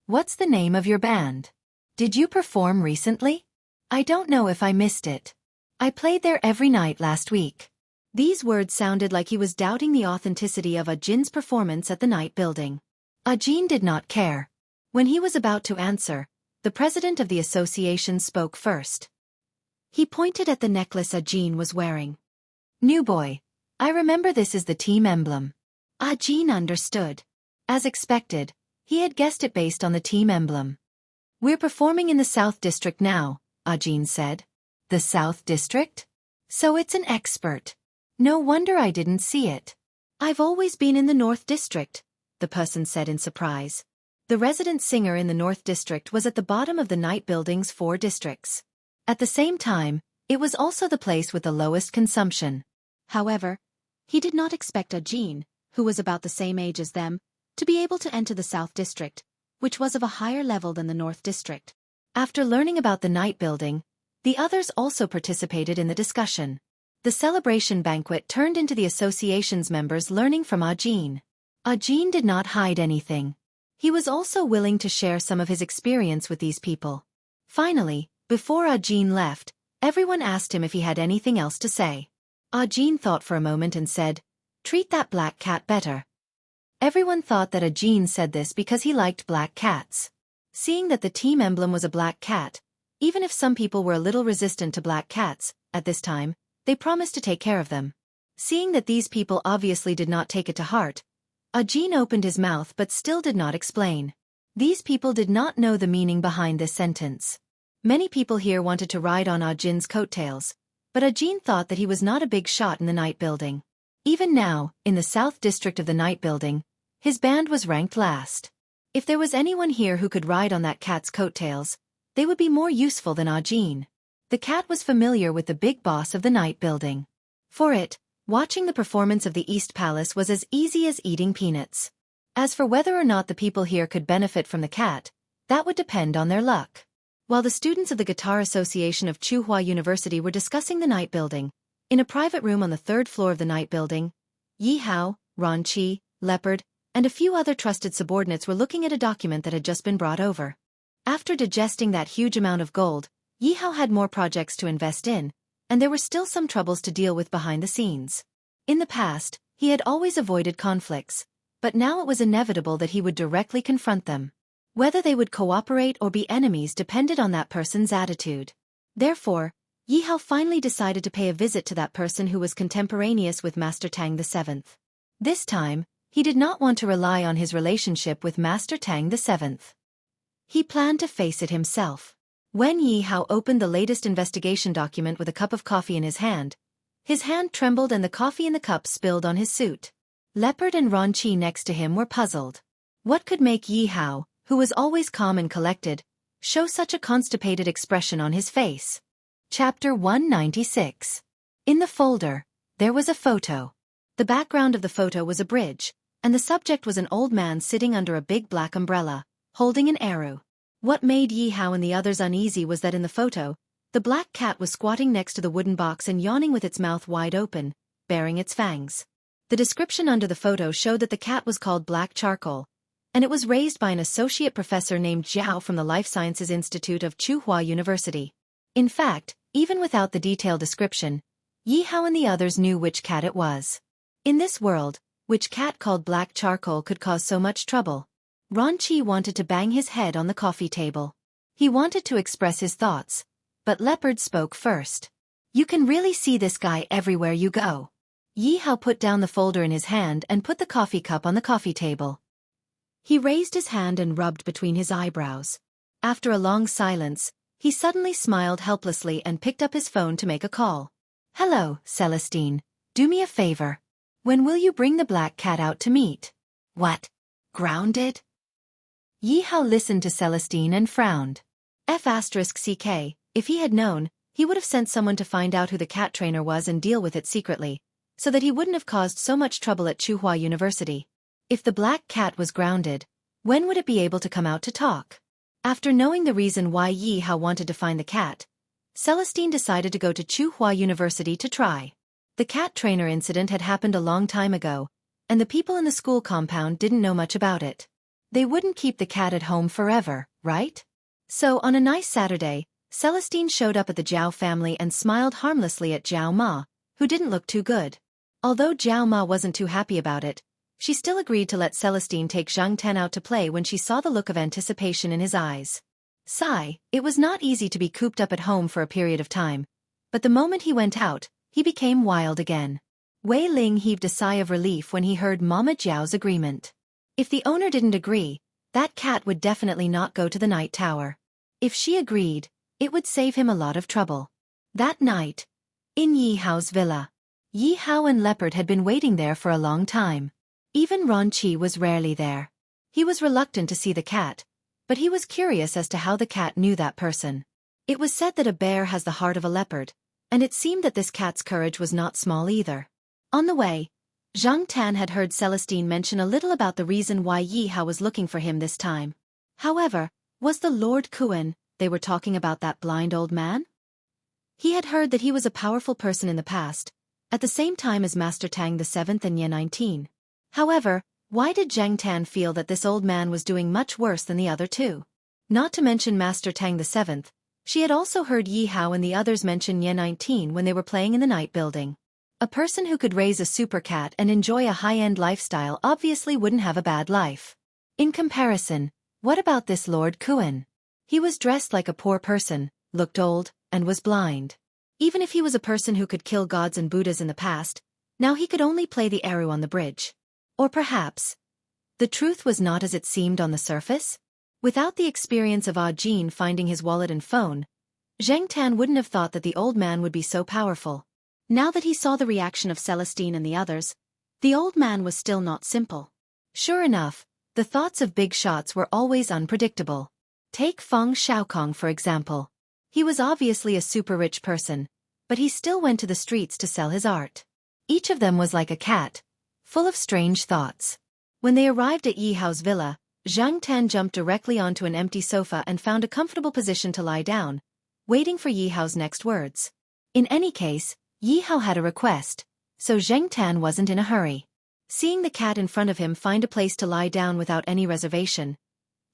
What's the name of your band? Did you perform recently? I don't know if I missed it. I played there every night last week. These words sounded like he was doubting the authenticity of Jin's performance at the night building. Jin did not care. When he was about to answer, the president of the association spoke first. He pointed at the necklace Jin was wearing. New boy, I remember this is the team emblem. Jin understood. As expected, he had guessed it based on the team emblem. We're performing in the South District now, Jin said. The South District? So it's an expert. No wonder I didn't see it. I've always been in the North District, the person said in surprise. The resident singer in the North District was at the bottom of the night building's 4 districts. At the same time, it was also the place with the lowest consumption. However, he did not expect Jin, who was about the same age as them, to be able to enter the South District, which was of a higher level than the North District. After learning about the night building, the others also participated in the discussion. The celebration banquet turned into the association's members learning from Jin. Jin did not hide anything. He was also willing to share some of his experience with these people. Finally, before Jin left, everyone asked him if he had anything else to say. Jin thought for a moment and said, "Treat that black cat better." Everyone thought that Jin said this because he liked black cats. Seeing that the team emblem was a black cat, even if some people were a little resistant to black cats, at this time, they promised to take care of them. Seeing that these people obviously did not take it to heart, Jin opened his mouth but still did not explain. These people did not know the meaning behind this sentence. Many people here wanted to ride on Jin's coattails, but Jin thought that he was not a big shot in the night building. Even now, in the South District of the night building, his band was ranked last. If there was anyone here who could ride on that cat's coattails, they would be more useful than Jin. The cat was familiar with the big boss of the night building. For it, watching the performance of the East Palace was as easy as eating peanuts. As for whether or not the people here could benefit from the cat, that would depend on their luck. While the students of the Guitar Association of Tsinghua University were discussing the night building, in a private room on the 3rd floor of the night building, Yi Hao, Ron Qi, Leopard, and a few other trusted subordinates were looking at a document that had just been brought over. After digesting that huge amount of gold, Yi Hao had more projects to invest in, and there were still some troubles to deal with behind the scenes. In the past, he had always avoided conflicts, but now it was inevitable that he would directly confront them. Whether they would cooperate or be enemies depended on that person's attitude. Therefore, Yi Hao finally decided to pay a visit to that person who was contemporaneous with Master Tang VII. This time, he did not want to rely on his relationship with Master Tang VII. He planned to face it himself. When Yi Hao opened the latest investigation document with a cup of coffee in his hand trembled and the coffee in the cup spilled on his suit. Leopard and Ron Qi next to him were puzzled. What could make Yi Hao, who was always calm and collected, show such a constipated expression on his face? Chapter 196. In the folder, there was a photo. The background of the photo was a bridge, and the subject was an old man sitting under a big black umbrella, holding an arrow. What made Yi Hao and the others uneasy was that in the photo, the black cat was squatting next to the wooden box and yawning with its mouth wide open, baring its fangs. The description under the photo showed that the cat was called Black Charcoal, and it was raised by an associate professor named Zhao from the Life Sciences Institute of Tsinghua University. In fact, even without the detailed description, Yi Hao and the others knew which cat it was. In this world, which cat called Black Charcoal could cause so much trouble? Ron Qi wanted to bang his head on the coffee table. He wanted to express his thoughts, but Leopard spoke first. You can really see this guy everywhere you go. Yi Hao put down the folder in his hand and put the coffee cup on the coffee table. He raised his hand and rubbed between his eyebrows. After a long silence, he suddenly smiled helplessly and picked up his phone to make a call. Hello, Celestine. Do me a favor. When will you bring the black cat out to meet? What? Grounded? Yi Hao listened to Celestine and frowned. F***ck, if he had known, he would have sent someone to find out who the cat trainer was and deal with it secretly, so that he wouldn't have caused so much trouble at Tsinghua University. If the black cat was grounded, when would it be able to come out to talk? After knowing the reason why Yi Hao wanted to find the cat, Celestine decided to go to Tsinghua University to try. The cat trainer incident had happened a long time ago, and the people in the school compound didn't know much about it. They wouldn't keep the cat at home forever, right? So on a nice Saturday, Celestine showed up at the Zhao family and smiled harmlessly at Zhao Ma, who didn't look too good. Although Zhao Ma wasn't too happy about it, she still agreed to let Celestine take Zhang Tan out to play when she saw the look of anticipation in his eyes. Sigh, it was not easy to be cooped up at home for a period of time, but the moment he went out, he became wild again. Wei Ling heaved a sigh of relief when he heard Mama Jiao's agreement. If the owner didn't agree, that cat would definitely not go to the night tower. If she agreed, it would save him a lot of trouble. That night, in Yi Hao's villa, Yi Hao and Leopard had been waiting there for a long time. Even Ron Qi was rarely there. He was reluctant to see the cat, but he was curious as to how the cat knew that person. It was said that a bear has the heart of a leopard, and it seemed that this cat's courage was not small either. On the way, Zhang Tan had heard Celestine mention a little about the reason why Yi Hao was looking for him this time. However, was the Lord Kuan they were talking about that blind old man? He had heard that he was a powerful person in the past, at the same time as Master Tang VII and Ye 19. However, why did Zhang Tan feel that this old man was doing much worse than the other two? Not to mention Master Tang VII, she had also heard Yi Hao and the others mention Ye 19 when they were playing in the night building. A person who could raise a super cat and enjoy a high-end lifestyle obviously wouldn't have a bad life. In comparison, what about this Lord Kuan? He was dressed like a poor person, looked old, and was blind. Even if he was a person who could kill gods and Buddhas in the past, now he could only play the Eru on the bridge. Or perhaps, the truth was not as it seemed on the surface? Without the experience of Ah Jin finding his wallet and phone, Zhang Tan wouldn't have thought that the old man would be so powerful. Now that he saw the reaction of Celestine and the others, the old man was still not simple. Sure enough, the thoughts of big shots were always unpredictable. Take Feng Xiaokong for example. He was obviously a super rich person, but he still went to the streets to sell his art. Each of them was like a cat, full of strange thoughts. When they arrived at Yi Hao's villa, Zhang Tan jumped directly onto an empty sofa and found a comfortable position to lie down, waiting for Yi Hao's next words. In any case, Yi Hao had a request, so Zhang Tan wasn't in a hurry. Seeing the cat in front of him find a place to lie down without any reservation,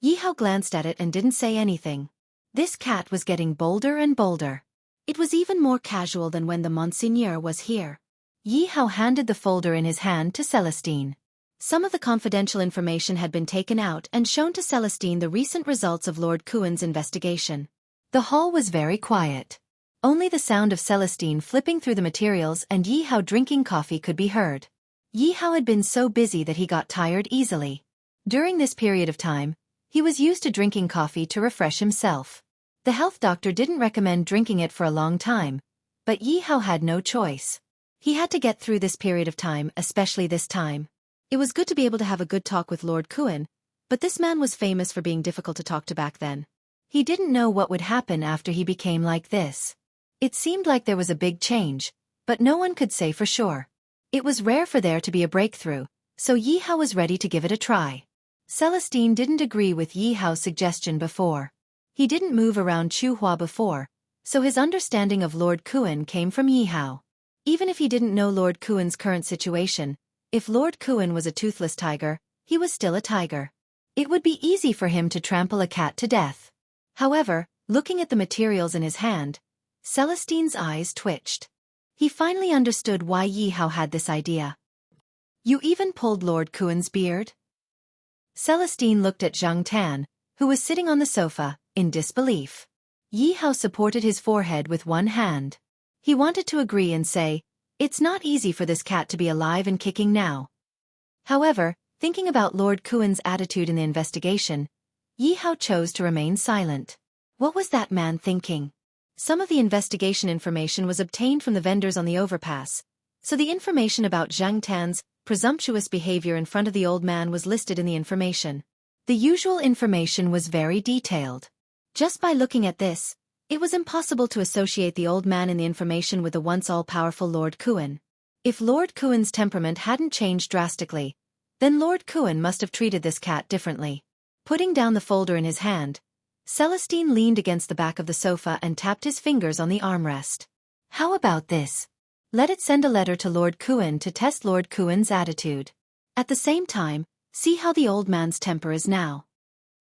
Yi Hao glanced at it and didn't say anything. This cat was getting bolder and bolder. It was even more casual than when the Monseigneur was here. Yi Hao handed the folder in his hand to Celestine. Some of the confidential information had been taken out and shown to Celestine the recent results of Lord Kuan's investigation. The hall was very quiet. Only the sound of Celestine flipping through the materials and Yi Hao drinking coffee could be heard. Yi Hao had been so busy that he got tired easily. During this period of time, he was used to drinking coffee to refresh himself. The health doctor didn't recommend drinking it for a long time, but Yi Hao had no choice. He had to get through this period of time, especially this time. It was good to be able to have a good talk with Lord Kuan, but this man was famous for being difficult to talk to back then. He didn't know what would happen after he became like this. It seemed like there was a big change, but no one could say for sure. It was rare for there to be a breakthrough, so Yi Hao was ready to give it a try. Celestine didn't agree with Yi Hao's suggestion before. He didn't move around Chuhua before, so his understanding of Lord Kuan came from Yi Hao. Even if he didn't know Lord Kuan's current situation, if Lord Kuan was a toothless tiger, he was still a tiger. It would be easy for him to trample a cat to death. However, looking at the materials in his hand, Celestine's eyes twitched. He finally understood why Yi Hao had this idea. You even pulled Lord Kuan's beard? Celestine looked at Zhang Tan, who was sitting on the sofa, in disbelief. Yi Hao supported his forehead with one hand. He wanted to agree and say, it's not easy for this cat to be alive and kicking now. However, thinking about Lord Kuan's attitude in the investigation, Yi Hao chose to remain silent. What was that man thinking? Some of the investigation information was obtained from the vendors on the overpass, so the information about Zhang Tan's presumptuous behavior in front of the old man was listed in the information. The usual information was very detailed. Just by looking at this, it was impossible to associate the old man in the information with the once all-powerful Lord Kuan. If Lord Kuan's temperament hadn't changed drastically, then Lord Kuan must have treated this cat differently. Putting down the folder in his hand, Celestine leaned against the back of the sofa and tapped his fingers on the armrest. How about this? Let it send a letter to Lord Kuan to test Lord Kuan's attitude. At the same time, see how the old man's temper is now.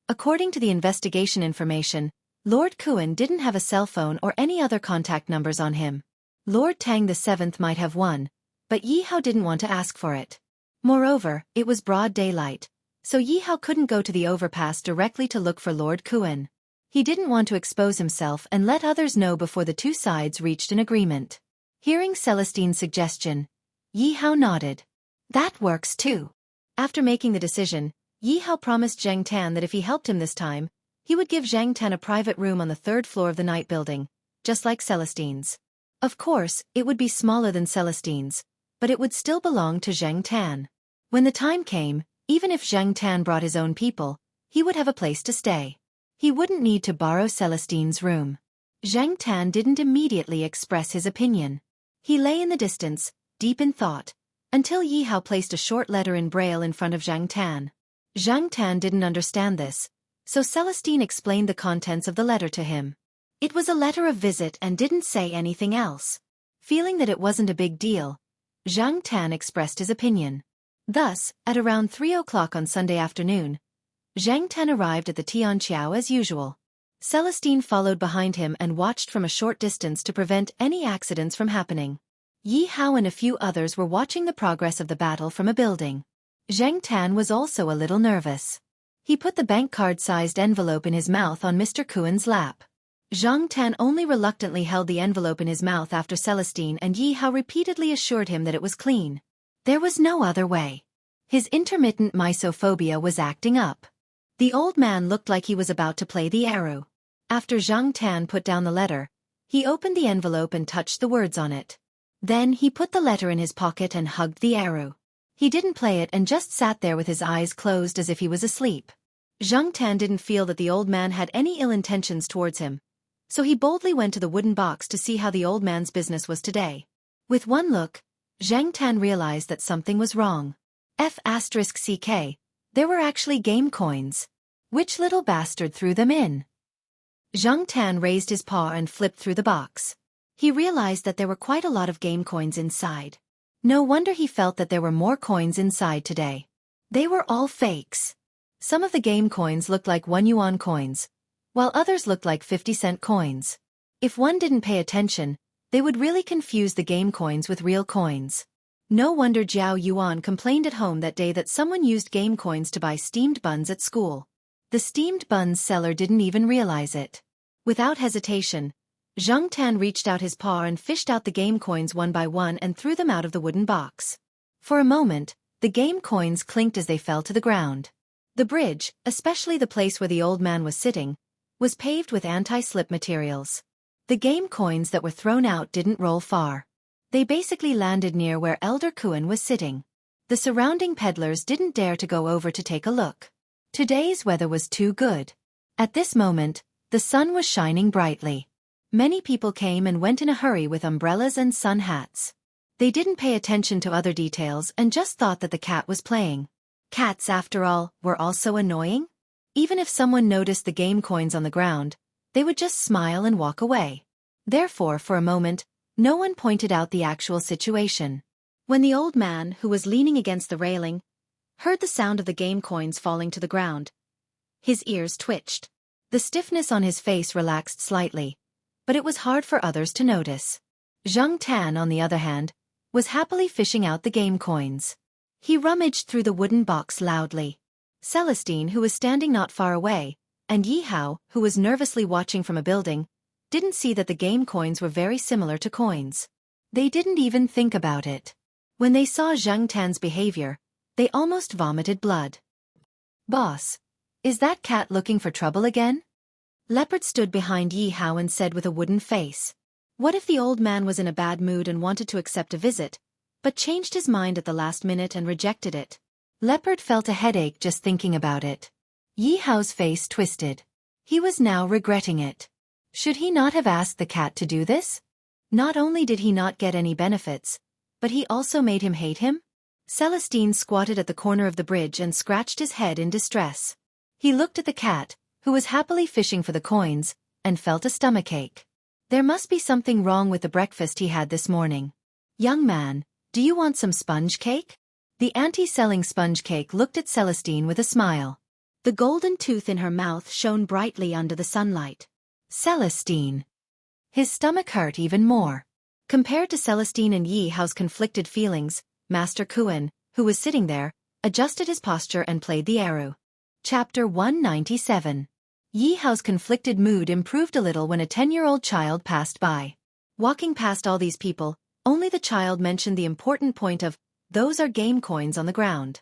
According to the investigation information, Lord Kuan didn't have a cell phone or any other contact numbers on him. Lord Tang VII might have one, but Yi Hao didn't want to ask for it. Moreover, it was broad daylight, so Yi Hao couldn't go to the overpass directly to look for Lord Kuan. He didn't want to expose himself and let others know before the two sides reached an agreement. Hearing Celestine's suggestion, Yi Hao nodded. That works too. After making the decision, Yi Hao promised Zheng Tan that if he helped him this time, he would give Zheng Tan a private room on the third floor of the night building, just like Celestine's. Of course, it would be smaller than Celestine's, but it would still belong to Zheng Tan. When the time came, even if Zheng Tan brought his own people, he would have a place to stay. He wouldn't need to borrow Celestine's room. Zheng Tan didn't immediately express his opinion. He lay in the distance, deep in thought, until Yi Hao placed a short letter in braille in front of Zheng Tan. Zheng Tan didn't understand this, so Celestine explained the contents of the letter to him. It was a letter of visit and didn't say anything else. Feeling that it wasn't a big deal, Zheng Tan expressed his opinion. Thus, at around 3 o'clock on Sunday afternoon, Zheng Tan arrived at the Tianqiao as usual. Celestine followed behind him and watched from a short distance to prevent any accidents from happening. Yi Hao and a few others were watching the progress of the battle from a building. Zheng Tan was also a little nervous. He put the bank card-sized envelope in his mouth on Mr. Kuan's lap. Zheng Tan only reluctantly held the envelope in his mouth after Celestine and Yi Hao repeatedly assured him that it was clean. There was no other way. His intermittent mysophobia was acting up. The old man looked like he was about to play the arrow. After Zheng Tan put down the letter, he opened the envelope and touched the words on it. Then he put the letter in his pocket and hugged the arrow. He didn't play it and just sat there with his eyes closed as if he was asleep. Zheng Tan didn't feel that the old man had any ill intentions towards him, so he boldly went to the wooden box to see how the old man's business was today. With one look, Zheng Tan realized that something was wrong. F***ck, there were actually game coins. Which little bastard threw them in? Zheng Tan raised his paw and flipped through the box. He realized that there were quite a lot of game coins inside. No wonder he felt that there were more coins inside today. They were all fakes. Some of the game coins looked like 1 yuan coins, while others looked like 50-cent coins. If one didn't pay attention, they would really confuse the game coins with real coins. No wonder Jiao Yuan complained at home that day that someone used game coins to buy steamed buns at school. The steamed buns seller didn't even realize it. Without hesitation, Zheng Tan reached out his paw and fished out the game coins one by one and threw them out of the wooden box. For a moment, the game coins clinked as they fell to the ground. The bridge, especially the place where the old man was sitting, was paved with anti-slip materials. The game coins that were thrown out didn't roll far. They basically landed near where Elder Kuan was sitting. The surrounding peddlers didn't dare to go over to take a look. Today's weather was too good. At this moment, the sun was shining brightly. Many people came and went in a hurry with umbrellas and sun hats. They didn't pay attention to other details and just thought that the cat was playing. Cats, after all, were also annoying. Even if someone noticed the game coins on the ground, they would just smile and walk away. Therefore, for a moment, no one pointed out the actual situation. When the old man, who was leaning against the railing, heard the sound of the game coins falling to the ground, his ears twitched. The stiffness on his face relaxed slightly, but it was hard for others to notice. Zheng Tan, on the other hand, was happily fishing out the game coins. He rummaged through the wooden box loudly. Celestine, who was standing not far away, and Yi Hao, who was nervously watching from a building, didn't see that the game coins were very similar to coins. They didn't even think about it. When they saw Zheng Tan's behavior, they almost vomited blood. "Boss, is that cat looking for trouble again?" Leopard stood behind Yi Hao and said with a wooden face. What if the old man was in a bad mood and wanted to accept a visit, but changed his mind at the last minute and rejected it? Leopard felt a headache just thinking about it. Yi Hao's face twisted. He was now regretting it. Should he not have asked the cat to do this? Not only did he not get any benefits, but he also made him hate him? Celestine squatted at the corner of the bridge and scratched his head in distress. He looked at the cat, who was happily fishing for the coins, and felt a stomachache. There must be something wrong with the breakfast he had this morning. "Young man, do you want some sponge cake?" The auntie selling sponge cake looked at Celestine with a smile. The golden tooth in her mouth shone brightly under the sunlight. Celestine. His stomach hurt even more. Compared to Celestine and Yi Hao's conflicted feelings, Master Kuan, who was sitting there, adjusted his posture and played the eru. Chapter 197. Yi Hao's conflicted mood improved a little when a 10-year-old child passed by. Walking past all these people, only the child mentioned the important point of, "Those are game coins on the ground."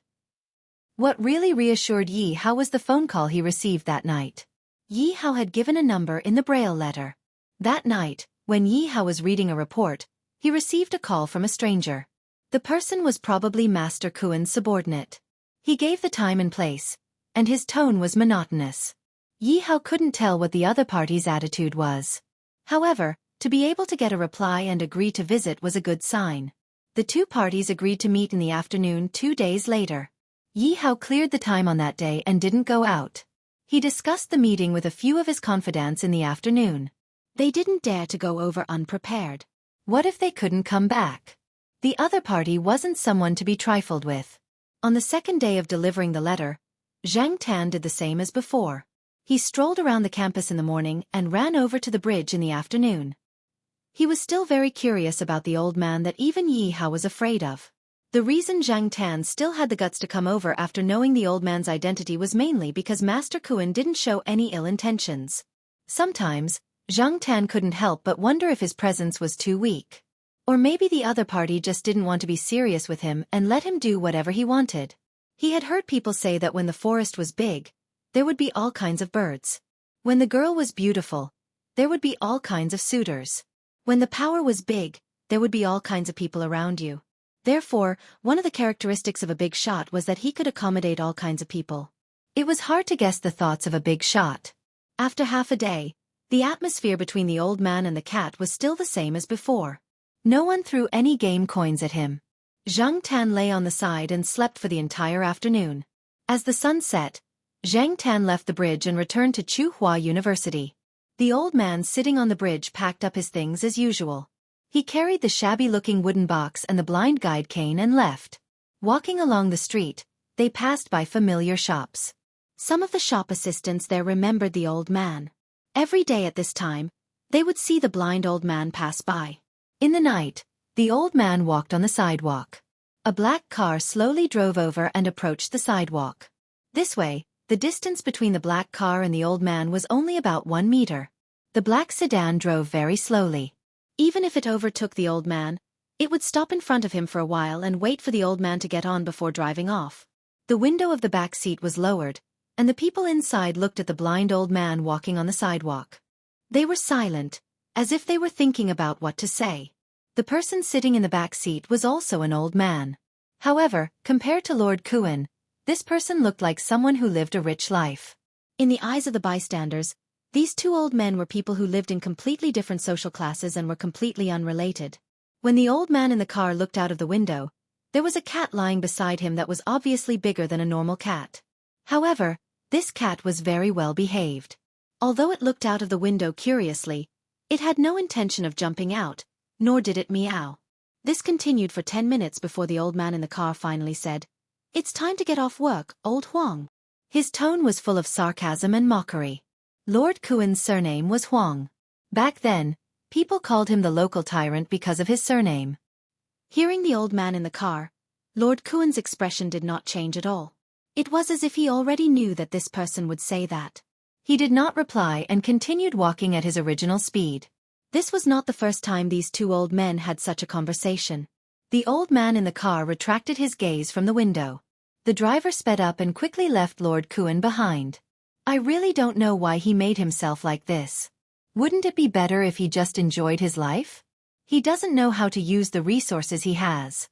What really reassured Yi Hao was the phone call he received that night. Yi Hao had given a number in the Braille letter. That night, when Yi Hao was reading a report, he received a call from a stranger. The person was probably Master Kuan's subordinate. He gave the time and place, and his tone was monotonous. Yi Hao couldn't tell what the other party's attitude was. However, to be able to get a reply and agree to visit was a good sign. The two parties agreed to meet in the afternoon 2 days later. Yi Hao cleared the time on that day and didn't go out. He discussed the meeting with a few of his confidants in the afternoon. They didn't dare to go over unprepared. What if they couldn't come back? The other party wasn't someone to be trifled with. On the second day of delivering the letter, Zhang Tan did the same as before. He strolled around the campus in the morning and ran over to the bridge in the afternoon. He was still very curious about the old man that even Yi Hao was afraid of. The reason Zhang Tan still had the guts to come over after knowing the old man's identity was mainly because Master Kuan didn't show any ill intentions. Sometimes, Zhang Tan couldn't help but wonder if his presence was too weak. Or maybe the other party just didn't want to be serious with him and let him do whatever he wanted. He had heard people say that when the forest was big, there would be all kinds of birds. When the girl was beautiful, there would be all kinds of suitors. When the power was big, there would be all kinds of people around you. Therefore, one of the characteristics of a big shot was that he could accommodate all kinds of people. It was hard to guess the thoughts of a big shot. After half a day, the atmosphere between the old man and the cat was still the same as before. No one threw any game coins at him. Zhang Tan lay on the side and slept for the entire afternoon. As the sun set, Zhang Tan left the bridge and returned to Tsinghua University. The old man sitting on the bridge packed up his things as usual. He carried the shabby-looking wooden box and the blind guide cane and left. Walking along the street, they passed by familiar shops. Some of the shop assistants there remembered the old man. Every day at this time, they would see the blind old man pass by. In the night, the old man walked on the sidewalk. A black car slowly drove over and approached the sidewalk. This way, the distance between the black car and the old man was only about 1 meter. The black sedan drove very slowly. Even if it overtook the old man, it would stop in front of him for a while and wait for the old man to get on before driving off. The window of the back seat was lowered, and the people inside looked at the blind old man walking on the sidewalk. They were silent, as if they were thinking about what to say. The person sitting in the back seat was also an old man. However, compared to Lord Kuan, this person looked like someone who lived a rich life. In the eyes of the bystanders, these two old men were people who lived in completely different social classes and were completely unrelated. When the old man in the car looked out of the window, there was a cat lying beside him that was obviously bigger than a normal cat. However, this cat was very well behaved. Although it looked out of the window curiously, it had no intention of jumping out, nor did it meow. This continued for 10 minutes before the old man in the car finally said, "It's time to get off work, old Huang." His tone was full of sarcasm and mockery. Lord Kuan's surname was Huang. Back then, people called him the local tyrant because of his surname. Hearing the old man in the car, Lord Kuan's expression did not change at all. It was as if he already knew that this person would say that. He did not reply and continued walking at his original speed. This was not the first time these two old men had such a conversation. The old man in the car retracted his gaze from the window. The driver sped up and quickly left Lord Kuan behind. I really don't know why he made himself like this. Wouldn't it be better if he just enjoyed his life? He doesn't know how to use the resources he has.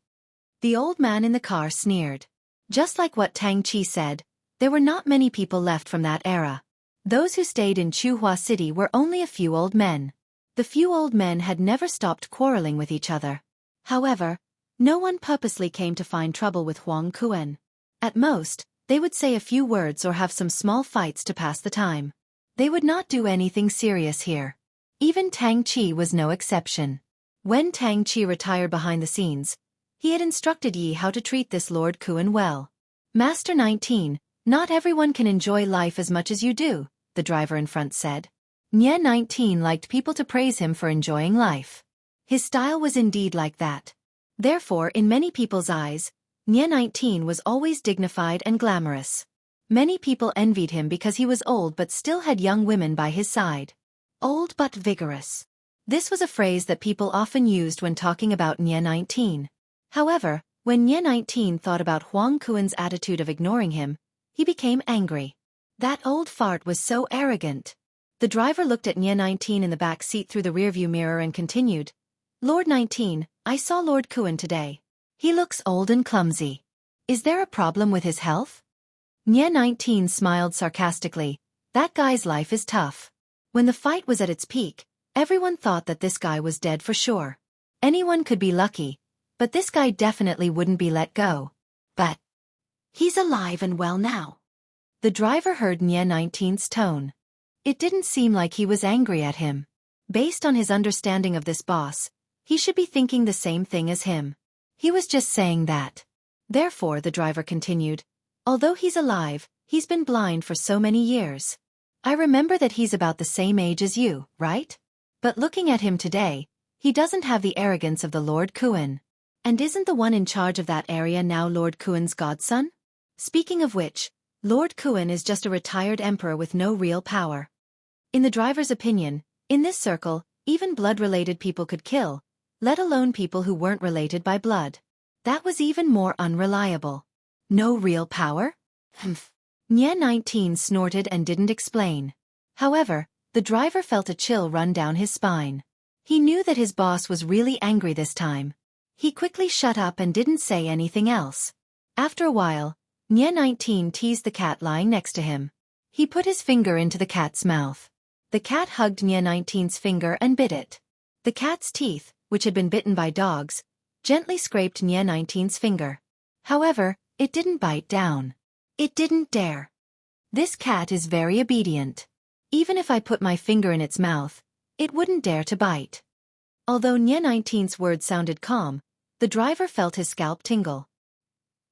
The old man in the car sneered. Just like what Tang Chi said, there were not many people left from that era. Those who stayed in Tsinghua City were only a few old men. The few old men had never stopped quarreling with each other. However, no one purposely came to find trouble with Huang Kuan. At most, they would say a few words or have some small fights to pass the time. They would not do anything serious here. Even Tang Chi was no exception. When Tang Chi retired behind the scenes, he had instructed Yi how to treat this Lord Kuan well. Master 19, not everyone can enjoy life as much as you do, the driver in front said. Nie 19 liked people to praise him for enjoying life. His style was indeed like that. Therefore, in many people's eyes, Nie 19 was always dignified and glamorous. Many people envied him because he was old but still had young women by his side. Old but vigorous. This was a phrase that people often used when talking about Nie 19. However, when Nie 19 thought about Huang Kuan's attitude of ignoring him, he became angry. That old fart was so arrogant. The driver looked at Nie 19 in the back seat through the rearview mirror and continued, Lord 19, I saw Lord Kuan today. He looks old and clumsy. Is there a problem with his health? Nie 19 smiled sarcastically. That guy's life is tough. When the fight was at its peak, everyone thought that this guy was dead for sure. Anyone could be lucky, but this guy definitely wouldn't be let go. But he's alive and well now. The driver heard Nie 19's tone. It didn't seem like he was angry at him. Based on his understanding of this boss, he should be thinking the same thing as him. He was just saying that. Therefore, the driver continued, although he's alive, he's been blind for so many years. I remember that he's about the same age as you, right? But looking at him today, he doesn't have the arrogance of the Lord Kuan. And isn't the one in charge of that area now Lord Kuan's godson? Speaking of which, Lord Kuan is just a retired emperor with no real power. In the driver's opinion, in this circle, even blood-related people could kill, let alone people who weren't related by blood. That was even more unreliable. No real power? Humph. Nie 19 snorted and didn't explain. However, the driver felt a chill run down his spine. He knew that his boss was really angry this time. He quickly shut up and didn't say anything else. After a while, Nie 19 teased the cat lying next to him. He put his finger into the cat's mouth. The cat hugged Nie 19's finger and bit it. The cat's teeth, which had been bitten by dogs, gently scraped Nie 19's finger. However, it didn't bite down. It didn't dare. This cat is very obedient. Even if I put my finger in its mouth, it wouldn't dare to bite. Although Nie 19's words sounded calm, the driver felt his scalp tingle.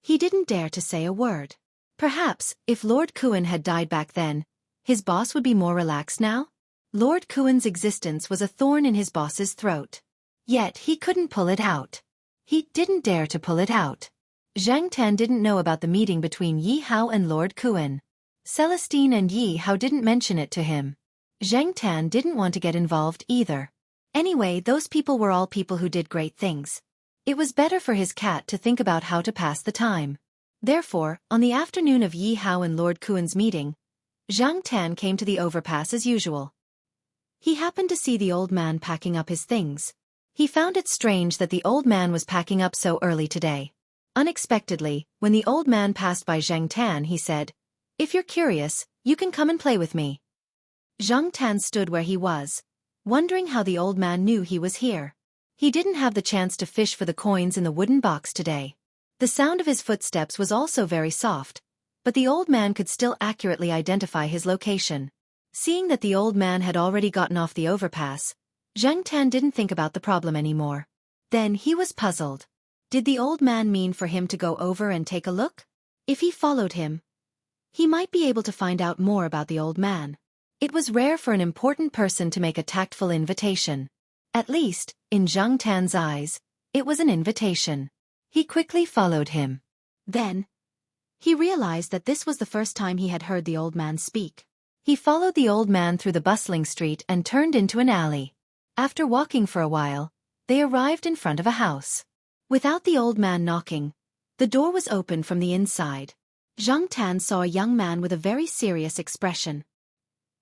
He didn't dare to say a word. Perhaps, if Lord Kuan had died back then, his boss would be more relaxed now? Lord Kuan's existence was a thorn in his boss's throat. Yet he couldn't pull it out. He didn't dare to pull it out. Zhang Tan didn't know about the meeting between Yi Hao and Lord Kuan. Celestine and Yi Hao didn't mention it to him. Zhang Tan didn't want to get involved either. Anyway, those people were all people who did great things. It was better for his cat to think about how to pass the time. Therefore, on the afternoon of Yi Hao and Lord Kuan's meeting, Zhang Tan came to the overpass as usual. He happened to see the old man packing up his things. He found it strange that the old man was packing up so early today. Unexpectedly, when the old man passed by Zhang Tan, he said, "If you're curious, you can come and play with me." Zhang Tan stood where he was, wondering how the old man knew he was here. He didn't have the chance to fish for the coins in the wooden box today. The sound of his footsteps was also very soft, but the old man could still accurately identify his location. Seeing that the old man had already gotten off the overpass, Zhang Tan didn't think about the problem anymore. Then he was puzzled. Did the old man mean for him to go over and take a look? If he followed him, he might be able to find out more about the old man. It was rare for an important person to make a tactful invitation. At least, in Zhang Tan's eyes, it was an invitation. He quickly followed him. Then, he realized that this was the first time he had heard the old man speak. He followed the old man through the bustling street and turned into an alley. After walking for a while, they arrived in front of a house. Without the old man knocking, the door was opened from the inside. Zhang Tan saw a young man with a very serious expression.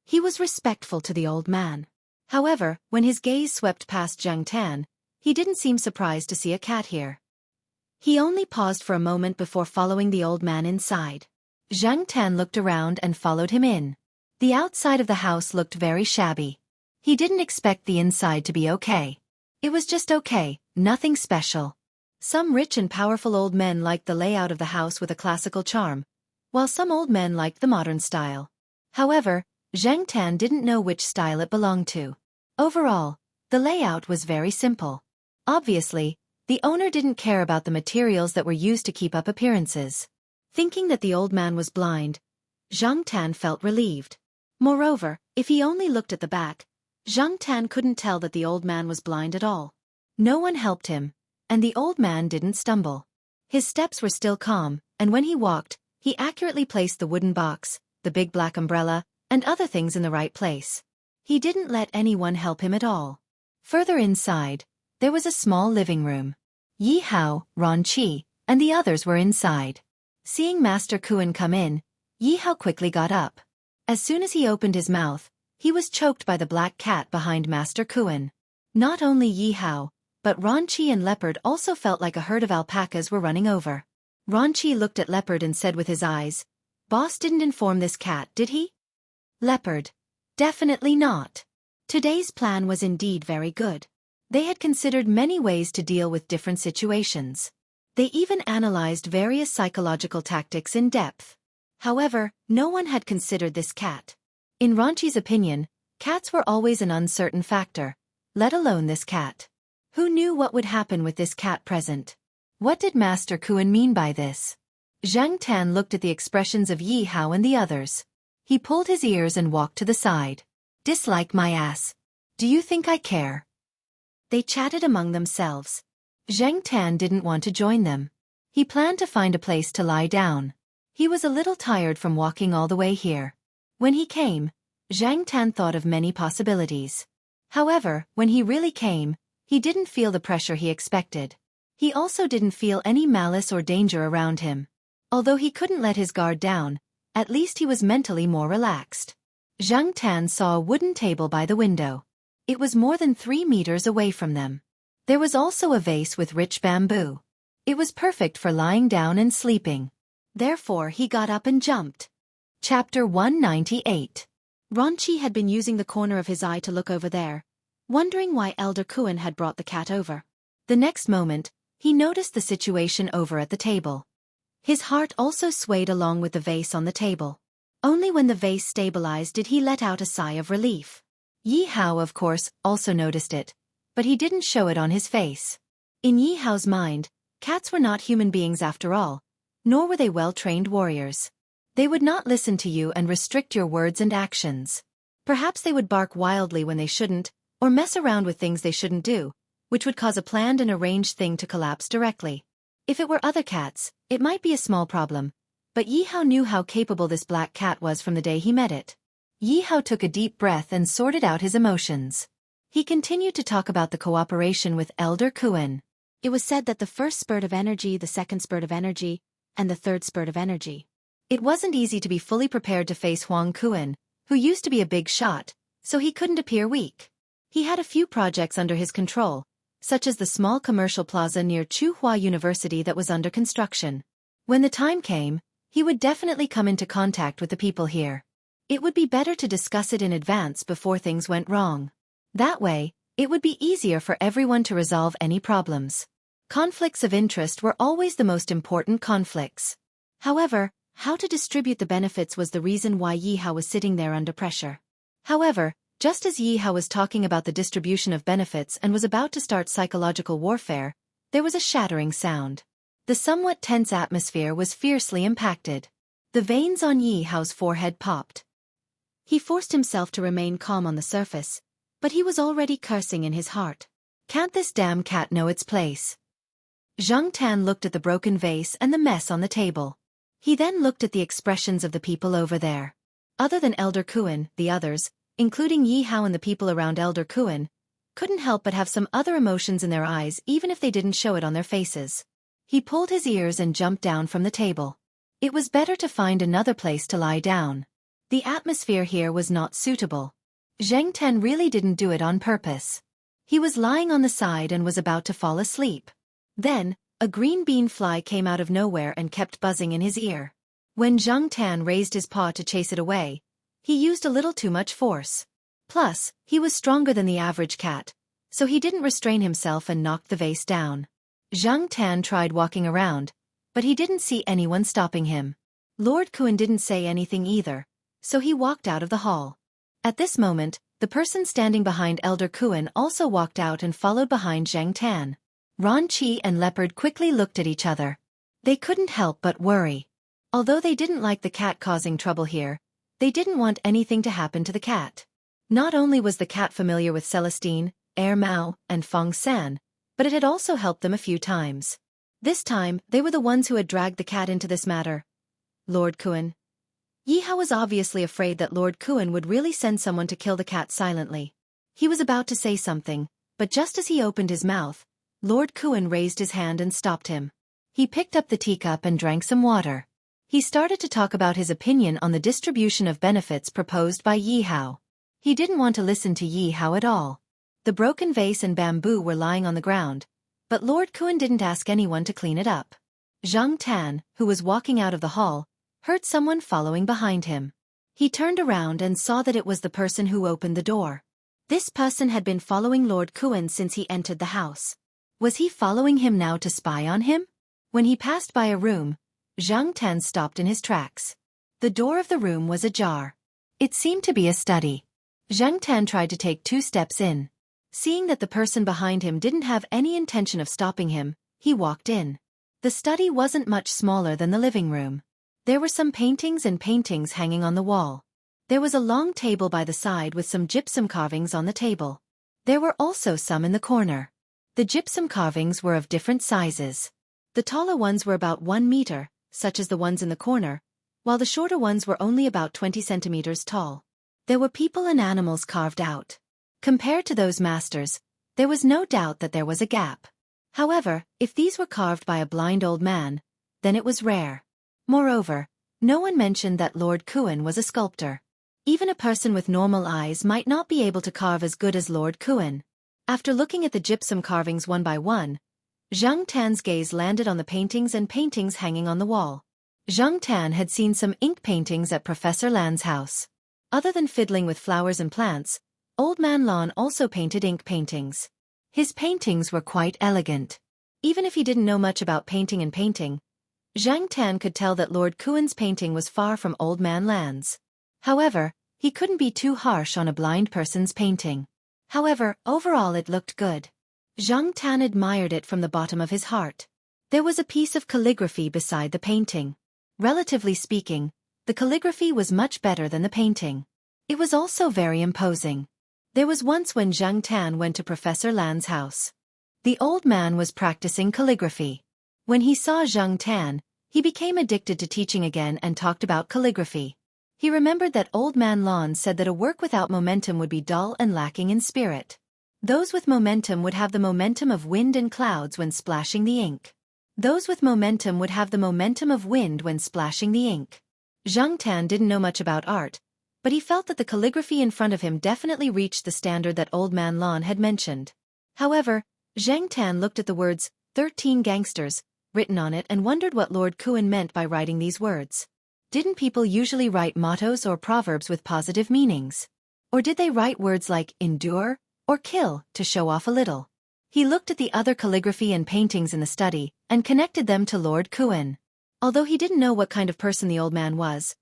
He was respectful to the old man. However, when his gaze swept past Zhang Tan, he didn't seem surprised to see a cat here. He only paused for a moment before following the old man inside. Zhang Tan looked around and followed him in. The outside of the house looked very shabby. He didn't expect the inside to be okay. It was just okay, nothing special. Some rich and powerful old men liked the layout of the house with a classical charm, while some old men liked the modern style. However, Zhang Tan didn't know which style it belonged to. Overall, the layout was very simple. Obviously, the owner didn't care about the materials that were used to keep up appearances. Thinking that the old man was blind, Zhang Tan felt relieved. Moreover, if he only looked at the back, Zhang Tan couldn't tell that the old man was blind at all. No one helped him, and the old man didn't stumble. His steps were still calm, and when he walked, he accurately placed the wooden box, the big black umbrella, and other things in the right place. He didn't let anyone help him at all. Further inside, there was a small living room. Yi Hao, Ron Qi, and the others were inside. Seeing Master Kuan come in, Yi Hao quickly got up. As soon as he opened his mouth, he was choked by the black cat behind Master Kuan. Not only Yi Hao, but Ron Qi and Leopard also felt like a herd of alpacas were running over. Ron Qi looked at Leopard and said with his eyes, "Boss didn't inform this cat, did he?" Leopard: "Definitely not." Today's plan was indeed very good. They had considered many ways to deal with different situations. They even analyzed various psychological tactics in depth. However, no one had considered this cat. In Ron Qi's opinion, cats were always an uncertain factor, let alone this cat. Who knew what would happen with this cat present? What did Master Kuan mean by this? Zhang Tan looked at the expressions of Yi Hao and the others. He pulled his ears and walked to the side. "Dislike my ass? Do you think I care?" They chatted among themselves. Zhang Tan didn't want to join them. He planned to find a place to lie down. He was a little tired from walking all the way here. When he came, Zhang Tan thought of many possibilities. However, when he really came, he didn't feel the pressure he expected. He also didn't feel any malice or danger around him. Although he couldn't let his guard down, at least he was mentally more relaxed. Zhang Tan saw a wooden table by the window. It was more than 3 meters away from them. There was also a vase with rich bamboo. It was perfect for lying down and sleeping. Therefore he got up and jumped. Chapter 198. Ron Qi had been using the corner of his eye to look over there, wondering why Elder Kuan had brought the cat over. The next moment, he noticed the situation over at the table. His heart also swayed along with the vase on the table. Only when the vase stabilized did he let out a sigh of relief. Yi Hao, of course, also noticed it, but he didn't show it on his face. In Yi Hao's mind, cats were not human beings after all, nor were they well-trained warriors. They would not listen to you and restrict your words and actions. Perhaps they would bark wildly when they shouldn't, or mess around with things they shouldn't do, which would cause a planned and arranged thing to collapse directly. If it were other cats, it might be a small problem, but Yi Hao knew how capable this black cat was from the day he met it. Yi Hao took a deep breath and sorted out his emotions. He continued to talk about the cooperation with Elder Kuan. It was said that the first spurt of energy, the second spurt of energy, and the third spurt of energy. It wasn't easy to be fully prepared to face Huang Kuan, who used to be a big shot, so he couldn't appear weak. He had a few projects under his control, such as the small commercial plaza near Tsinghua University that was under construction. When the time came, he would definitely come into contact with the people here. It would be better to discuss it in advance before things went wrong. That way, it would be easier for everyone to resolve any problems. Conflicts of interest were always the most important conflicts. However, how to distribute the benefits was the reason why Yi Hao was sitting there under pressure. However, just as Yi Hao was talking about the distribution of benefits and was about to start psychological warfare, there was a shattering sound. The somewhat tense atmosphere was fiercely impacted. The veins on Yi Hao's forehead popped. He forced himself to remain calm on the surface, but he was already cursing in his heart. Can't this damn cat know its place? Zhang Tan looked at the broken vase and the mess on the table. He then looked at the expressions of the people over there. Other than Elder Kuan, the others, including Yi Hao and the people around Elder Kuan, couldn't help but have some other emotions in their eyes even if they didn't show it on their faces. He pulled his ears and jumped down from the table. It was better to find another place to lie down. The atmosphere here was not suitable. Zhang Tan really didn't do it on purpose. He was lying on the side and was about to fall asleep. Then, a green bean fly came out of nowhere and kept buzzing in his ear. When Zhang Tan raised his paw to chase it away, he used a little too much force. Plus, he was stronger than the average cat, so he didn't restrain himself and knocked the vase down. Zhang Tan tried walking around, but he didn't see anyone stopping him. Lord Kuan didn't say anything either, so he walked out of the hall. At this moment, the person standing behind Elder Kuan also walked out and followed behind Zhang Tan. Ron Qi and Leopard quickly looked at each other. They couldn't help but worry. Although they didn't like the cat causing trouble here, They didn't want anything to happen to the cat. Not only was the cat familiar with Celestine, Air Mao, and Fong San, but it had also helped them a few times. This time, they were the ones who had dragged the cat into this matter. Lord Kuan. Yi Hao was obviously afraid that Lord Kuan would really send someone to kill the cat silently. He was about to say something, but just as he opened his mouth, Lord Kuan raised his hand and stopped him. He picked up the teacup and drank some water. He started to talk about his opinion on the distribution of benefits proposed by Yi Hao. He didn't want to listen to Yi Hao at all. The broken vase and bamboo were lying on the ground, but Lord Kuan didn't ask anyone to clean it up. Zhang Tan, who was walking out of the hall, heard someone following behind him. He turned around and saw that it was the person who opened the door. This person had been following Lord Kuan since he entered the house. Was he following him now to spy on him? When he passed by a room, Zhang Tan stopped in his tracks. The door of the room was ajar. It seemed to be a study. Zhang Tan tried to take 2 steps in. Seeing that the person behind him didn't have any intention of stopping him, he walked in. The study wasn't much smaller than the living room. There were some paintings hanging on the wall. There was a long table by the side with some gypsum carvings on the table. There were also some in the corner. The gypsum carvings were of different sizes. The taller ones were about 1 meter, such as the ones in the corner, while the shorter ones were only about 20 centimeters tall. There were people and animals carved out. Compared to those masters, there was no doubt that there was a gap. However, if these were carved by a blind old man, then it was rare. Moreover, no one mentioned that Lord Kuan was a sculptor. Even a person with normal eyes might not be able to carve as good as Lord Kuan. After looking at the gypsum carvings one by one, Zhang Tan's gaze landed on the paintings hanging on the wall. Zhang Tan had seen some ink paintings at Professor Lan's house. Other than fiddling with flowers and plants, Old Man Lan also painted ink paintings. His paintings were quite elegant. Even if he didn't know much about painting, Zhang Tan could tell that Lord Kuan's painting was far from Old Man Lan's. However, he couldn't be too harsh on a blind person's painting. However, overall it looked good. Zhang Tan admired it from the bottom of his heart. There was a piece of calligraphy beside the painting. Relatively speaking, the calligraphy was much better than the painting. It was also very imposing. There was once when Zhang Tan went to Professor Lan's house. The old man was practicing calligraphy. When he saw Zhang Tan, he became addicted to teaching again and talked about calligraphy. He remembered that Old Man Lan said that a work without momentum would be dull and lacking in spirit. Those with momentum would have the momentum of wind and clouds when splashing the ink. Those with momentum would have the momentum of wind when splashing the ink. Zhang Tan didn't know much about art, but he felt that the calligraphy in front of him definitely reached the standard that Old Man Lan had mentioned. However, Zhang Tan looked at the words, 13 gangsters, written on it and wondered what Lord Kuan meant by writing these words. Didn't people usually write mottos or proverbs with positive meanings? Or did they write words like endure or kill to show off a little? He looked at the other calligraphy and paintings in the study and connected them to Lord Kuan. Although he didn't know what kind of person the old man was,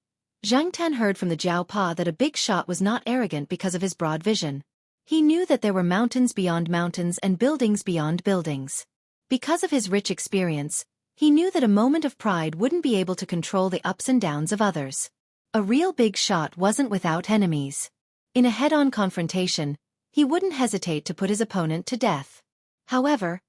Zhang Tan heard from the Jiao Pa that a big shot was not arrogant because of his broad vision. He knew that there were mountains beyond mountains and buildings beyond buildings. Because of his rich experience, he knew that a moment of pride wouldn't be able to control the ups and downs of others. A real big shot wasn't without enemies. In a head-on confrontation, he wouldn't hesitate to put his opponent to death. However,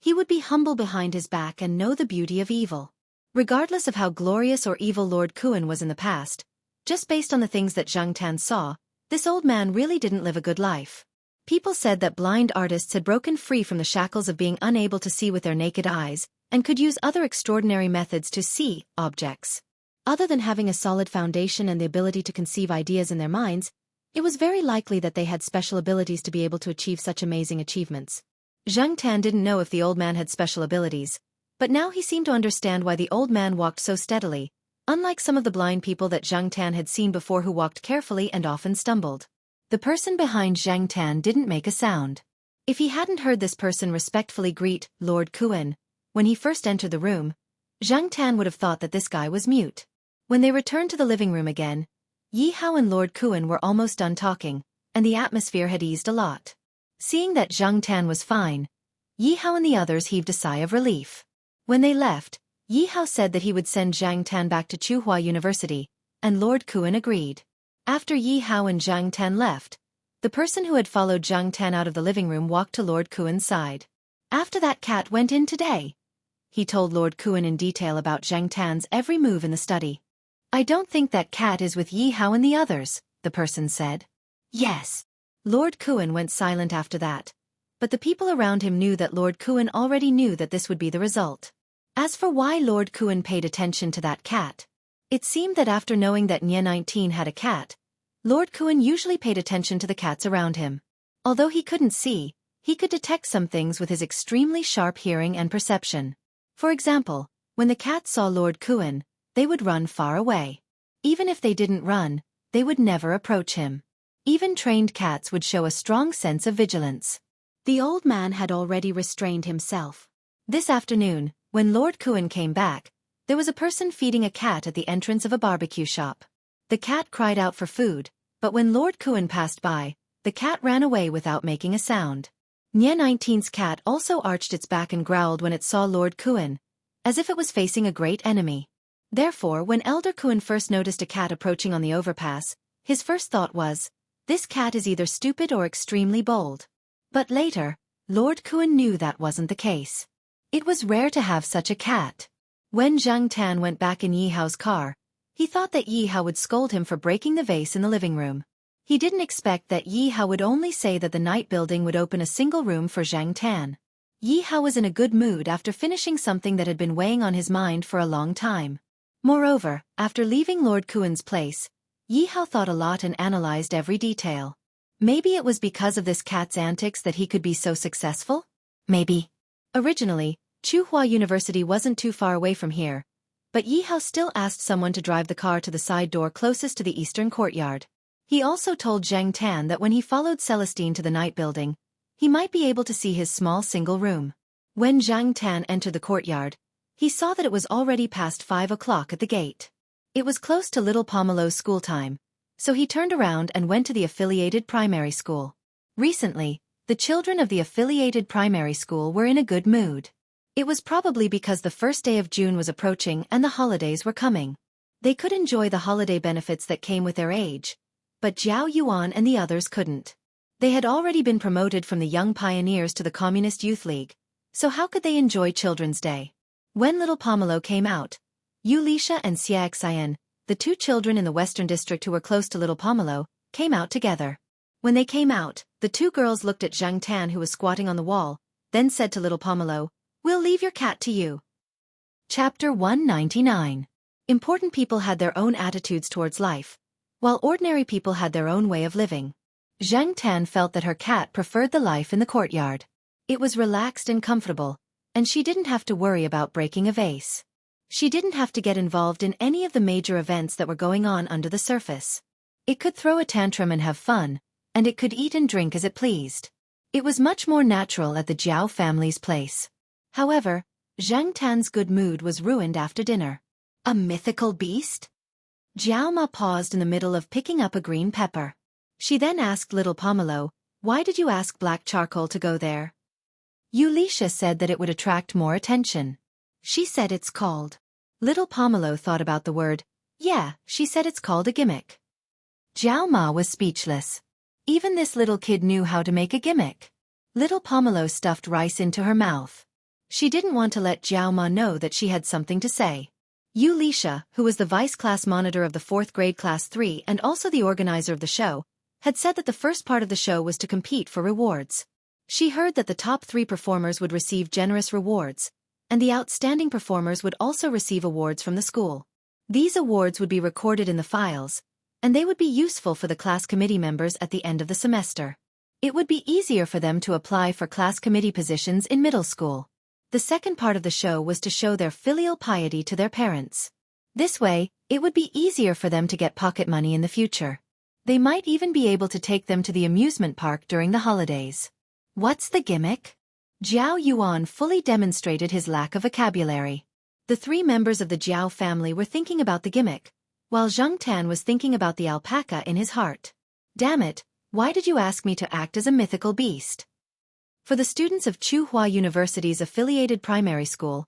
he would be humble behind his back and know the beauty of evil. Regardless of how glorious or evil Lord Kuan was in the past, just based on the things that Zhang Tan saw, this old man really didn't live a good life. People said that blind artists had broken free from the shackles of being unable to see with their naked eyes, and could use other extraordinary methods to see objects. Other than having a solid foundation and the ability to conceive ideas in their minds, it was very likely that they had special abilities to be able to achieve such amazing achievements. Zhang Tan didn't know if the old man had special abilities, but now he seemed to understand why the old man walked so steadily, unlike some of the blind people that Zhang Tan had seen before who walked carefully and often stumbled. The person behind Zhang Tan didn't make a sound. If he hadn't heard this person respectfully greet Lord Kuan when he first entered the room, Zhang Tan would have thought that this guy was mute. When they returned to the living room again, Yi Hao and Lord Kuan were almost done talking, and the atmosphere had eased a lot. Seeing that Zhang Tan was fine, Yi Hao and the others heaved a sigh of relief. When they left, Yi Hao said that he would send Zhang Tan back to Tsinghua University, and Lord Kuan agreed. After Yi Hao and Zhang Tan left, the person who had followed Zhang Tan out of the living room walked to Lord Kuen's side. After that cat went in today, he told Lord Kuen in detail about Zhang Tan's every move in the study. I don't think that cat is with Yi Hao and the others, the person said. Yes. Lord Kuen went silent after that, but the people around him knew that Lord Kuen already knew that this would be the result. As for why Lord Kuen paid attention to that cat, it seemed that after knowing that Nye 19 had a cat, Lord Kuen usually paid attention to the cats around him. Although he couldn't see, he could detect some things with his extremely sharp hearing and perception. For example, when the cats saw Lord Kuen, they would run far away. Even if they didn't run, they would never approach him. Even trained cats would show a strong sense of vigilance. The old man had already restrained himself. This afternoon, when Lord Kuen came back, there was a person feeding a cat at the entrance of a barbecue shop. The cat cried out for food, but when Lord Kuen passed by, the cat ran away without making a sound. Nye 19's cat also arched its back and growled when it saw Lord Kuen, as if it was facing a great enemy. Therefore, when Elder Kuen first noticed a cat approaching on the overpass, his first thought was, this cat is either stupid or extremely bold. But later, Lord Kuen knew that wasn't the case. It was rare to have such a cat. When Zhang Tan went back in Yi Hao's car, he thought that Yi Hao would scold him for breaking the vase in the living room. He didn't expect that Yi Hao would only say that the night building would open a single room for Zhang Tan. Yi Hao was in a good mood after finishing something that had been weighing on his mind for a long time. Moreover, after leaving Lord Kuen's place, Yi Hao thought a lot and analyzed every detail. Maybe it was because of this cat's antics that he could be so successful? Maybe. Originally, Tsinghua University wasn't too far away from here, but Yi Hao still asked someone to drive the car to the side door closest to the eastern courtyard. He also told Zhang Tan that when he followed Celestine to the night building, he might be able to see his small single room. When Zhang Tan entered the courtyard, he saw that it was already past 5 o'clock at the gate. It was close to little Pomelo's school time, so he turned around and went to the affiliated primary school. Recently, the children of the affiliated primary school were in a good mood. It was probably because the first day of June was approaching and the holidays were coming. They could enjoy the holiday benefits that came with their age, but Zhao Yuan and the others couldn't. They had already been promoted from the Young Pioneers to the Communist Youth League, so how could they enjoy Children's Day? When little Pomelo came out, Yulisha and Xia Xian, the two children in the Western District who were close to little Pomelo, came out together. When they came out, the two girls looked at Zhang Tan who was squatting on the wall, then said to little Pomelo, "We'll leave your cat to you." Chapter 199. Important people had their own attitudes towards life, while ordinary people had their own way of living. Zhang Tan felt that her cat preferred the life in the courtyard. It was relaxed and comfortable, and she didn't have to worry about breaking a vase. She didn't have to get involved in any of the major events that were going on under the surface. It could throw a tantrum and have fun, and it could eat and drink as it pleased. It was much more natural at the Jiao family's place. However, Zhang Tan's good mood was ruined after dinner. A mythical beast? Jiao Ma paused in the middle of picking up a green pepper. She then asked little Pomelo, "Why did you ask Black Charcoal to go there?" Yulisha said that it would attract more attention. She said it's called. Little Pomelo thought about the word. Yeah, she said it's called a gimmick. Jiao Ma was speechless. Even this little kid knew how to make a gimmick. Little Pomelo stuffed rice into her mouth. She didn't want to let Jiao Ma know that she had something to say. Yulisha, who was the vice class monitor of the 4th grade class 3 and also the organizer of the show, had said that the first part of the show was to compete for rewards. She heard that the top 3 performers would receive generous rewards, and the outstanding performers would also receive awards from the school. These awards would be recorded in the files, and they would be useful for the class committee members at the end of the semester. It would be easier for them to apply for class committee positions in middle school. The second part of the show was to show their filial piety to their parents. This way, it would be easier for them to get pocket money in the future. They might even be able to take them to the amusement park during the holidays. What's the gimmick? Jiao Yuan fully demonstrated his lack of vocabulary. The 3 members of the Jiao family were thinking about the gimmick, while Zhang Tan was thinking about the alpaca in his heart. Damn it, why did you ask me to act as a mythical beast? For the students of Tsinghua University's affiliated primary school,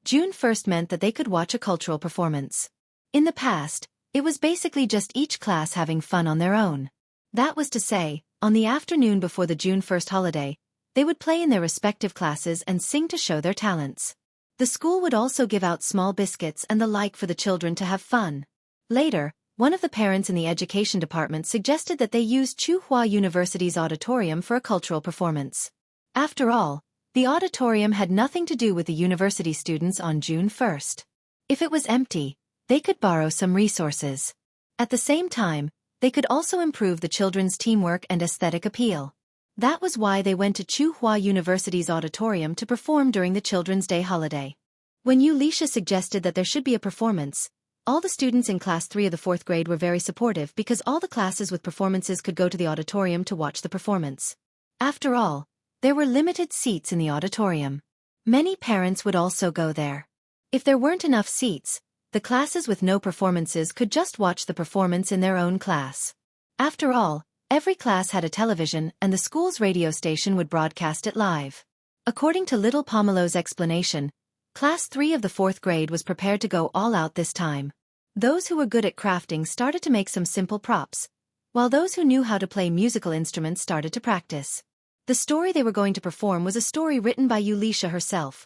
June 1st meant that they could watch a cultural performance. In the past, It was basically just each class having fun on their own. That was to say, on the afternoon before the June 1st holiday, they would play in their respective classes and sing to show their talents. The school would also give out small biscuits and the like for the children to have fun. Later, one of the parents in the education department suggested that they use Tsinghua University's auditorium for a cultural performance. After all, the auditorium had nothing to do with the university students on June 1st. If it was empty, they could borrow some resources. At the same time, they could also improve the children's teamwork and aesthetic appeal. That was why they went to Tsinghua University's auditorium to perform during the Children's Day holiday. When Wuxia suggested that there should be a performance, all the students in Class 3 of the 4th grade were very supportive because all the classes with performances could go to the auditorium to watch the performance. After all, there were limited seats in the auditorium. Many parents would also go there. If there weren't enough seats, the classes with no performances could just watch the performance in their own class. After all, every class had a television and the school's radio station would broadcast it live. According to little Pomelo's explanation, Class 3 of the 4th grade was prepared to go all out this time. Those who were good at crafting started to make some simple props, while those who knew how to play musical instruments started to practice. The story they were going to perform was a story written by Wuxia herself.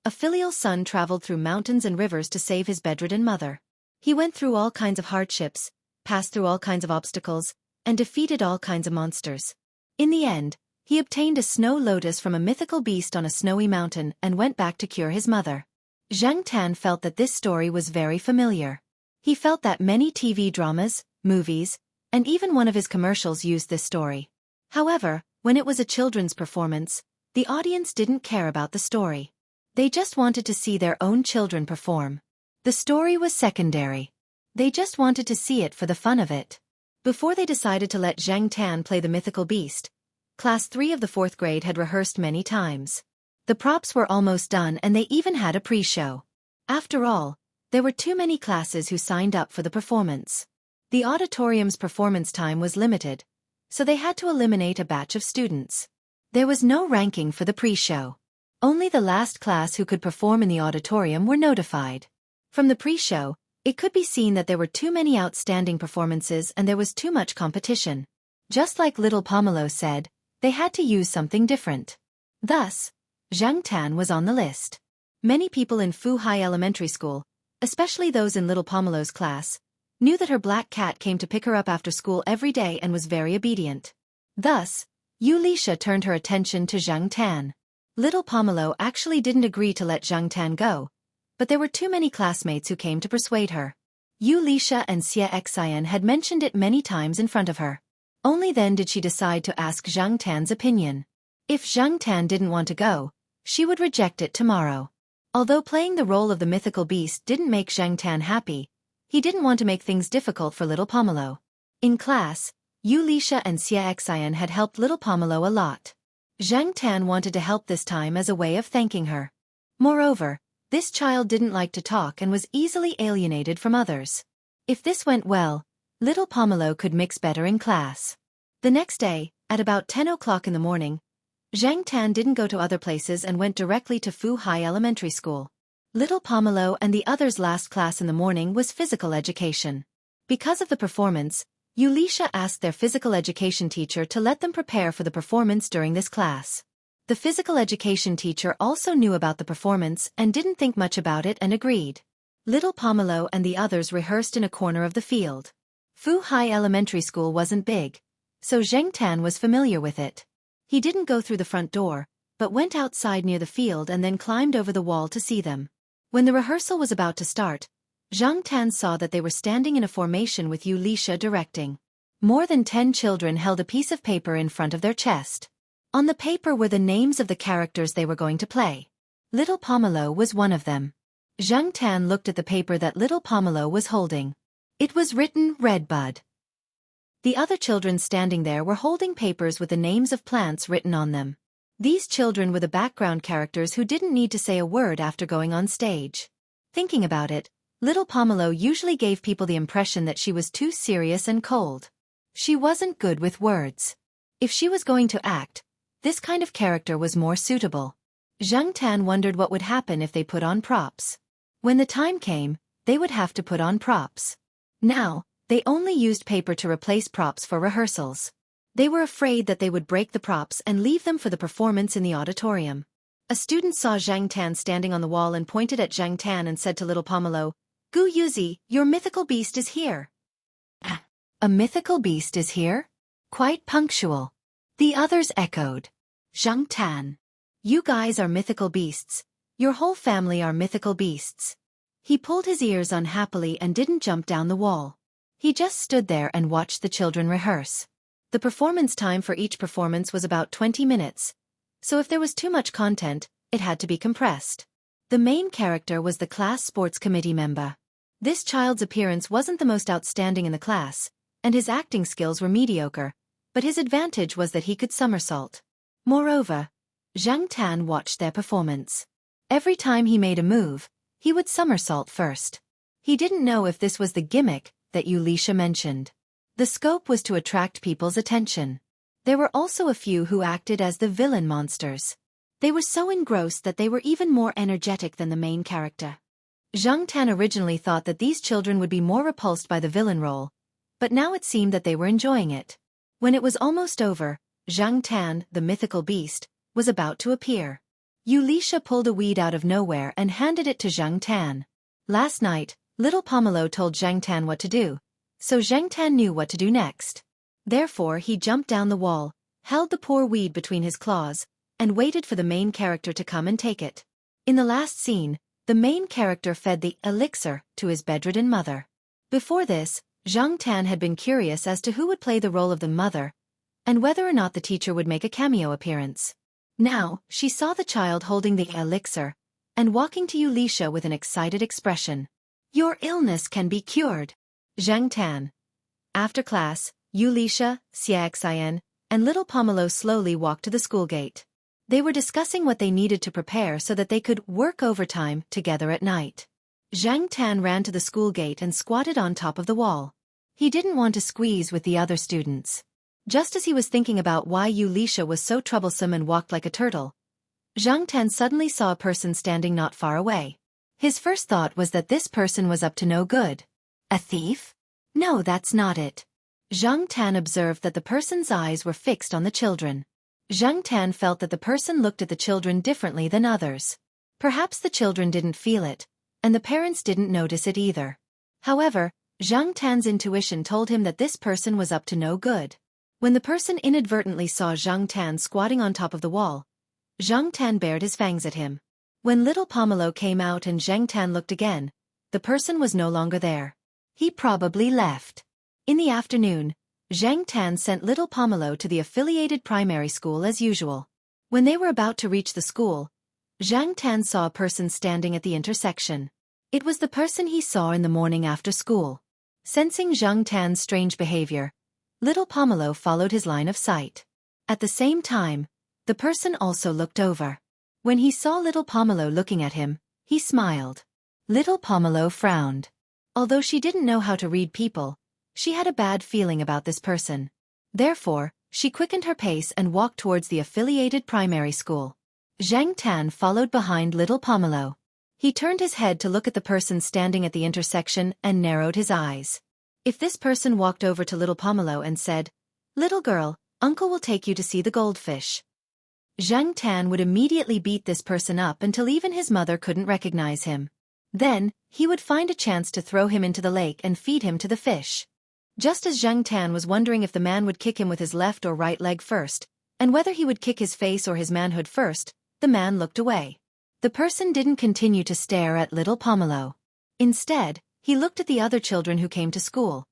A filial son traveled through mountains and rivers to save his bedridden mother. He went through all kinds of hardships, passed through all kinds of obstacles, and defeated all kinds of monsters. In the end, he obtained a snow lotus from a mythical beast on a snowy mountain and went back to cure his mother. Zhang Tan felt that this story was very familiar. He felt that many TV dramas, movies, and even one of his commercials used this story. However, when it was a children's performance, the audience didn't care about the story. They just wanted to see their own children perform. The story was secondary. They just wanted to see it for the fun of it. Before they decided to let Zhang Tan play the mythical beast, Class 3 of the 4th grade had rehearsed many times. The props were almost done and they even had a pre-show. After all, there were too many classes who signed up for the performance. The auditorium's performance time was limited, so they had to eliminate a batch of students. There was no ranking for the pre-show. Only the last class who could perform in the auditorium were notified. From the pre-show, it could be seen that there were too many outstanding performances and there was too much competition. Just like little Pomelo said, they had to use something different. Thus, Zhang Tan was on the list. Many people in Fu Hai Elementary School, especially those in little Pomelo's class, knew that her black cat came to pick her up after school every day and was very obedient. Thus, Wuxia turned her attention to Zhang Tan. Little Pomelo actually didn't agree to let Zhang Tan go, but there were too many classmates who came to persuade her. Wuxia and Xiaofan had mentioned it many times in front of her. Only then did she decide to ask Zhang Tan's opinion. If Zhang Tan didn't want to go, she would reject it tomorrow. Although playing the role of the mythical beast didn't make Zhang Tan happy, he didn't want to make things difficult for little Pomelo. In class, Wuxia and Xiaofan had helped little Pomelo a lot. Zhang Tan wanted to help this time as a way of thanking her. Moreover, this child didn't like to talk and was easily alienated from others. If this went well, little Pomelo could mix better in class. The next day, at about 10 o'clock in the morning, Zhang Tan didn't go to other places and went directly to Fu Hai Elementary School. Little Pomelo and the others' last class in the morning was physical education. Because of the performance, Wuxia asked their physical education teacher to let them prepare for the performance during this class. The physical education teacher also knew about the performance and didn't think much about it and agreed. Little Pomelo and the others rehearsed in a corner of the field. Fu Hai Elementary School wasn't big, so Zhang Tan was familiar with it. He didn't go through the front door, but went outside near the field and then climbed over the wall to see them. When the rehearsal was about to start, Zhang Tan saw that they were standing in a formation with Wuxia directing. More than 10 children held a piece of paper in front of their chest. On the paper were the names of the characters they were going to play. Little Pomelo was one of them. Zhang Tan looked at the paper that little Pomelo was holding. It was written Redbud. The other children standing there were holding papers with the names of plants written on them. These children were the background characters who didn't need to say a word after going on stage. Thinking about it, little Pomelo usually gave people the impression that she was too serious and cold. She wasn't good with words. If she was going to act, this kind of character was more suitable. Zhang Tan wondered what would happen if they put on props. When the time came, they would have to put on props. Now, they only used paper to replace props for rehearsals. They were afraid that they would break the props and leave them for the performance in the auditorium. A student saw Zhang Tan standing on the wall and pointed at Zhang Tan and said to little Pomelo, "Gu Yuzi, your mythical beast is here." A mythical beast is here? Quite punctual. The others echoed. Zhang Tan. You guys are mythical beasts. Your whole family are mythical beasts. He pulled his ears unhappily and didn't jump down the wall. He just stood there and watched the children rehearse. The performance time for each performance was about 20 minutes, so if there was too much content, it had to be compressed. The main character was the class sports committee member. This child's appearance wasn't the most outstanding in the class, and his acting skills were mediocre, but his advantage was that he could somersault. Moreover, Zhang Tan watched their performance. Every time he made a move, he would somersault first. He didn't know if this was the gimmick that Wuxia mentioned. The scope was to attract people's attention. There were also a few who acted as the villain monsters. They were so engrossed that they were even more energetic than the main character. Zhang Tan originally thought that these children would be more repulsed by the villain role, but now it seemed that they were enjoying it. When it was almost over, Zhang Tan, the mythical beast, was about to appear. Wuxia pulled a weed out of nowhere and handed it to Zhang Tan. Last night, little Pomelo told Zhang Tan what to do, so Zhang Tan knew what to do next. Therefore he jumped down the wall, held the poor weed between his claws, and waited for the main character to come and take it. In the last scene, the main character fed the elixir to his bedridden mother. Before this, Zhang Tan had been curious as to who would play the role of the mother, and whether or not the teacher would make a cameo appearance. Now, she saw the child holding the elixir, and walking to Wuxia with an excited expression. "Your illness can be cured." Zhang Tan. After class, Wuxia, Xiaofan, and little Pomelo slowly walked to the school gate. They were discussing what they needed to prepare so that they could work overtime together at night. Zhang Tan ran to the school gate and squatted on top of the wall. He didn't want to squeeze with the other students. Just as he was thinking about why Wuxia was so troublesome and walked like a turtle, Zhang Tan suddenly saw a person standing not far away. His first thought was that this person was up to no good. A thief? No, that's not it. Zhang Tan observed that the person's eyes were fixed on the children. Zhang Tan felt that the person looked at the children differently than others. Perhaps the children didn't feel it, and the parents didn't notice it either. However, Zhang Tan's intuition told him that this person was up to no good. When the person inadvertently saw Zhang Tan squatting on top of the wall, Zhang Tan bared his fangs at him. When little Pomelo came out and Zhang Tan looked again, the person was no longer there. He probably left. In the afternoon, Zhang Tan sent little Pomelo to the affiliated primary school as usual. When they were about to reach the school, Zhang Tan saw a person standing at the intersection. It was the person he saw in the morning after school. Sensing Zhang Tan's strange behavior, little Pomelo followed his line of sight. At the same time, the person also looked over. When he saw little Pomelo looking at him, he smiled. Little Pomelo frowned. Although she didn't know how to read people, she had a bad feeling about this person. Therefore, she quickened her pace and walked towards the affiliated primary school. Zhang Tan followed behind little Pomelo. He turned his head to look at the person standing at the intersection and narrowed his eyes. If this person walked over to little Pomelo and said, "Little girl, Uncle will take you to see the goldfish," Zhang Tan would immediately beat this person up until even his mother couldn't recognize him. Then, he would find a chance to throw him into the lake and feed him to the fish. Just as Zhang Tan was wondering if the man would kick him with his left or right leg first, and whether he would kick his face or his manhood first, the man looked away. The person didn't continue to stare at little Pomelo. Instead, he looked at the other children who came to school,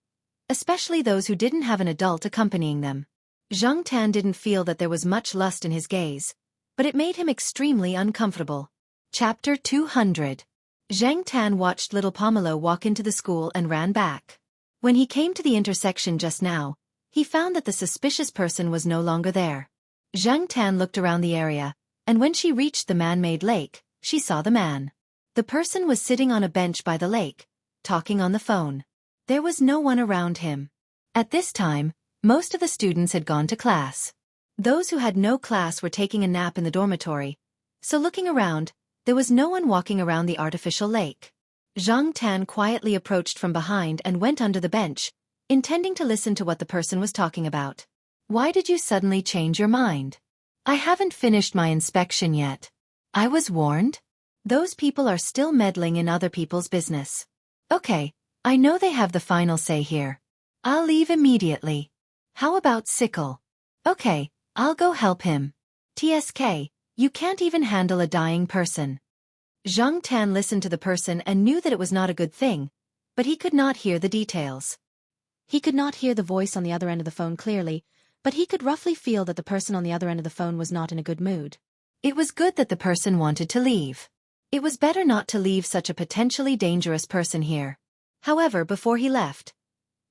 especially those who didn't have an adult accompanying them. Zhang Tan didn't feel that there was much lust in his gaze, but it made him extremely uncomfortable. Chapter 200. Zhang Tan watched little Pomelo walk into the school and ran back. When he came to the intersection just now, he found that the suspicious person was no longer there. Zhang Tan looked around the area, and when she reached the man-made lake, she saw the man. The person was sitting on a bench by the lake, talking on the phone. There was no one around him. At this time, most of the students had gone to class. Those who had no class were taking a nap in the dormitory, so looking around, there was no one walking around the artificial lake. Zhang Tan quietly approached from behind and went under the bench, intending to listen to what the person was talking about. Why did you suddenly change your mind? I haven't finished my inspection yet. I was warned? Those people are still meddling in other people's business. Okay, I know they have the final say here. I'll leave immediately. How about Sickle? Okay, I'll go help him. TSK, you can't even handle a dying person. Zhang Tan listened to the person and knew that it was not a good thing, but he could not hear the details. He could not hear the voice on the other end of the phone clearly, but he could roughly feel that the person on the other end of the phone was not in a good mood. It was good that the person wanted to leave. It was better not to leave such a potentially dangerous person here. However, before he left,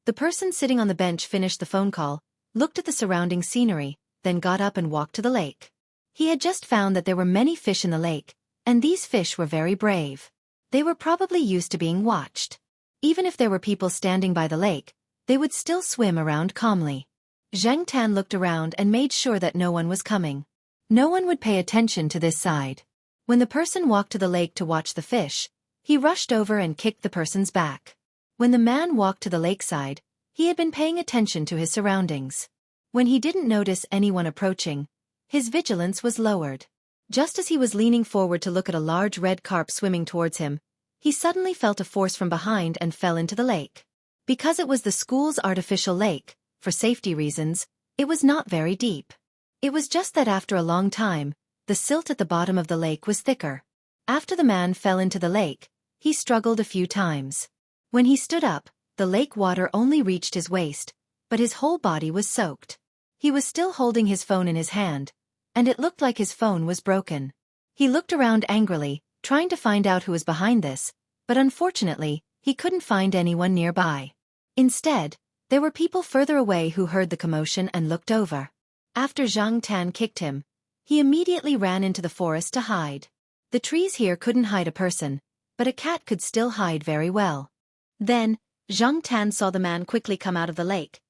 the person sitting on the bench finished the phone call, looked at the surrounding scenery, then got up and walked to the lake. He had just found that there were many fish in the lake, and these fish were very brave. They were probably used to being watched. Even if there were people standing by the lake, they would still swim around calmly. Zhang Tan looked around and made sure that no one was coming. No one would pay attention to this side. When the person walked to the lake to watch the fish, he rushed over and kicked the person's back. When the man walked to the lakeside, he had been paying attention to his surroundings. When he didn't notice anyone approaching, his vigilance was lowered. Just as he was leaning forward to look at a large red carp swimming towards him, he suddenly felt a force from behind and fell into the lake. Because it was the school's artificial lake, for safety reasons, it was not very deep. It was just that after a long time, the silt at the bottom of the lake was thicker. After the man fell into the lake, he struggled a few times. When he stood up, the lake water only reached his waist, but his whole body was soaked. He was still holding his phone in his hand, and it looked like his phone was broken. He looked around angrily, trying to find out who was behind this, but unfortunately, he couldn't find anyone nearby. Instead, there were people further away who heard the commotion and looked over. After Zhang Tan kicked him, he immediately ran into the forest to hide. The trees here couldn't hide a person, but a cat could still hide very well. Then, Zhang Tan saw the man quickly come out of the lake,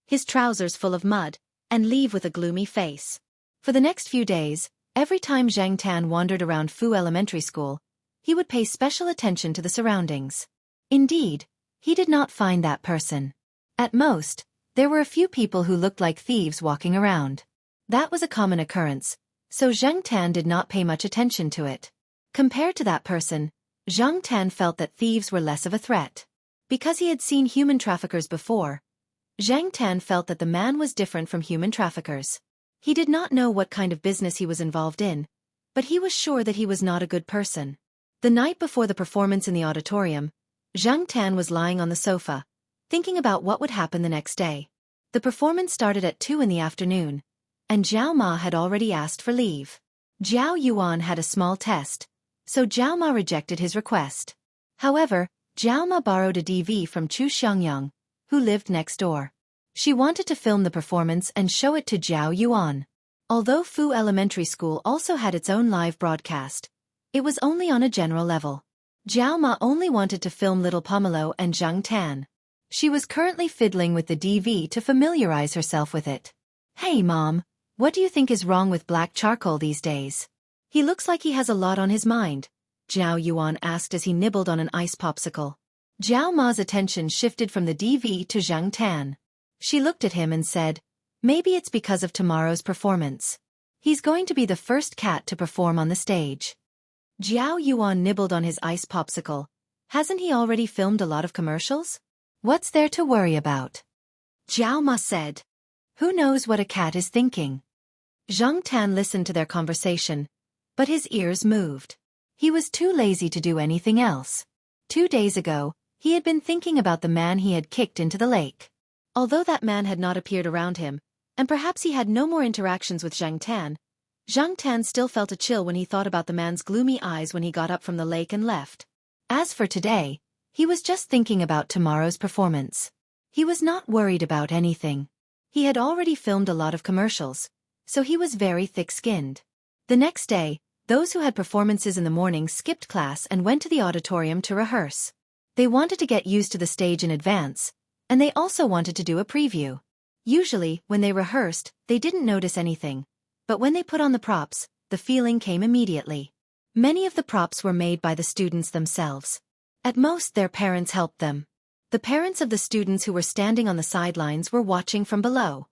his trousers full of mud, and leave with a gloomy face. For the next few days, every time Zhang Tan wandered around Fu Elementary School, he would pay special attention to the surroundings. Indeed, he did not find that person. At most, there were a few people who looked like thieves walking around. That was a common occurrence, so Zhang Tan did not pay much attention to it. Compared to that person, Zhang Tan felt that thieves were less of a threat. Because he had seen human traffickers before, Zhang Tan felt that the man was different from human traffickers. He did not know what kind of business he was involved in, but he was sure that he was not a good person. The night before the performance in the auditorium, Zhang Tan was lying on the sofa, thinking about what would happen the next day. The performance started at 2 in the afternoon, and Zhao Ma had already asked for leave. Zhao Yuan had a small test, so Zhao Ma rejected his request. However, Zhao Ma borrowed a DV from Chu Xiangyang, who lived next door. She wanted to film the performance and show it to Zhao Yuan. Although Fu Elementary School also had its own live broadcast, it was only on a general level. Zhao Ma only wanted to film little Pomelo and Zhang Tan. She was currently fiddling with the DV to familiarize herself with it. Hey Mom, what do you think is wrong with black charcoal these days? He looks like he has a lot on his mind, Zhao Yuan asked as he nibbled on an ice popsicle. Zhao Ma's attention shifted from the DV to Zhang Tan. She looked at him and said, maybe it's because of tomorrow's performance. He's going to be the first cat to perform on the stage. Zhao Yuan nibbled on his ice popsicle. Hasn't he already filmed a lot of commercials? What's there to worry about? Zhao Ma said. Who knows what a cat is thinking? Zhang Tan listened to their conversation, but his ears moved. He was too lazy to do anything else. 2 days ago, he had been thinking about the man he had kicked into the lake. Although that man had not appeared around him, and perhaps he had no more interactions with Zhang Tan still felt a chill when he thought about the man's gloomy eyes when he got up from the lake and left. As for today, he was just thinking about tomorrow's performance. He was not worried about anything. He had already filmed a lot of commercials, so he was very thick-skinned. The next day, those who had performances in the morning skipped class and went to the auditorium to rehearse. They wanted to get used to the stage in advance, and they also wanted to do a preview. Usually, when they rehearsed, they didn't notice anything, but when they put on the props, the feeling came immediately. Many of the props were made by the students themselves. At most their parents helped them. The parents of the students who were standing on the sidelines were watching from below.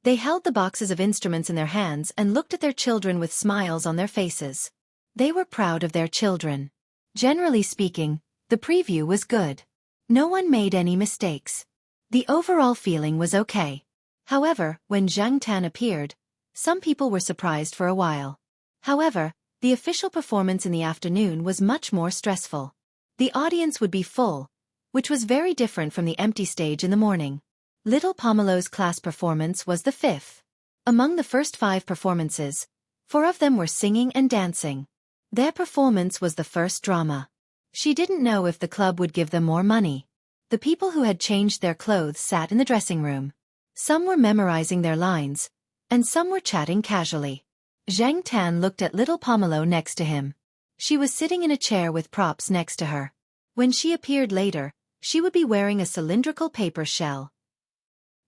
They held the boxes of instruments in their hands and looked at their children with smiles on their faces. They were proud of their children. Generally speaking, the preview was good. No one made any mistakes. The overall feeling was okay. However, when Zhang Tan appeared, some people were surprised for a while. However, the official performance in the afternoon was much more stressful. The audience would be full, which was very different from the empty stage in the morning. Little Pomelo's class performance was the fifth. Among the first 5 performances, 4 of them were singing and dancing. Their performance was the first drama. She didn't know if the club would give them more money. The people who had changed their clothes sat in the dressing room. Some were memorizing their lines, and some were chatting casually. Zhang Tan looked at little Pomelo next to him. She was sitting in a chair with props next to her. When she appeared later, she would be wearing a cylindrical paper shell.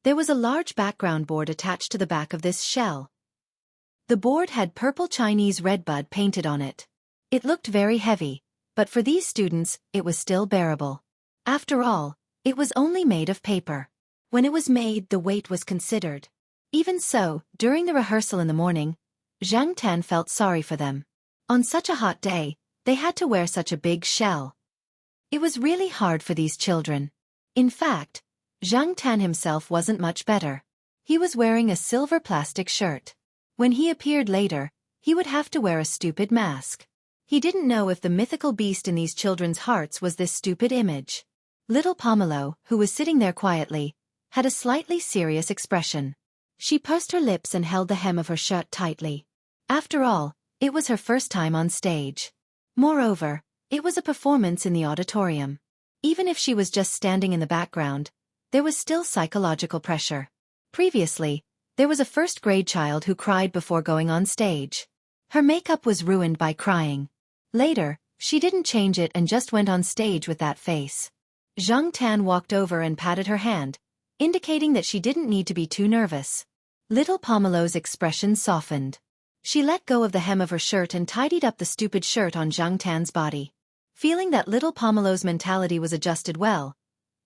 There was a large background board attached to the back of this shell. The board had purple Chinese redbud painted on it. It looked very heavy, but for these students, it was still bearable. After all, it was only made of paper. When it was made, the weight was considered. Even so, during the rehearsal in the morning, Zhang Tan felt sorry for them. On such a hot day, they had to wear such a big shell. It was really hard for these children. In fact, Zhang Tan himself wasn't much better. He was wearing a silver plastic shirt. When he appeared later, he would have to wear a stupid mask. He didn't know if the mythical beast in these children's hearts was this stupid image. Little Pomelo, who was sitting there quietly, had a slightly serious expression. She pursed her lips and held the hem of her shirt tightly. After all, it was her first time on stage. Moreover, it was a performance in the auditorium. Even if she was just standing in the background, there was still psychological pressure. Previously, there was a first-grade child who cried before going on stage. Her makeup was ruined by crying. Later, she didn't change it and just went on stage with that face. Zhang Tan walked over and patted her hand, indicating that she didn't need to be too nervous. Little Pomelo's expression softened. She let go of the hem of her shirt and tidied up the stupid shirt on Zhang Tan's body. Feeling that little Pomelo's mentality was adjusted well,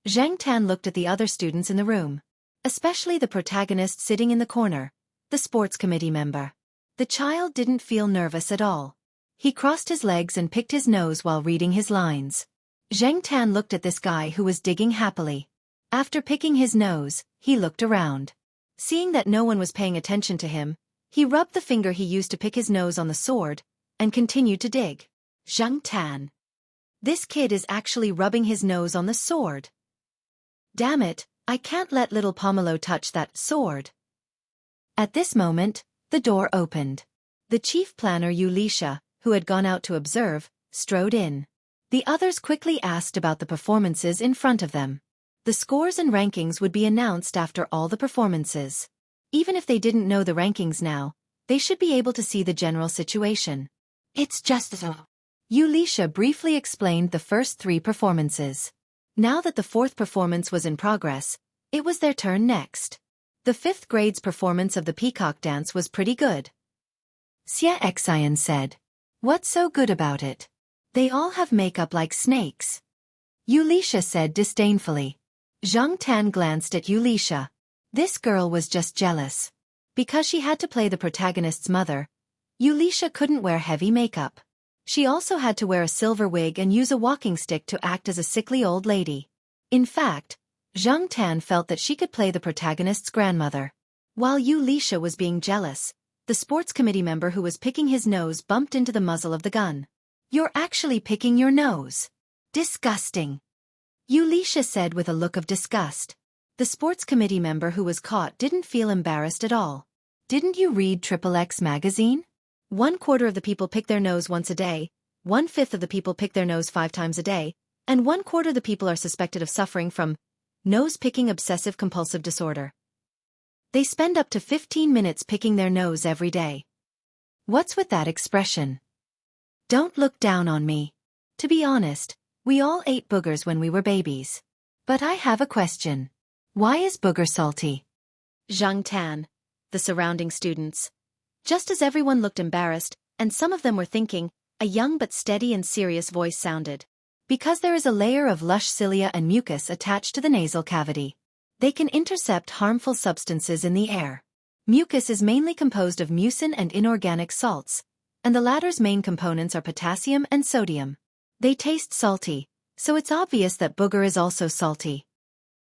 Zhang Tan looked at the other students in the room. Especially the protagonist sitting in the corner, the sports committee member. The child didn't feel nervous at all. He crossed his legs and picked his nose while reading his lines. Zhang Tan looked at this guy who was digging happily. After picking his nose, he looked around. Seeing that no one was paying attention to him, he rubbed the finger he used to pick his nose on the sword, and continued to dig. Zhang Tan. This kid is actually rubbing his nose on the sword. Damn it, I can't let little Pomelo touch that sword. At this moment, the door opened. The chief planner Wuxia, who had gone out to observe, strode in. The others quickly asked about the performances in front of them. The scores and rankings would be announced after all the performances. Even if they didn't know the rankings now, they should be able to see the general situation. It's just so. Wuxia briefly explained the first 3 performances. Now that the 4th performance was in progress, it was their turn next. The 5th grade's performance of the peacock dance was pretty good. Xia Xian said. What's so good about it? They all have makeup like snakes. Wuxia said disdainfully. Zhang Tan glanced at Wuxia. This girl was just jealous. Because she had to play the protagonist's mother, Wuxia couldn't wear heavy makeup. She also had to wear a silver wig and use a walking stick to act as a sickly old lady. In fact, Zhang Tan felt that she could play the protagonist's grandmother. While Wuxia was being jealous, the sports committee member who was picking his nose bumped into the muzzle of the gun. You're actually picking your nose. Disgusting. Wuxia said with a look of disgust. The sports committee member who was caught didn't feel embarrassed at all. Didn't you read XXX magazine? 1/4 of the people pick their nose once a day, 1/5 of the people pick their nose 5 times a day, and 1/4 of the people are suspected of suffering from nose-picking obsessive-compulsive disorder. They spend up to 15 minutes picking their nose every day. What's with that expression? Don't look down on me. To be honest, we all ate boogers when we were babies. But I have a question. Why is booger salty? Zhang Tan, the surrounding students. Just as everyone looked embarrassed, and some of them were thinking, a young but steady and serious voice sounded. because there is a layer of lush cilia and mucus attached to the nasal cavity. They can intercept harmful substances in the air. Mucus is mainly composed of mucin and inorganic salts, and the latter's main components are potassium and sodium. They taste salty, so it's obvious that booger is also salty.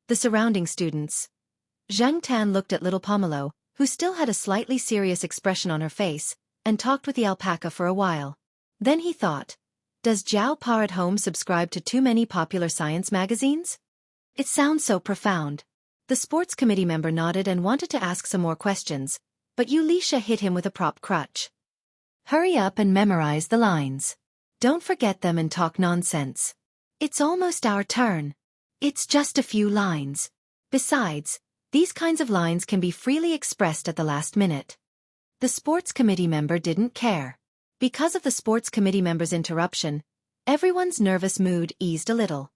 The surrounding students. Zhang Tan looked at little Pomelo, who still had a slightly serious expression on her face, and talked with the alpaca for a while. Then he thought, does Zhao Pa at home subscribe to too many popular science magazines? It sounds so profound. The sports committee member nodded and wanted to ask some more questions, but Wuxia hit him with a prop crutch. Hurry up and memorize the lines. Don't forget them and talk nonsense. It's almost our turn. It's just a few lines. Besides, these kinds of lines can be freely expressed at the last minute. The sports committee member didn't care. Because of the sports committee member's interruption, everyone's nervous mood eased a little.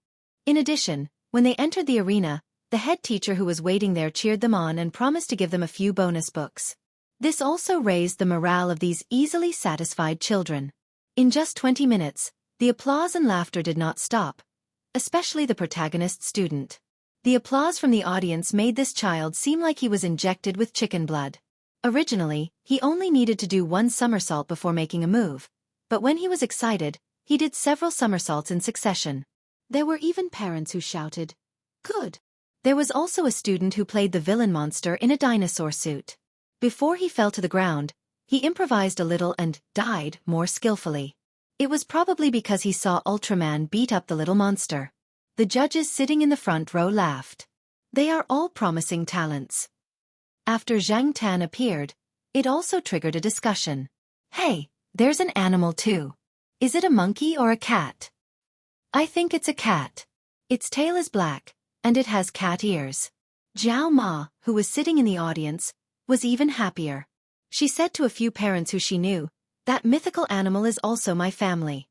In addition, when they entered the arena, the head teacher who was waiting there cheered them on and promised to give them a few bonus books. This also raised the morale of these easily satisfied children. In just 20 minutes, the applause and laughter did not stop, especially the protagonist student. The applause from the audience made this child seem like he was injected with chicken blood. Originally, he only needed to do one somersault before making a move, but when he was excited, he did several somersaults in succession. There were even parents who shouted, "Good!" There was also a student who played the villain monster in a dinosaur suit. Before he fell to the ground, he improvised a little and died more skillfully. It was probably because he saw Ultraman beat up the little monster. The judges sitting in the front row laughed. They are all promising talents. After Zhang Tan appeared, it also triggered a discussion. Hey, there's an animal too. Is it a monkey or a cat? I think it's a cat. Its tail is black, and it has cat ears. Zhao Ma, who was sitting in the audience, was even happier. She said to a few parents who she knew, that mythical animal is also my family.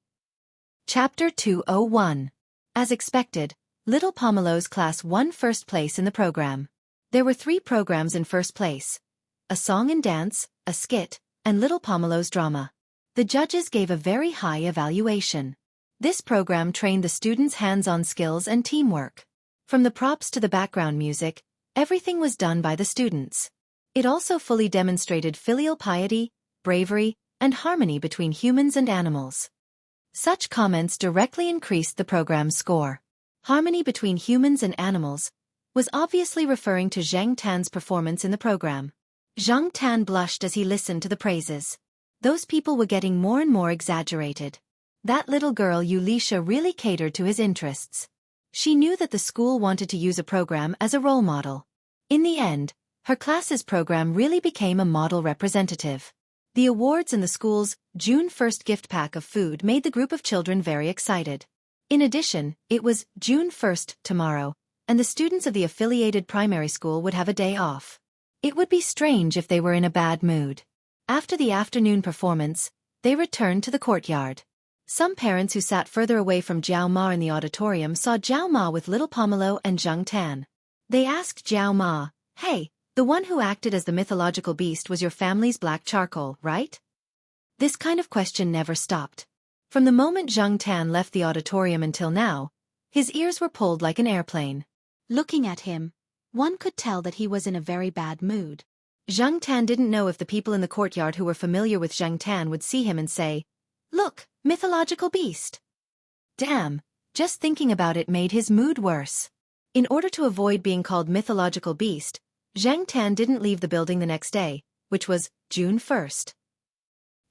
Chapter 201. As expected, little Pomelo's class won first place in the program. There were 3 programs in first place: a song and dance, a skit, and little Pomelo's drama. The judges gave a very high evaluation. This program trained the students' hands-on skills and teamwork. From the props to the background music, everything was done by the students. It also fully demonstrated filial piety, bravery, and harmony between humans and animals. Such comments directly increased the program's score. Harmony between humans and animals was obviously referring to Zhang Tan's performance in the program. Zhang Tan blushed as he listened to the praises. Those people were getting more and more exaggerated. That little girl Wuxia really catered to his interests. She knew that the school wanted to use a program as a role model. In the end, her class's program really became a model representative. The awards and the school's June 1st gift pack of food made the group of children very excited. In addition, it was June 1st tomorrow, and the students of the affiliated primary school would have a day off. It would be strange if they were in a bad mood. After the afternoon performance, they returned to the courtyard. Some parents who sat further away from Zhao Ma in the auditorium saw Zhao Ma with little Pomelo and Zhang Tan. They asked Zhao Ma, "Hey, the one who acted as the mythological beast was your family's black charcoal, right?" This kind of question never stopped. From the moment Zhang Tan left the auditorium until now, his ears were pulled like an airplane. Looking at him, one could tell that he was in a very bad mood. Zhang Tan didn't know if the people in the courtyard who were familiar with Zhang Tan would see him and say, "Look, mythological beast." Damn, just thinking about it made his mood worse. In order to avoid being called mythological beast, Zhang Tan didn't leave the building the next day, which was June 1st.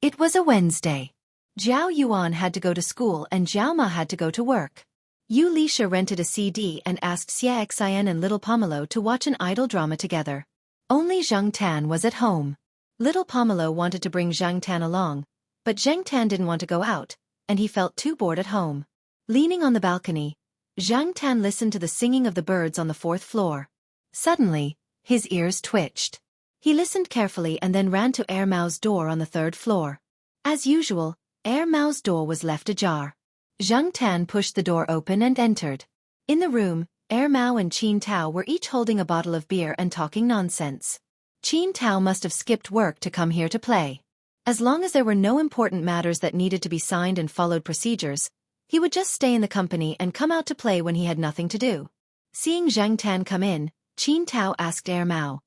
It was a Wednesday. Zhao Yuan had to go to school and Zhao Ma had to go to work. Wuxia rented a CD and asked Xia Xian and little Pomelo to watch an idol drama together. Only Zhang Tan was at home. Little Pomelo wanted to bring Zhang Tan along, but Zhang Tan didn't want to go out, and he felt too bored at home. Leaning on the balcony, Zhang Tan listened to the singing of the birds on the 4th floor. Suddenly, his ears twitched. He listened carefully and then ran to Air Mao's door on the 3rd floor. As usual, Air Mao's door was left ajar. Zhang Tan pushed the door open and entered. In the room, Air Mao and Qin Tao were each holding a bottle of beer and talking nonsense. Qin Tao must have skipped work to come here to play. As long as there were no important matters that needed to be signed and followed procedures, He would just stay in the company and come out to play when he had nothing to do. Seeing Zhang Tan come in, Qin Tao asked Mao,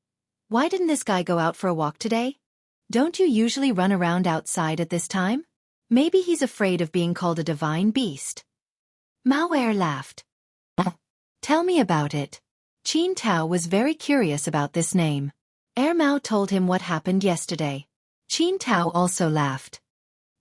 "Why didn't this guy go out for a walk today? Don't you usually run around outside at this time? Maybe he's afraid of being called a divine beast." Mao laughed. "Tell me about it." Qin Tao was very curious about this name. Mao told him what happened yesterday. Qin Tao also laughed.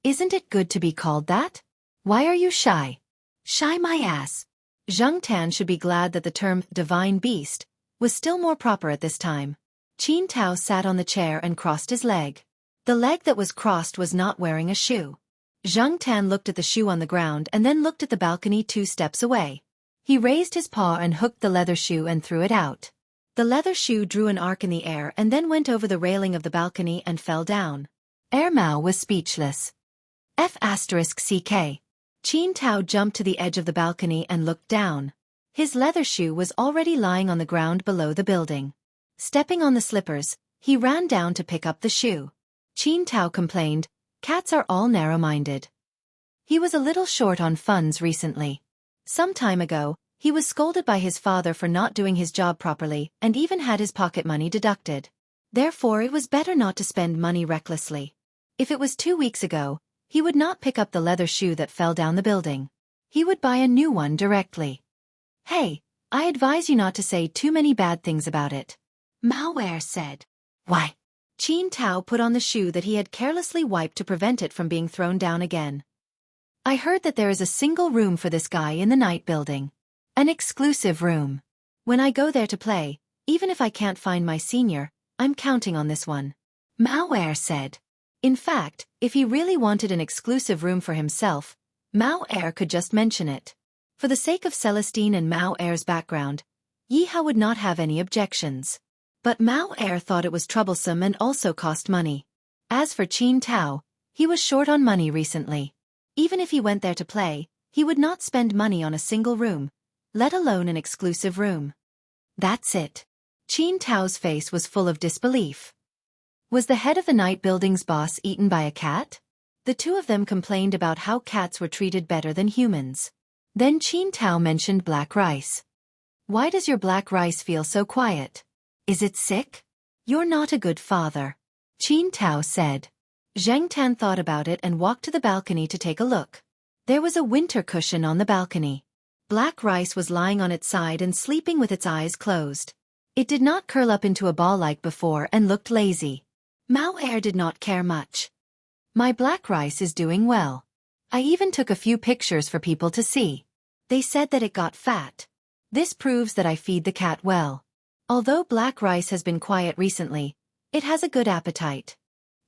"Isn't it good to be called that? Why are you shy?" "Shy my ass." Zhang Tan should be glad that the term divine beast was still more proper at this time. Qin Tao sat on the chair and crossed his leg. The leg that was crossed was not wearing a shoe. Zhang Tan looked at the shoe on the ground and then looked at the balcony 2 steps away. He raised his paw and hooked the leather shoe and threw it out. The leather shoe drew an arc in the air and then went over the railing of the balcony and fell down. Mao was speechless. F***ck. Qin Tao jumped to the edge of the balcony and looked down. His leather shoe was already lying on the ground below the building. Stepping on the slippers, he ran down to pick up the shoe. Qin Tao complained, "Cats are all narrow-minded." He was a little short on funds recently. Some time ago, he was scolded by his father for not doing his job properly and even had his pocket money deducted. Therefore it was better not to spend money recklessly. If it was 2 weeks ago, he would not pick up the leather shoe that fell down the building. He would buy a new one directly. "Hey, I advise you not to say too many bad things about it," Mao said. "Why?" Qin Tao put on the shoe that he had carelessly wiped to prevent it from being thrown down again. "I heard that there is a single room for this guy in the night building. An exclusive room. When I go there to play, even if I can't find my senior, I'm counting on this one," Mao said. In fact, if he really wanted an exclusive room for himself, Mao could just mention it. For the sake of Celestine and Mao's background, Yi Hao would not have any objections. But Mao thought it was troublesome and also cost money. As for Qin Tao, he was short on money recently. Even if he went there to play, he would not spend money on a single room, let alone an exclusive room. That's it. Qin Tao's face was full of disbelief. Was the head of the night building's boss eaten by a cat? The two of them complained about how cats were treated better than humans. Then Qin Tao mentioned black rice. "Why does your black rice feel so quiet? Is it sick? You're not a good father," Qin Tao said. Zhang Tan thought about it and walked to the balcony to take a look. There was a winter cushion on the balcony. Black rice was lying on its side and sleeping with its eyes closed. It did not curl up into a ball like before and looked lazy. Mao did not care much. "My black rice is doing well. I even took a few pictures for people to see. They said that it got fat. This proves that I feed the cat well. Although black rice has been quiet recently, it has a good appetite.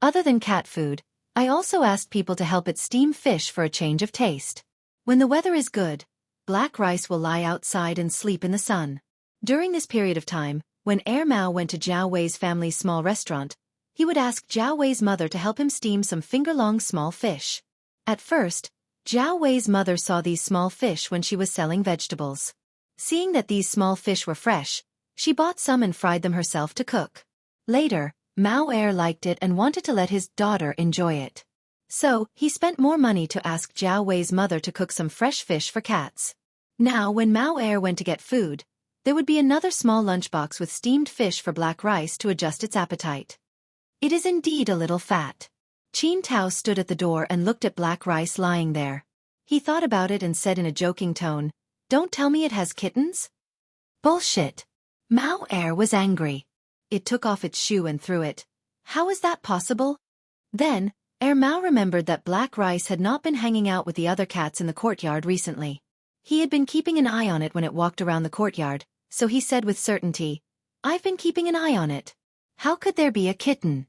Other than cat food, I also asked people to help it steam fish for a change of taste. When the weather is good, black rice will lie outside and sleep in the sun." During this period of time, when Mao went to Jiao Wei's family's small restaurant, he would ask Jiao Wei's mother to help him steam some finger-long small fish. At first, Jiao Wei's mother saw these small fish when she was selling vegetables. Seeing that these small fish were fresh, she bought some and fried them herself to cook. Later, Mao liked it and wanted to let his daughter enjoy it. So, he spent more money to ask Jiao Wei's mother to cook some fresh fish for cats. Now when Mao went to get food, there would be another small lunchbox with steamed fish for black rice to adjust its appetite. It is indeed a little fat. Qin Tao stood at the door and looked at black rice lying there. He thought about it and said in a joking tone, "Don't tell me it has kittens?" "Bullshit." Mao was angry. It took off its shoe and threw it. How is that possible? Then, Mao remembered that black rice had not been hanging out with the other cats in the courtyard recently. He had been keeping an eye on it when it walked around the courtyard, so he said with certainty, "I've been keeping an eye on it. How could there be a kitten?"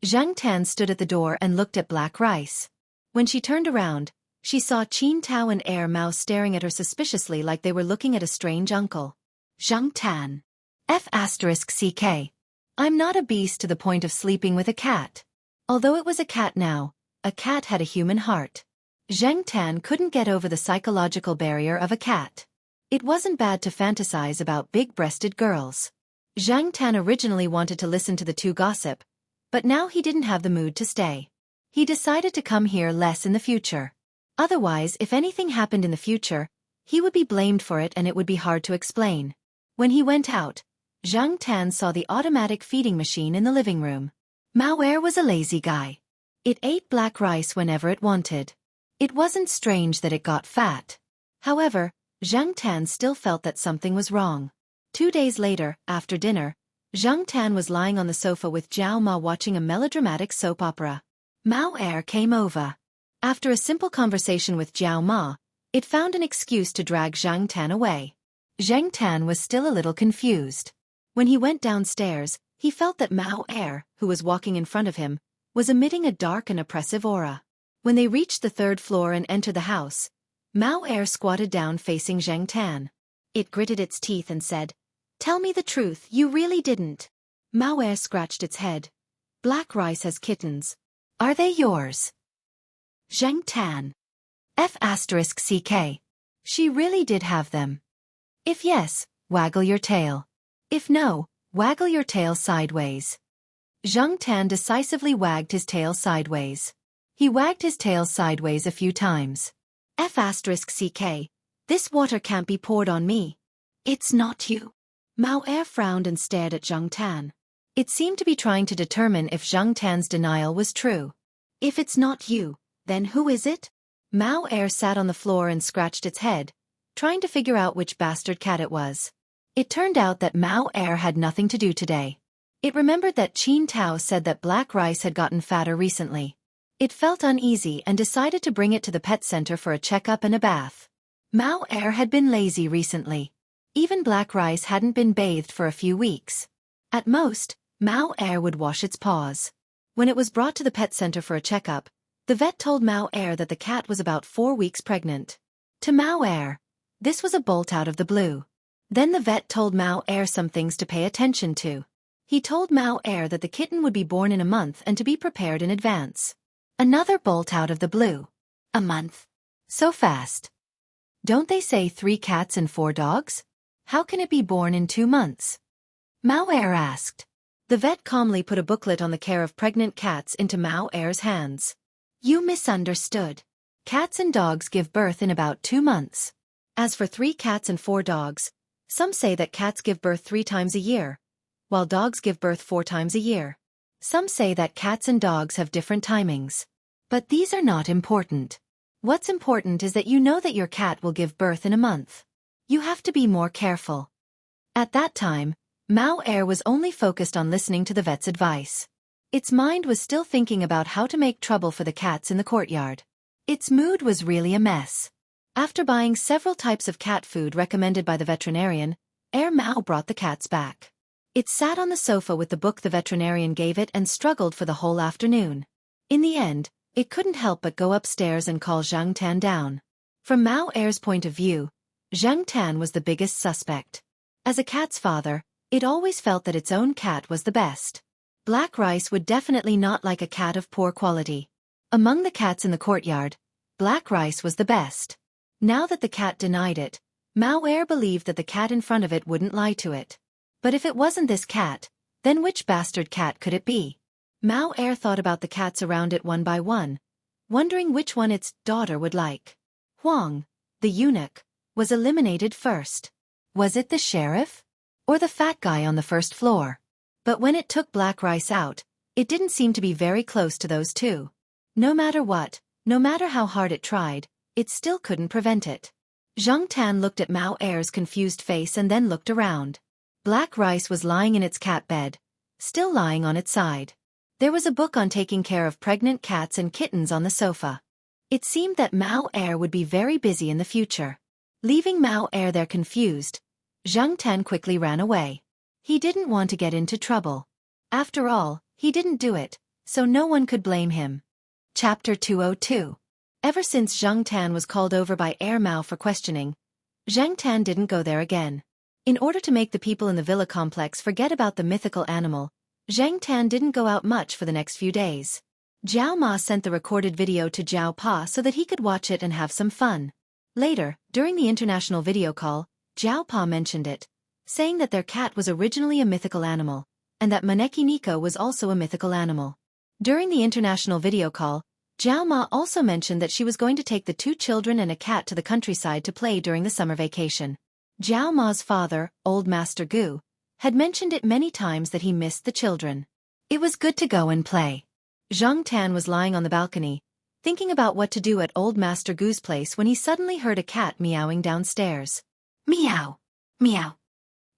Zhang Tan stood at the door and looked at black rice. When she turned around, she saw Qin Tao and Mao staring at her suspiciously like they were looking at a strange uncle. Zhang Tan. F***ck. I'm not a beast to the point of sleeping with a cat. Although it was a cat now, a cat had a human heart. Zhang Tan couldn't get over the psychological barrier of a cat. It wasn't bad to fantasize about big-breasted girls. Zhang Tan originally wanted to listen to the two gossip, but now he didn't have the mood to stay. He decided to come here less in the future. Otherwise, if anything happened in the future, he would be blamed for it and it would be hard to explain. When he went out, Zhang Tan saw the automatic feeding machine in the living room. Mao Er was a lazy guy. It ate black rice whenever it wanted. It wasn't strange that it got fat. However, Zhang Tan still felt that something was wrong. 2 days later, after dinner, Zhang Tan was lying on the sofa with Jiao Ma watching a melodramatic soap opera. Mao Er came over. After a simple conversation with Jiao Ma, it found an excuse to drag Zhang Tan away. Zhang Tan was still a little confused. When he went downstairs, he felt that Mao Er, who was walking in front of him, was emitting a dark and oppressive aura. When they reached the 3rd floor and entered the house, Mao Er squatted down facing Zhang Tan. It gritted its teeth and said, "Tell me the truth, you really didn't." Mao Er scratched its head. "Black rice has kittens. Are they yours?" Zhang Tan. F***ck. She really did have them. If yes, waggle your tail. If no, waggle your tail sideways. Zhang Tan decisively wagged his tail sideways. He wagged his tail sideways a few times. F***ck. This water can't be poured on me. It's not you. Mao Er frowned and stared at Zhang Tan. It seemed to be trying to determine if Zhang Tan's denial was true. If it's not you, then who is it? Mao Er sat on the floor and scratched its head, trying to figure out which bastard cat it was. It turned out that Mao Er had nothing to do today. It remembered that Qin Tao said that black rice had gotten fatter recently. It felt uneasy and decided to bring it to the pet center for a checkup and a bath. Mao Er had been lazy recently. Even black rice hadn't been bathed for a few weeks. At most, Mao Er would wash its paws. When it was brought to the pet center for a checkup, the vet told Mao Er that the cat was about 4 weeks pregnant. To Mao Er, this was a bolt out of the blue. Then the vet told Mao Er some things to pay attention to. He told Mao Er that the kitten would be born in a month and to be prepared in advance. Another bolt out of the blue. A month. So fast. Don't they say 3 cats and 4 dogs? How can it be born in 2 months? Mao Er asked. The vet calmly put a booklet on the care of pregnant cats into Mao Er's hands. You misunderstood. Cats and dogs give birth in about 2 months. As for 3 cats and 4 dogs, some say that cats give birth 3 times a year, while dogs give birth 4 times a year. Some say that cats and dogs have different timings. But these are not important. What's important is that you know that your cat will give birth in a month. You have to be more careful. At that time, Mao Er was only focused on listening to the vet's advice. Its mind was still thinking about how to make trouble for the cats in the courtyard. Its mood was really a mess. After buying several types of cat food recommended by the veterinarian, Mao brought the cats back. It sat on the sofa with the book the veterinarian gave it and struggled for the whole afternoon. In the end, it couldn't help but go upstairs and call Zhang Tan down. From Mao Er's point of view, Zhang Tan was the biggest suspect. As a cat's father, it always felt that its own cat was the best. Black rice would definitely not like a cat of poor quality. Among the cats in the courtyard, black rice was the best. Now that the cat denied it, Mao Er believed that the cat in front of it wouldn't lie to it. But if it wasn't this cat, then which bastard cat could it be? Mao Er thought about the cats around it one by one, wondering which one its daughter would like. Huang, the eunuch, was eliminated first. Was it the sheriff? Or the fat guy on the 1st floor? But when it took black rice out, it didn't seem to be very close to those two. No matter what, no matter how hard it tried, it still couldn't prevent it. Zhang Tan looked at Mao Er's confused face and then looked around. Black rice was lying in its cat bed, still lying on its side. There was a book on taking care of pregnant cats and kittens on the sofa. It seemed that Mao Er would be very busy in the future. Leaving Mao Er there confused, Zhang Tan quickly ran away. He didn't want to get into trouble. After all, he didn't do it, so no one could blame him. Chapter 202. Ever since Zhang Tan was called over by Mao for questioning, Zhang Tan didn't go there again. In order to make the people in the villa complex forget about the mythical animal, Zhang Tan didn't go out much for the next few days. Jiao Ma sent the recorded video to Jiao Pa so that he could watch it and have some fun. Later, during the international video call, Jiao Pa mentioned it, saying that their cat was originally a mythical animal, and that Maneki Nico was also a mythical animal. During the international video call, Jiao Ma also mentioned that she was going to take the two children and a cat to the countryside to play during the summer vacation. Jiao Ma's father, Old Master Gu, had mentioned it many times that he missed the children. It was good to go and play. Zhang Tan was lying on the balcony, thinking about what to do at Old Master Gu's place when he suddenly heard a cat meowing downstairs. Meow! Meow!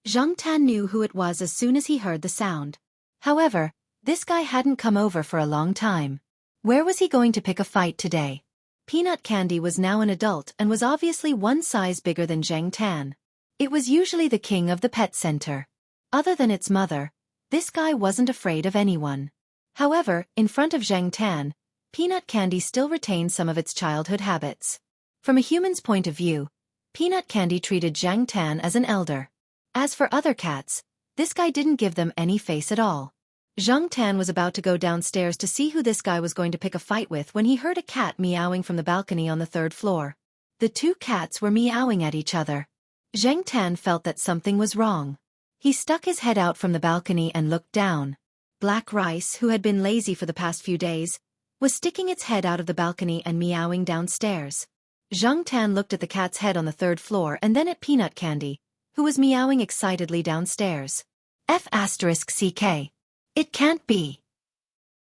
Zhang Tan knew who it was as soon as he heard the sound. However, this guy hadn't come over for a long time. Where was he going to pick a fight today? Peanut Candy was now an adult and was obviously one size bigger than Zhang Tan. It was usually the king of the pet center. Other than its mother, this guy wasn't afraid of anyone. However, in front of Zhang Tan, Peanut Candy still retained some of its childhood habits. From a human's point of view, Peanut Candy treated Zhang Tan as an elder. As for other cats, this guy didn't give them any face at all. Zhang Tan was about to go downstairs to see who this guy was going to pick a fight with when he heard a cat meowing from the balcony on the third floor. The two cats were meowing at each other. Zhang Tan felt that something was wrong. He stuck his head out from the balcony and looked down. Black Rice, who had been lazy for the past few days, was sticking its head out of the balcony and meowing downstairs. Zhang Tan looked at the cat's head on the third floor and then at Peanut Candy, who was meowing excitedly downstairs. F***CK. It can't be.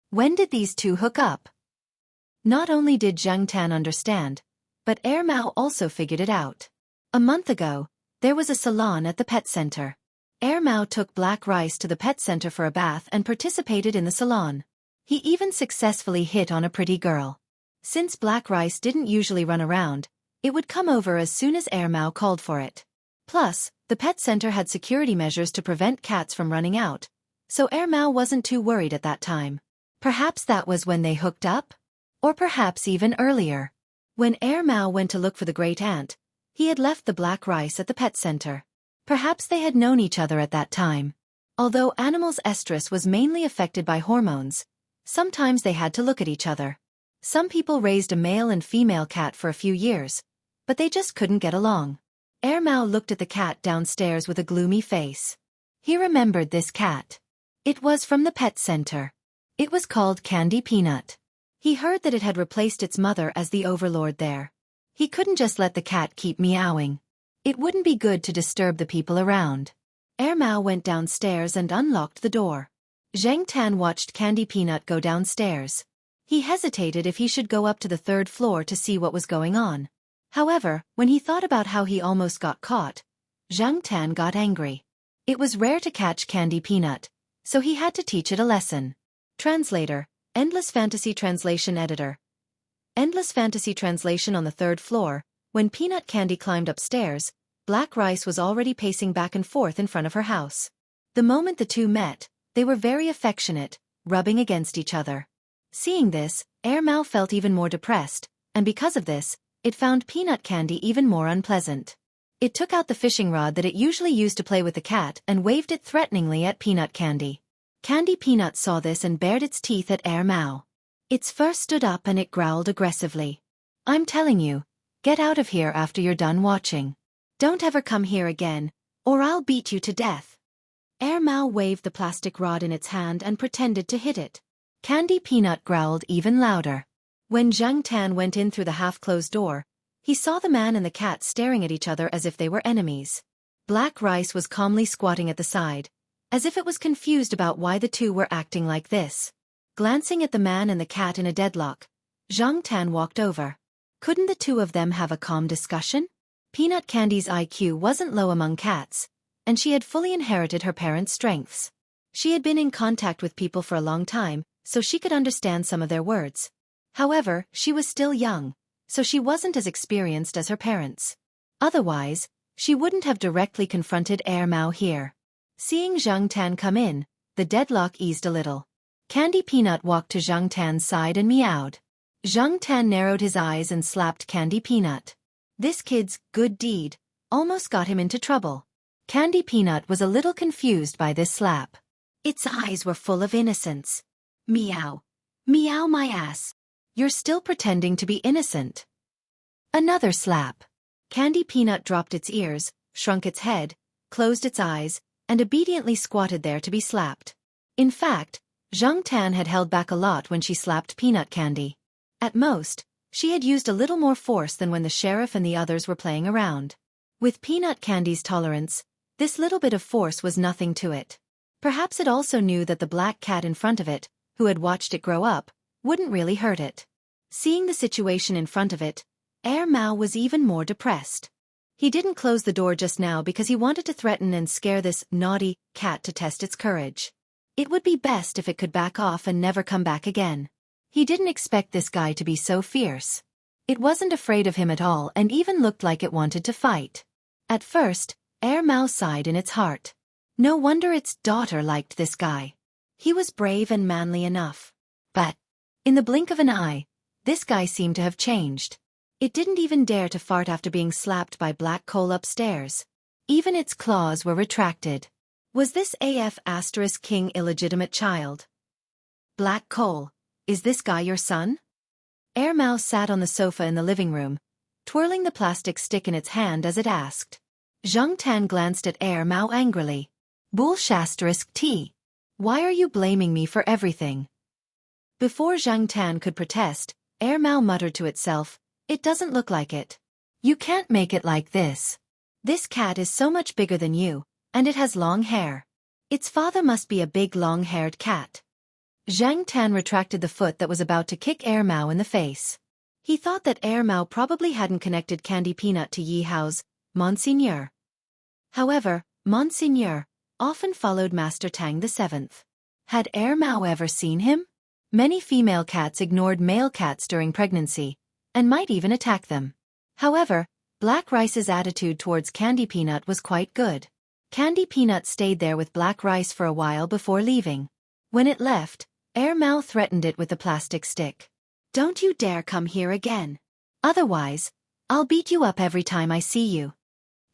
When did these two hook up? Not only did Zhang Tan understand, but Mao also figured it out. A month ago, there was a salon at the pet center. Mao took Black Rice to the pet center for a bath and participated in the salon. He even successfully hit on a pretty girl. Since Black Rice didn't usually run around, it would come over as soon as Mao called for it. Plus, the pet center had security measures to prevent cats from running out, so Mao wasn't too worried at that time. Perhaps that was when they hooked up? Or perhaps even earlier. When Mao went to look for the great aunt, he had left the Black Rice at the pet center. Perhaps they had known each other at that time. Although animals' estrus was mainly affected by hormones, sometimes they had to look at each other. Some people raised a male and female cat for a few years, but they just couldn't get along. Mao looked at the cat downstairs with a gloomy face. He remembered this cat. It was from the pet center. It was called Candy Peanut. He heard that it had replaced its mother as the overlord there. He couldn't just let the cat keep meowing. It wouldn't be good to disturb the people around. Mao went downstairs and unlocked the door. Zhang Tan watched Candy Peanut go downstairs. He hesitated if he should go up to the third floor to see what was going on. However, when he thought about how he almost got caught, Zhang Tan got angry. It was rare to catch Candy Peanut, so he had to teach it a lesson. Translator, Endless Fantasy Translation Editor. Endless Fantasy Translation on the third floor. When Peanut Candy climbed upstairs, Black Rice was already pacing back and forth in front of her house. The moment the two met, they were very affectionate, rubbing against each other. Seeing this, Mao felt even more depressed, and because of this, it found Peanut Candy even more unpleasant. It took out the fishing rod that it usually used to play with the cat and waved it threateningly at Peanut Candy. Candy Peanut saw this and bared its teeth at Mao. Its fur stood up and it growled aggressively. "I'm telling you, get out of here after you're done watching. Don't ever come here again, or I'll beat you to death." Mao waved the plastic rod in its hand and pretended to hit it. Candy Peanut growled even louder. When Zhang Tan went in through the half-closed door, he saw the man and the cat staring at each other as if they were enemies. Black Rice was calmly squatting at the side, as if it was confused about why the two were acting like this. Glancing at the man and the cat in a deadlock, Zhang Tan walked over. Couldn't the two of them have a calm discussion? Peanut Candy's IQ wasn't low among cats, and she had fully inherited her parents' strengths. She had been in contact with people for a long time, so she could understand some of their words. However, she was still young, so she wasn't as experienced as her parents. Otherwise, she wouldn't have directly confronted Mao here. Seeing Zhang Tan come in, the deadlock eased a little. Candy Peanut walked to Zhang Tan's side and meowed. Zhang Tan narrowed his eyes and slapped Candy Peanut. This kid's good deed almost got him into trouble. Candy Peanut was a little confused by this slap. Its eyes were full of innocence. "Meow. Meow my ass. You're still pretending to be innocent." Another slap. Candy Peanut dropped its ears, shrunk its head, closed its eyes, and obediently squatted there to be slapped. In fact, Zhang Tan had held back a lot when she slapped Peanut Candy. At most, she had used a little more force than when the sheriff and the others were playing around. With Peanut Candy's tolerance, this little bit of force was nothing to it. Perhaps it also knew that the black cat in front of it, who had watched it grow up, wouldn't really hurt it. Seeing the situation in front of it, Mao was even more depressed. He didn't close the door just now because he wanted to threaten and scare this naughty cat to test its courage. It would be best if it could back off and never come back again. He didn't expect this guy to be so fierce. It wasn't afraid of him at all and even looked like it wanted to fight. At first, Mao sighed in its heart. No wonder its daughter liked this guy. He was brave and manly enough. But, in the blink of an eye, this guy seemed to have changed. It didn't even dare to fart after being slapped by Black Coal upstairs. Even its claws were retracted. Was this King illegitimate child? Black Coal, is this guy your son? Mao sat on the sofa in the living room, twirling the plastic stick in its hand as it asked. Zhang Tan glanced at Mao angrily. T. Why are you blaming me for everything? Before Zhang Tan could protest, Mao muttered to itself, it doesn't look like it. You can't make it like this. This cat is so much bigger than you, and it has long hair. Its father must be a big long-haired cat. Zhang Tan retracted the foot that was about to kick Mao in the face. He thought that Mao probably hadn't connected Candy Peanut to Yi Hao's Monseigneur. However, Monseigneur often followed Master Tang VII. Had Mao ever seen him? Many female cats ignored male cats during pregnancy, and might even attack them. However, Black Rice's attitude towards Candy Peanut was quite good. Candy Peanut stayed there with Black Rice for a while before leaving. When it left, Mao threatened it with the plastic stick. Don't you dare come here again. Otherwise, I'll beat you up every time I see you.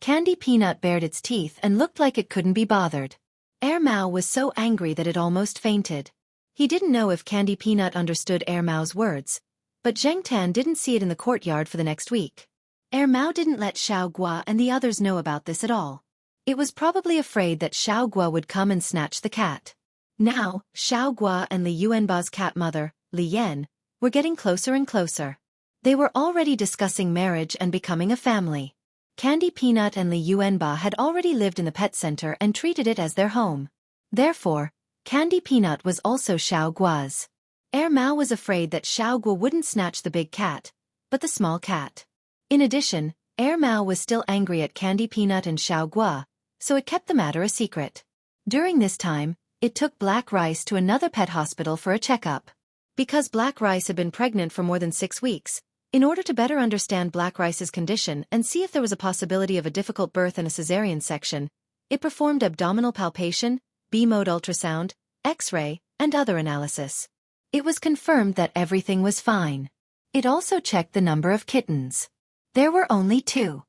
Candy Peanut bared its teeth and looked like it couldn't be bothered. Mao was so angry that it almost fainted. He didn't know if Candy Peanut understood Mao's words, but Zheng Tan didn't see it in the courtyard for the next week. Mao didn't let Xiao Gua and the others know about this at all. It was probably afraid that Xiao Gua would come and snatch the cat. Now, Xiao Gua and Li Yuanba's cat mother, Li Yan, were getting closer and closer. They were already discussing marriage and becoming a family. Candy Peanut and Li Yuanba had already lived in the pet center and treated it as their home. Therefore, Candy Peanut was also Xiao Gua's. Mao was afraid that Xiao Gua wouldn't snatch the big cat, but the small cat. In addition, Mao was still angry at Candy Peanut and Xiao Gua, so it kept the matter a secret. During this time, it took Black Rice to another pet hospital for a checkup. Because Black Rice had been pregnant for more than 6 weeks, in order to better understand Black Rice's condition and see if there was a possibility of a difficult birth and a cesarean section, it performed abdominal palpation, B-mode ultrasound, X-ray, and other analysis. It was confirmed that everything was fine. It also checked the number of kittens. There were only 2.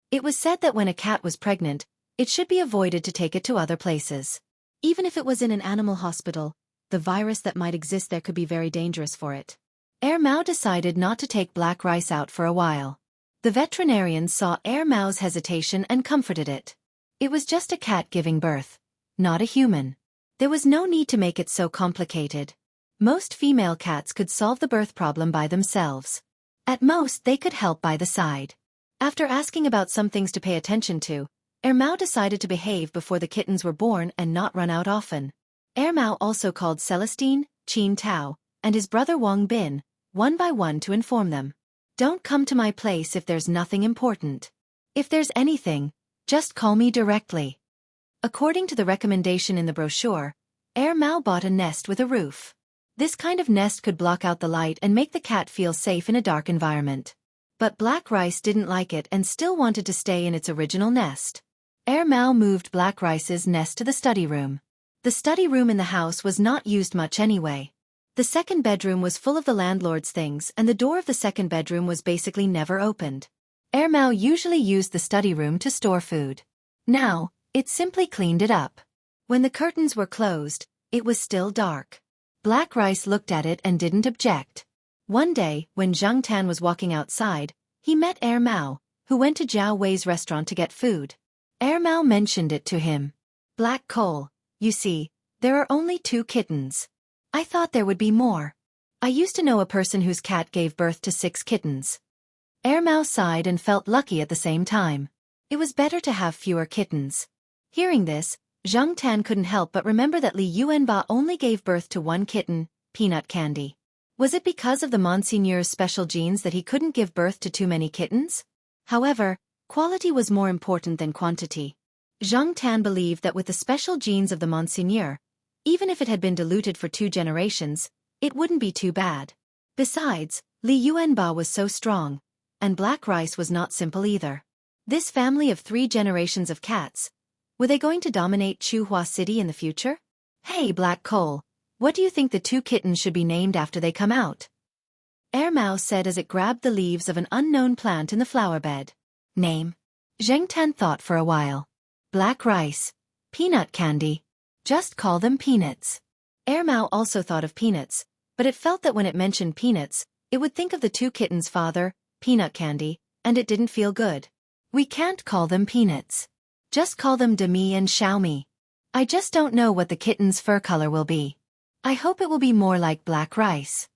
It was said that when a cat was pregnant, it should be avoided to take it to other places. Even if it was in an animal hospital, the virus that might exist there could be very dangerous for it. Mao decided not to take Black Rice out for a while. The veterinarian saw Mao's hesitation and comforted it. It was just a cat giving birth, not a human. There was no need to make it so complicated. Most female cats could solve the birth problem by themselves. At most, they could help by the side. After asking about some things to pay attention to, Mao decided to behave before the kittens were born and not run out often. Mao also called Celestine, Qin Tao, and his brother Wang Bin, one by one to inform them. Don't come to my place if there's nothing important. If there's anything, just call me directly. According to the recommendation in the brochure, Mao bought a nest with a roof. This kind of nest could block out the light and make the cat feel safe in a dark environment. But Black Rice didn't like it and still wanted to stay in its original nest. Mao moved Black Rice's nest to the study room. The study room in the house was not used much anyway. The second bedroom was full of the landlord's things and the door of the second bedroom was basically never opened. Mao usually used the study room to store food. Now, it simply cleaned it up. When the curtains were closed, it was still dark. Black Rice looked at it and didn't object. One day, when Zhang Tan was walking outside, he met Mao, who went to Jiao Wei's restaurant to get food. Mao mentioned it to him. Black Coal, you see, there are only 2 kittens. I thought there would be more. I used to know a person whose cat gave birth to 6 kittens. Mao sighed and felt lucky at the same time. It was better to have fewer kittens. Hearing this, Zhang Tan couldn't help but remember that Li Yuanba only gave birth to 1 kitten, Peanut Candy. Was it because of the Monseigneur's special genes that he couldn't give birth to too many kittens? However, quality was more important than quantity. Zhang Tan believed that with the special genes of the Monseigneur, even if it had been diluted for 2 generations, it wouldn't be too bad. Besides, Li Yuanba was so strong, and black rice was not simple either. This family of 3 generations of cats, were they going to dominate Chuhua City in the future? Hey Black Coal, what do you think the 2 kittens should be named after they come out? Mao said as it grabbed the leaves of an unknown plant in the flower bed. Name? Zheng Tan thought for a while. Black rice. Peanut candy. Just call them peanuts. Mao also thought of peanuts, but it felt that when it mentioned peanuts, it would think of the 2 kittens' father, Peanut Candy, and it didn't feel good. We can't call them peanuts. Just call them Demi and Xiaomi. I just don't know what the kitten's fur color will be. I hope it will be more like black rice.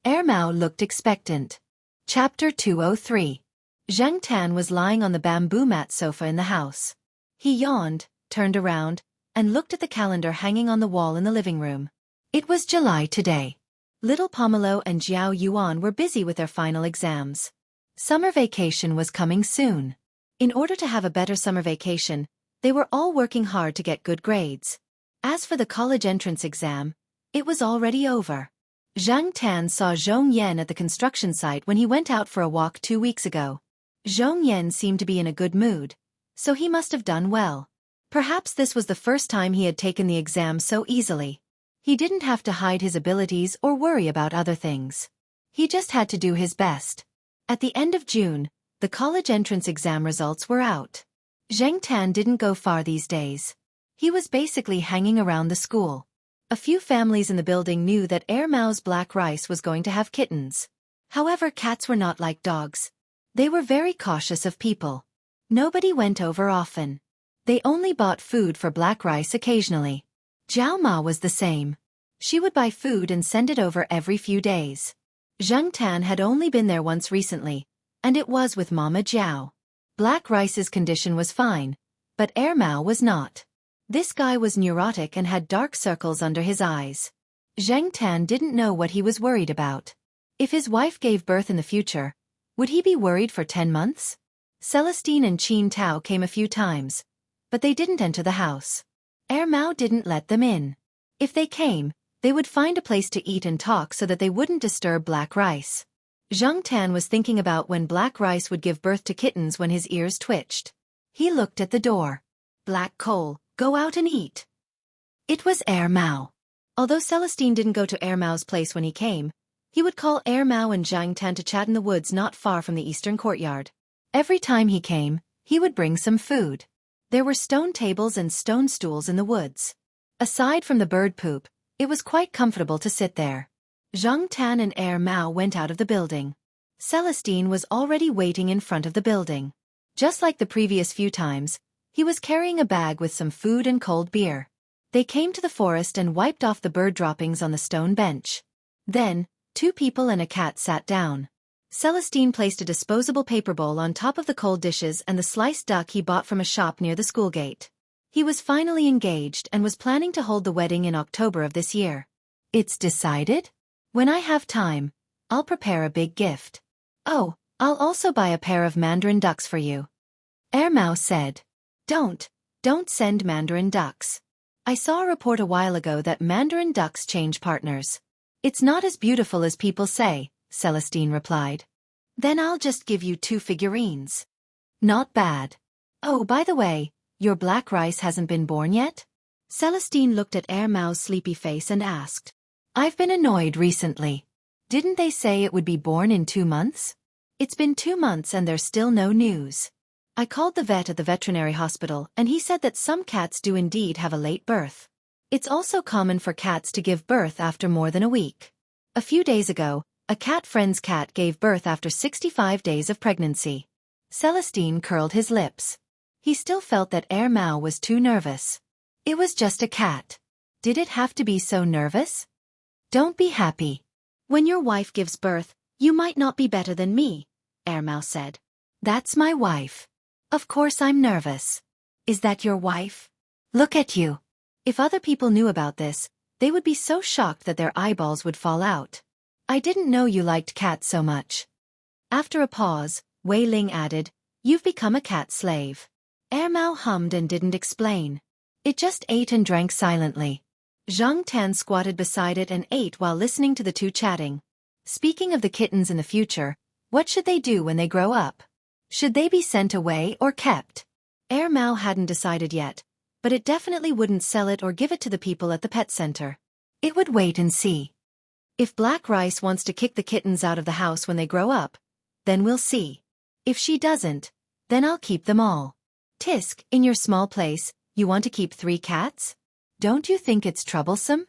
Mao looked expectant. Chapter 203. Zheng Tan was lying on the bamboo mat sofa in the house. He yawned, turned around, and looked at the calendar hanging on the wall in the living room. It was July today. Little Pomelo and Jiao Yuan were busy with their final exams. Summer vacation was coming soon. In order to have a better summer vacation, they were all working hard to get good grades. As for the college entrance exam, it was already over. Zhang Tan saw Zhong Yan at the construction site when he went out for a walk 2 weeks ago. Zhong Yan seemed to be in a good mood, so he must have done well. Perhaps this was the first time he had taken the exam so easily. He didn't have to hide his abilities or worry about other things. He just had to do his best. At the end of June, the college entrance exam results were out. Zheng Tan didn't go far these days. He was basically hanging around the school. A few families in the building knew that Mao's black rice was going to have kittens. However, cats were not like dogs. They were very cautious of people. Nobody went over often. They only bought food for black rice occasionally. Jiao Ma was the same. She would buy food and send it over every few days. Zheng Tan had only been there once recently, and it was with Mama Jiao. Black rice's condition was fine, but Mao was not. This guy was neurotic and had dark circles under his eyes. Zheng Tan didn't know what he was worried about. If his wife gave birth in the future, would he be worried for 10 months? Celestine and Qin Tao came a few times, but they didn't enter the house. Mao didn't let them in. If they came, they would find a place to eat and talk so that they wouldn't disturb black rice. Zhang Tan was thinking about when black rice would give birth to kittens when his ears twitched. He looked at the door. Black Coal, go out and eat. It was Mao. Although Celestine didn't go to Mao's place when he came, he would call Mao and Zhang Tan to chat in the woods not far from the eastern courtyard. Every time he came, he would bring some food. There were stone tables and stone stools in the woods. Aside from the bird poop, it was quite comfortable to sit there. Zhang Tan and Mao went out of the building. Celestine was already waiting in front of the building. Just like the previous few times, he was carrying a bag with some food and cold beer. They came to the forest and wiped off the bird droppings on the stone bench. Then, 2 people and a cat sat down. Celestine placed a disposable paper bowl on top of the cold dishes and the sliced duck he bought from a shop near the school gate. He was finally engaged and was planning to hold the wedding in October of this year. It's decided? When I have time, I'll prepare a big gift. Oh, I'll also buy a pair of mandarin ducks for you. Mao said. Don't send mandarin ducks. I saw a report a while ago that mandarin ducks change partners. It's not as beautiful as people say, Celestine replied. Then I'll just give you 2 figurines. Not bad. Oh, by the way, your black rice hasn't been born yet? Celestine looked at Mao's sleepy face and asked. I've been annoyed recently. Didn't they say it would be born in 2 months? It's been 2 months and there's still no news. I called the vet at the veterinary hospital and he said that some cats do indeed have a late birth. It's also common for cats to give birth after more than a week. A few days ago, a cat friend's cat gave birth after 65 days of pregnancy. Celestine curled his lips. He still felt that Mao was too nervous. It was just a cat. Did it have to be so nervous? Don't be happy. When your wife gives birth, you might not be better than me, Ermao said. That's my wife. Of course I'm nervous. Is that your wife? Look at you. If other people knew about this, they would be so shocked that their eyeballs would fall out. I didn't know you liked cats so much. After a pause, Wei Ling added, You've become a cat slave. Ermao hummed and didn't explain. It just ate and drank silently. Zhang Tan squatted beside it and ate while listening to the two chatting. Speaking of the kittens in the future, what should they do when they grow up? Should they be sent away or kept? Ermao hadn't decided yet, but it definitely wouldn't sell it or give it to the people at the pet center. It would wait and see. If Black Rice wants to kick the kittens out of the house when they grow up, then we'll see. If she doesn't, then I'll keep them all. Tisk, in your small place, you want to keep 3 cats? Don't you think it's troublesome?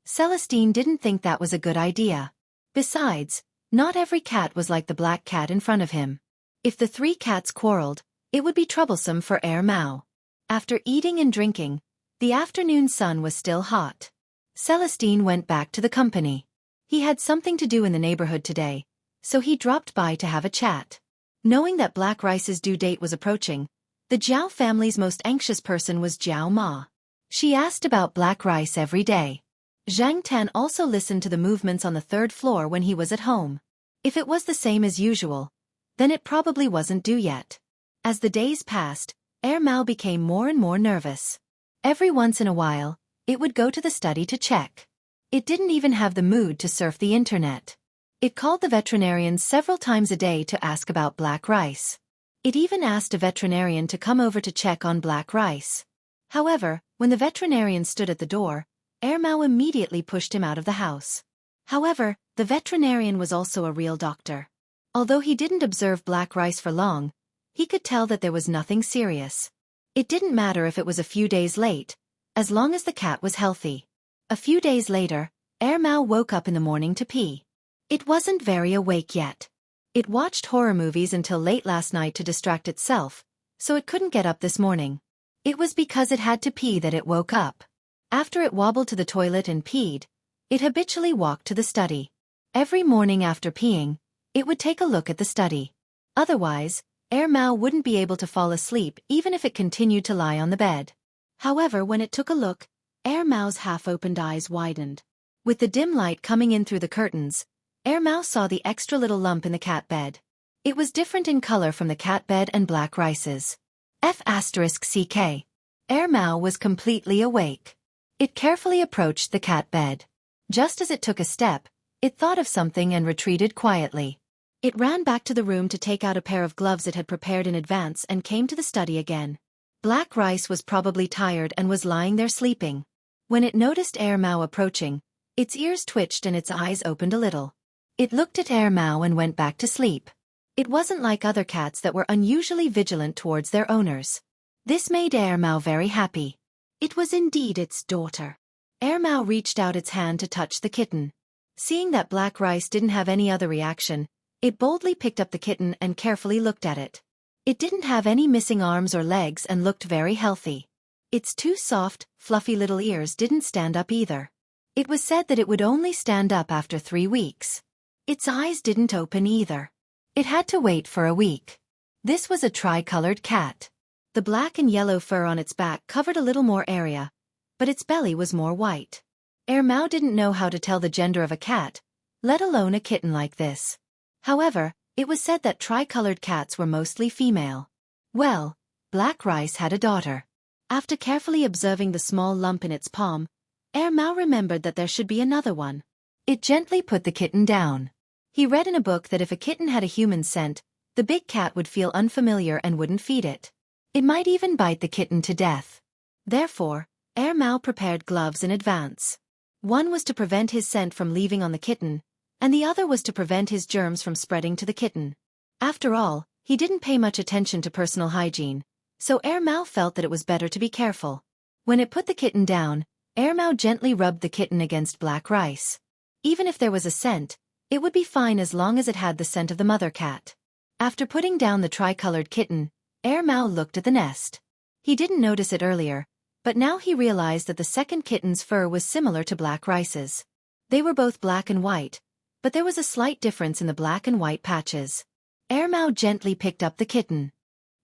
Celestine didn't think that was a good idea. Besides, not every cat was like the black cat in front of him. If the 3 cats quarreled, it would be troublesome for Ermao. After eating and drinking, the afternoon sun was still hot. Celestine went back to the company. He had something to do in the neighborhood today, so he dropped by to have a chat. Knowing that Black Rice's due date was approaching, the Zhao family's most anxious person was Zhao Ma. She asked about Black Rice every day. Zhang Tan also listened to the movements on the 3rd floor when he was at home. If it was the same as usual, then it probably wasn't due yet. As the days passed, Ermao became more and more nervous. Every once in a while, it would go to the study to check. It didn't even have the mood to surf the internet. It called the veterinarian several times a day to ask about Black Rice. It even asked a veterinarian to come over to check on Black Rice. However, when the veterinarian stood at the door, Ermao immediately pushed him out of the house. However, the veterinarian was also a real doctor. Although he didn't observe Black Rice for long, he could tell that there was nothing serious. It didn't matter if it was a few days late, as long as the cat was healthy. A few days later, Ermao woke up in the morning to pee. It wasn't very awake yet. It watched horror movies until late last night to distract itself, so it couldn't get up this morning. It was because it had to pee that it woke up. After it wobbled to the toilet and peed, it habitually walked to the study. Every morning after peeing, it would take a look at the study. Otherwise, Ermao wouldn't be able to fall asleep even if it continued to lie on the bed. However, when it took a look, Ermao's half-opened eyes widened. With the dim light coming in through the curtains, Ermao saw the extra little lump in the cat bed. It was different in color from the cat bed and Black Rice's. F***CK. Ermao was completely awake. It carefully approached the cat bed. Just as it took a step, it thought of something and retreated quietly. It ran back to the room to take out a pair of gloves it had prepared in advance and came to the study again. Black Rice was probably tired and was lying there sleeping. When it noticed Ermao approaching, its ears twitched and its eyes opened a little. It looked at Ermao and went back to sleep. It wasn't like other cats that were unusually vigilant towards their owners. This made Ermao very happy. It was indeed its daughter. Ermao reached out its hand to touch the kitten. Seeing that Black Rice didn't have any other reaction, it boldly picked up the kitten and carefully looked at it. It didn't have any missing arms or legs and looked very healthy. Its 2 soft, fluffy little ears didn't stand up either. It was said that it would only stand up after 3 weeks. Its eyes didn't open either. It had to wait for a week. This was a tri-colored cat. The black and yellow fur on its back covered a little more area, but its belly was more white. Ermao didn't know how to tell the gender of a cat, let alone a kitten like this. However, it was said that tri-colored cats were mostly female. Well, Black Rice had a daughter. After carefully observing the small lump in its palm, Ermao remembered that there should be another one. It gently put the kitten down. He read in a book that if a kitten had a human scent, the big cat would feel unfamiliar and wouldn't feed it. It might even bite the kitten to death. Therefore, Ermao prepared gloves in advance. One was to prevent his scent from leaving on the kitten, and the other was to prevent his germs from spreading to the kitten. After all, he didn't pay much attention to personal hygiene, so Ermao felt that it was better to be careful. When it put the kitten down, Ermao gently rubbed the kitten against Black Rice. Even if there was a scent, it would be fine as long as it had the scent of the mother cat. After putting down the tri-colored kitten, Ermao looked at the nest. He didn't notice it earlier, but now he realized that the second kitten's fur was similar to Black Rice's. They were both black and white, but there was a slight difference in the black and white patches. Mao gently picked up the kitten.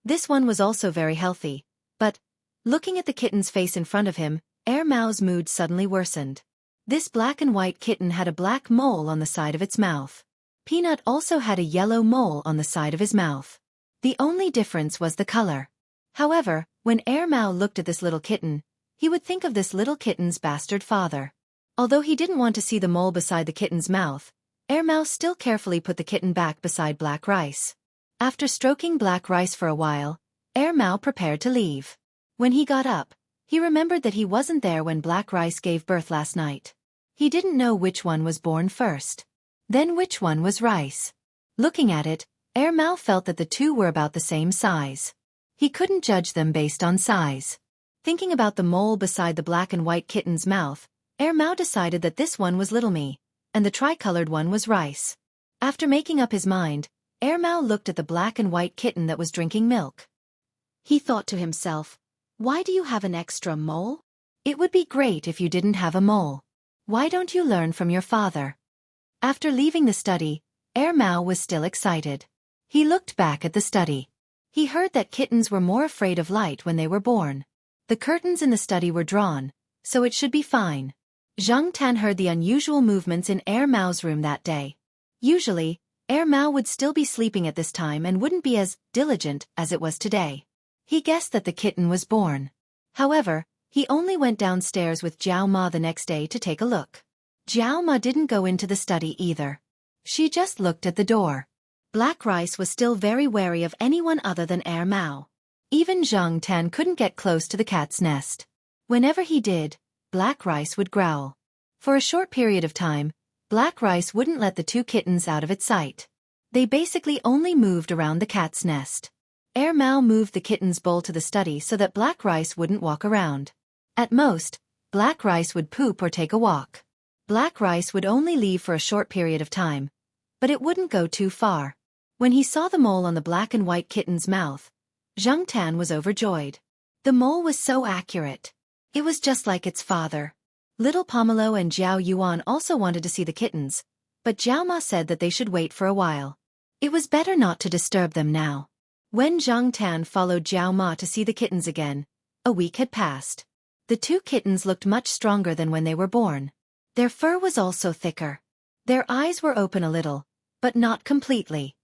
This one was also very healthy, but, looking at the kitten's face in front of him, Mao's mood suddenly worsened. This black and white kitten had a black mole on the side of its mouth. Peanut also had a yellow mole on the side of his mouth. The only difference was the color. However, when Mao looked at this little kitten, he would think of this little kitten's bastard father. Although he didn't want to see the mole beside the kitten's mouth, Mao still carefully put the kitten back beside Black Rice. After stroking Black Rice for a while, Mao prepared to leave. When he got up, he remembered that he wasn't there when Black Rice gave birth last night. He didn't know which one was born first. Then which one was Rice. Looking at it, Mao felt that the two were about the same size. He couldn't judge them based on size. Thinking about the mole beside the black and white kitten's mouth, Mao decided that this one was Little Me, and the tricolored one was Rice. After making up his mind, Mao looked at the black and white kitten that was drinking milk. He thought to himself, "Why do you have an extra mole? It would be great if you didn't have a mole. Why don't you learn from your father?" After leaving the study, Mao was still excited. He looked back at the study. He heard that kittens were more afraid of light when they were born. The curtains in the study were drawn, so it should be fine. Zhang Tan heard the unusual movements in Mao's room that day. Usually, Mao would still be sleeping at this time and wouldn't be as diligent as it was today. He guessed that the kitten was born. However, he only went downstairs with Jiao Ma the next day to take a look. Jiao Ma didn't go into the study either. She just looked at the door. Black Rice was still very wary of anyone other than Mao. Even Zhang Tan couldn't get close to the cat's nest. Whenever he did, Black Rice would growl. For a short period of time, Black Rice wouldn't let the two kittens out of its sight. They basically only moved around the cat's nest. Mao moved the kitten's bowl to the study so that Black Rice wouldn't walk around. At most, Black Rice would poop or take a walk. Black Rice would only leave for a short period of time, but it wouldn't go too far. When he saw the mole on the black and white kitten's mouth, Zhang Tan was overjoyed. The mole was so accurate. It was just like its father. Little Pomelo and Jiao Yuan also wanted to see the kittens, but Jiao Ma said that they should wait for a while. It was better not to disturb them now. When Zhang Tan followed Jiao Ma to see the kittens again, a week had passed. The two kittens looked much stronger than when they were born. Their fur was also thicker. Their eyes were open a little, but not completely.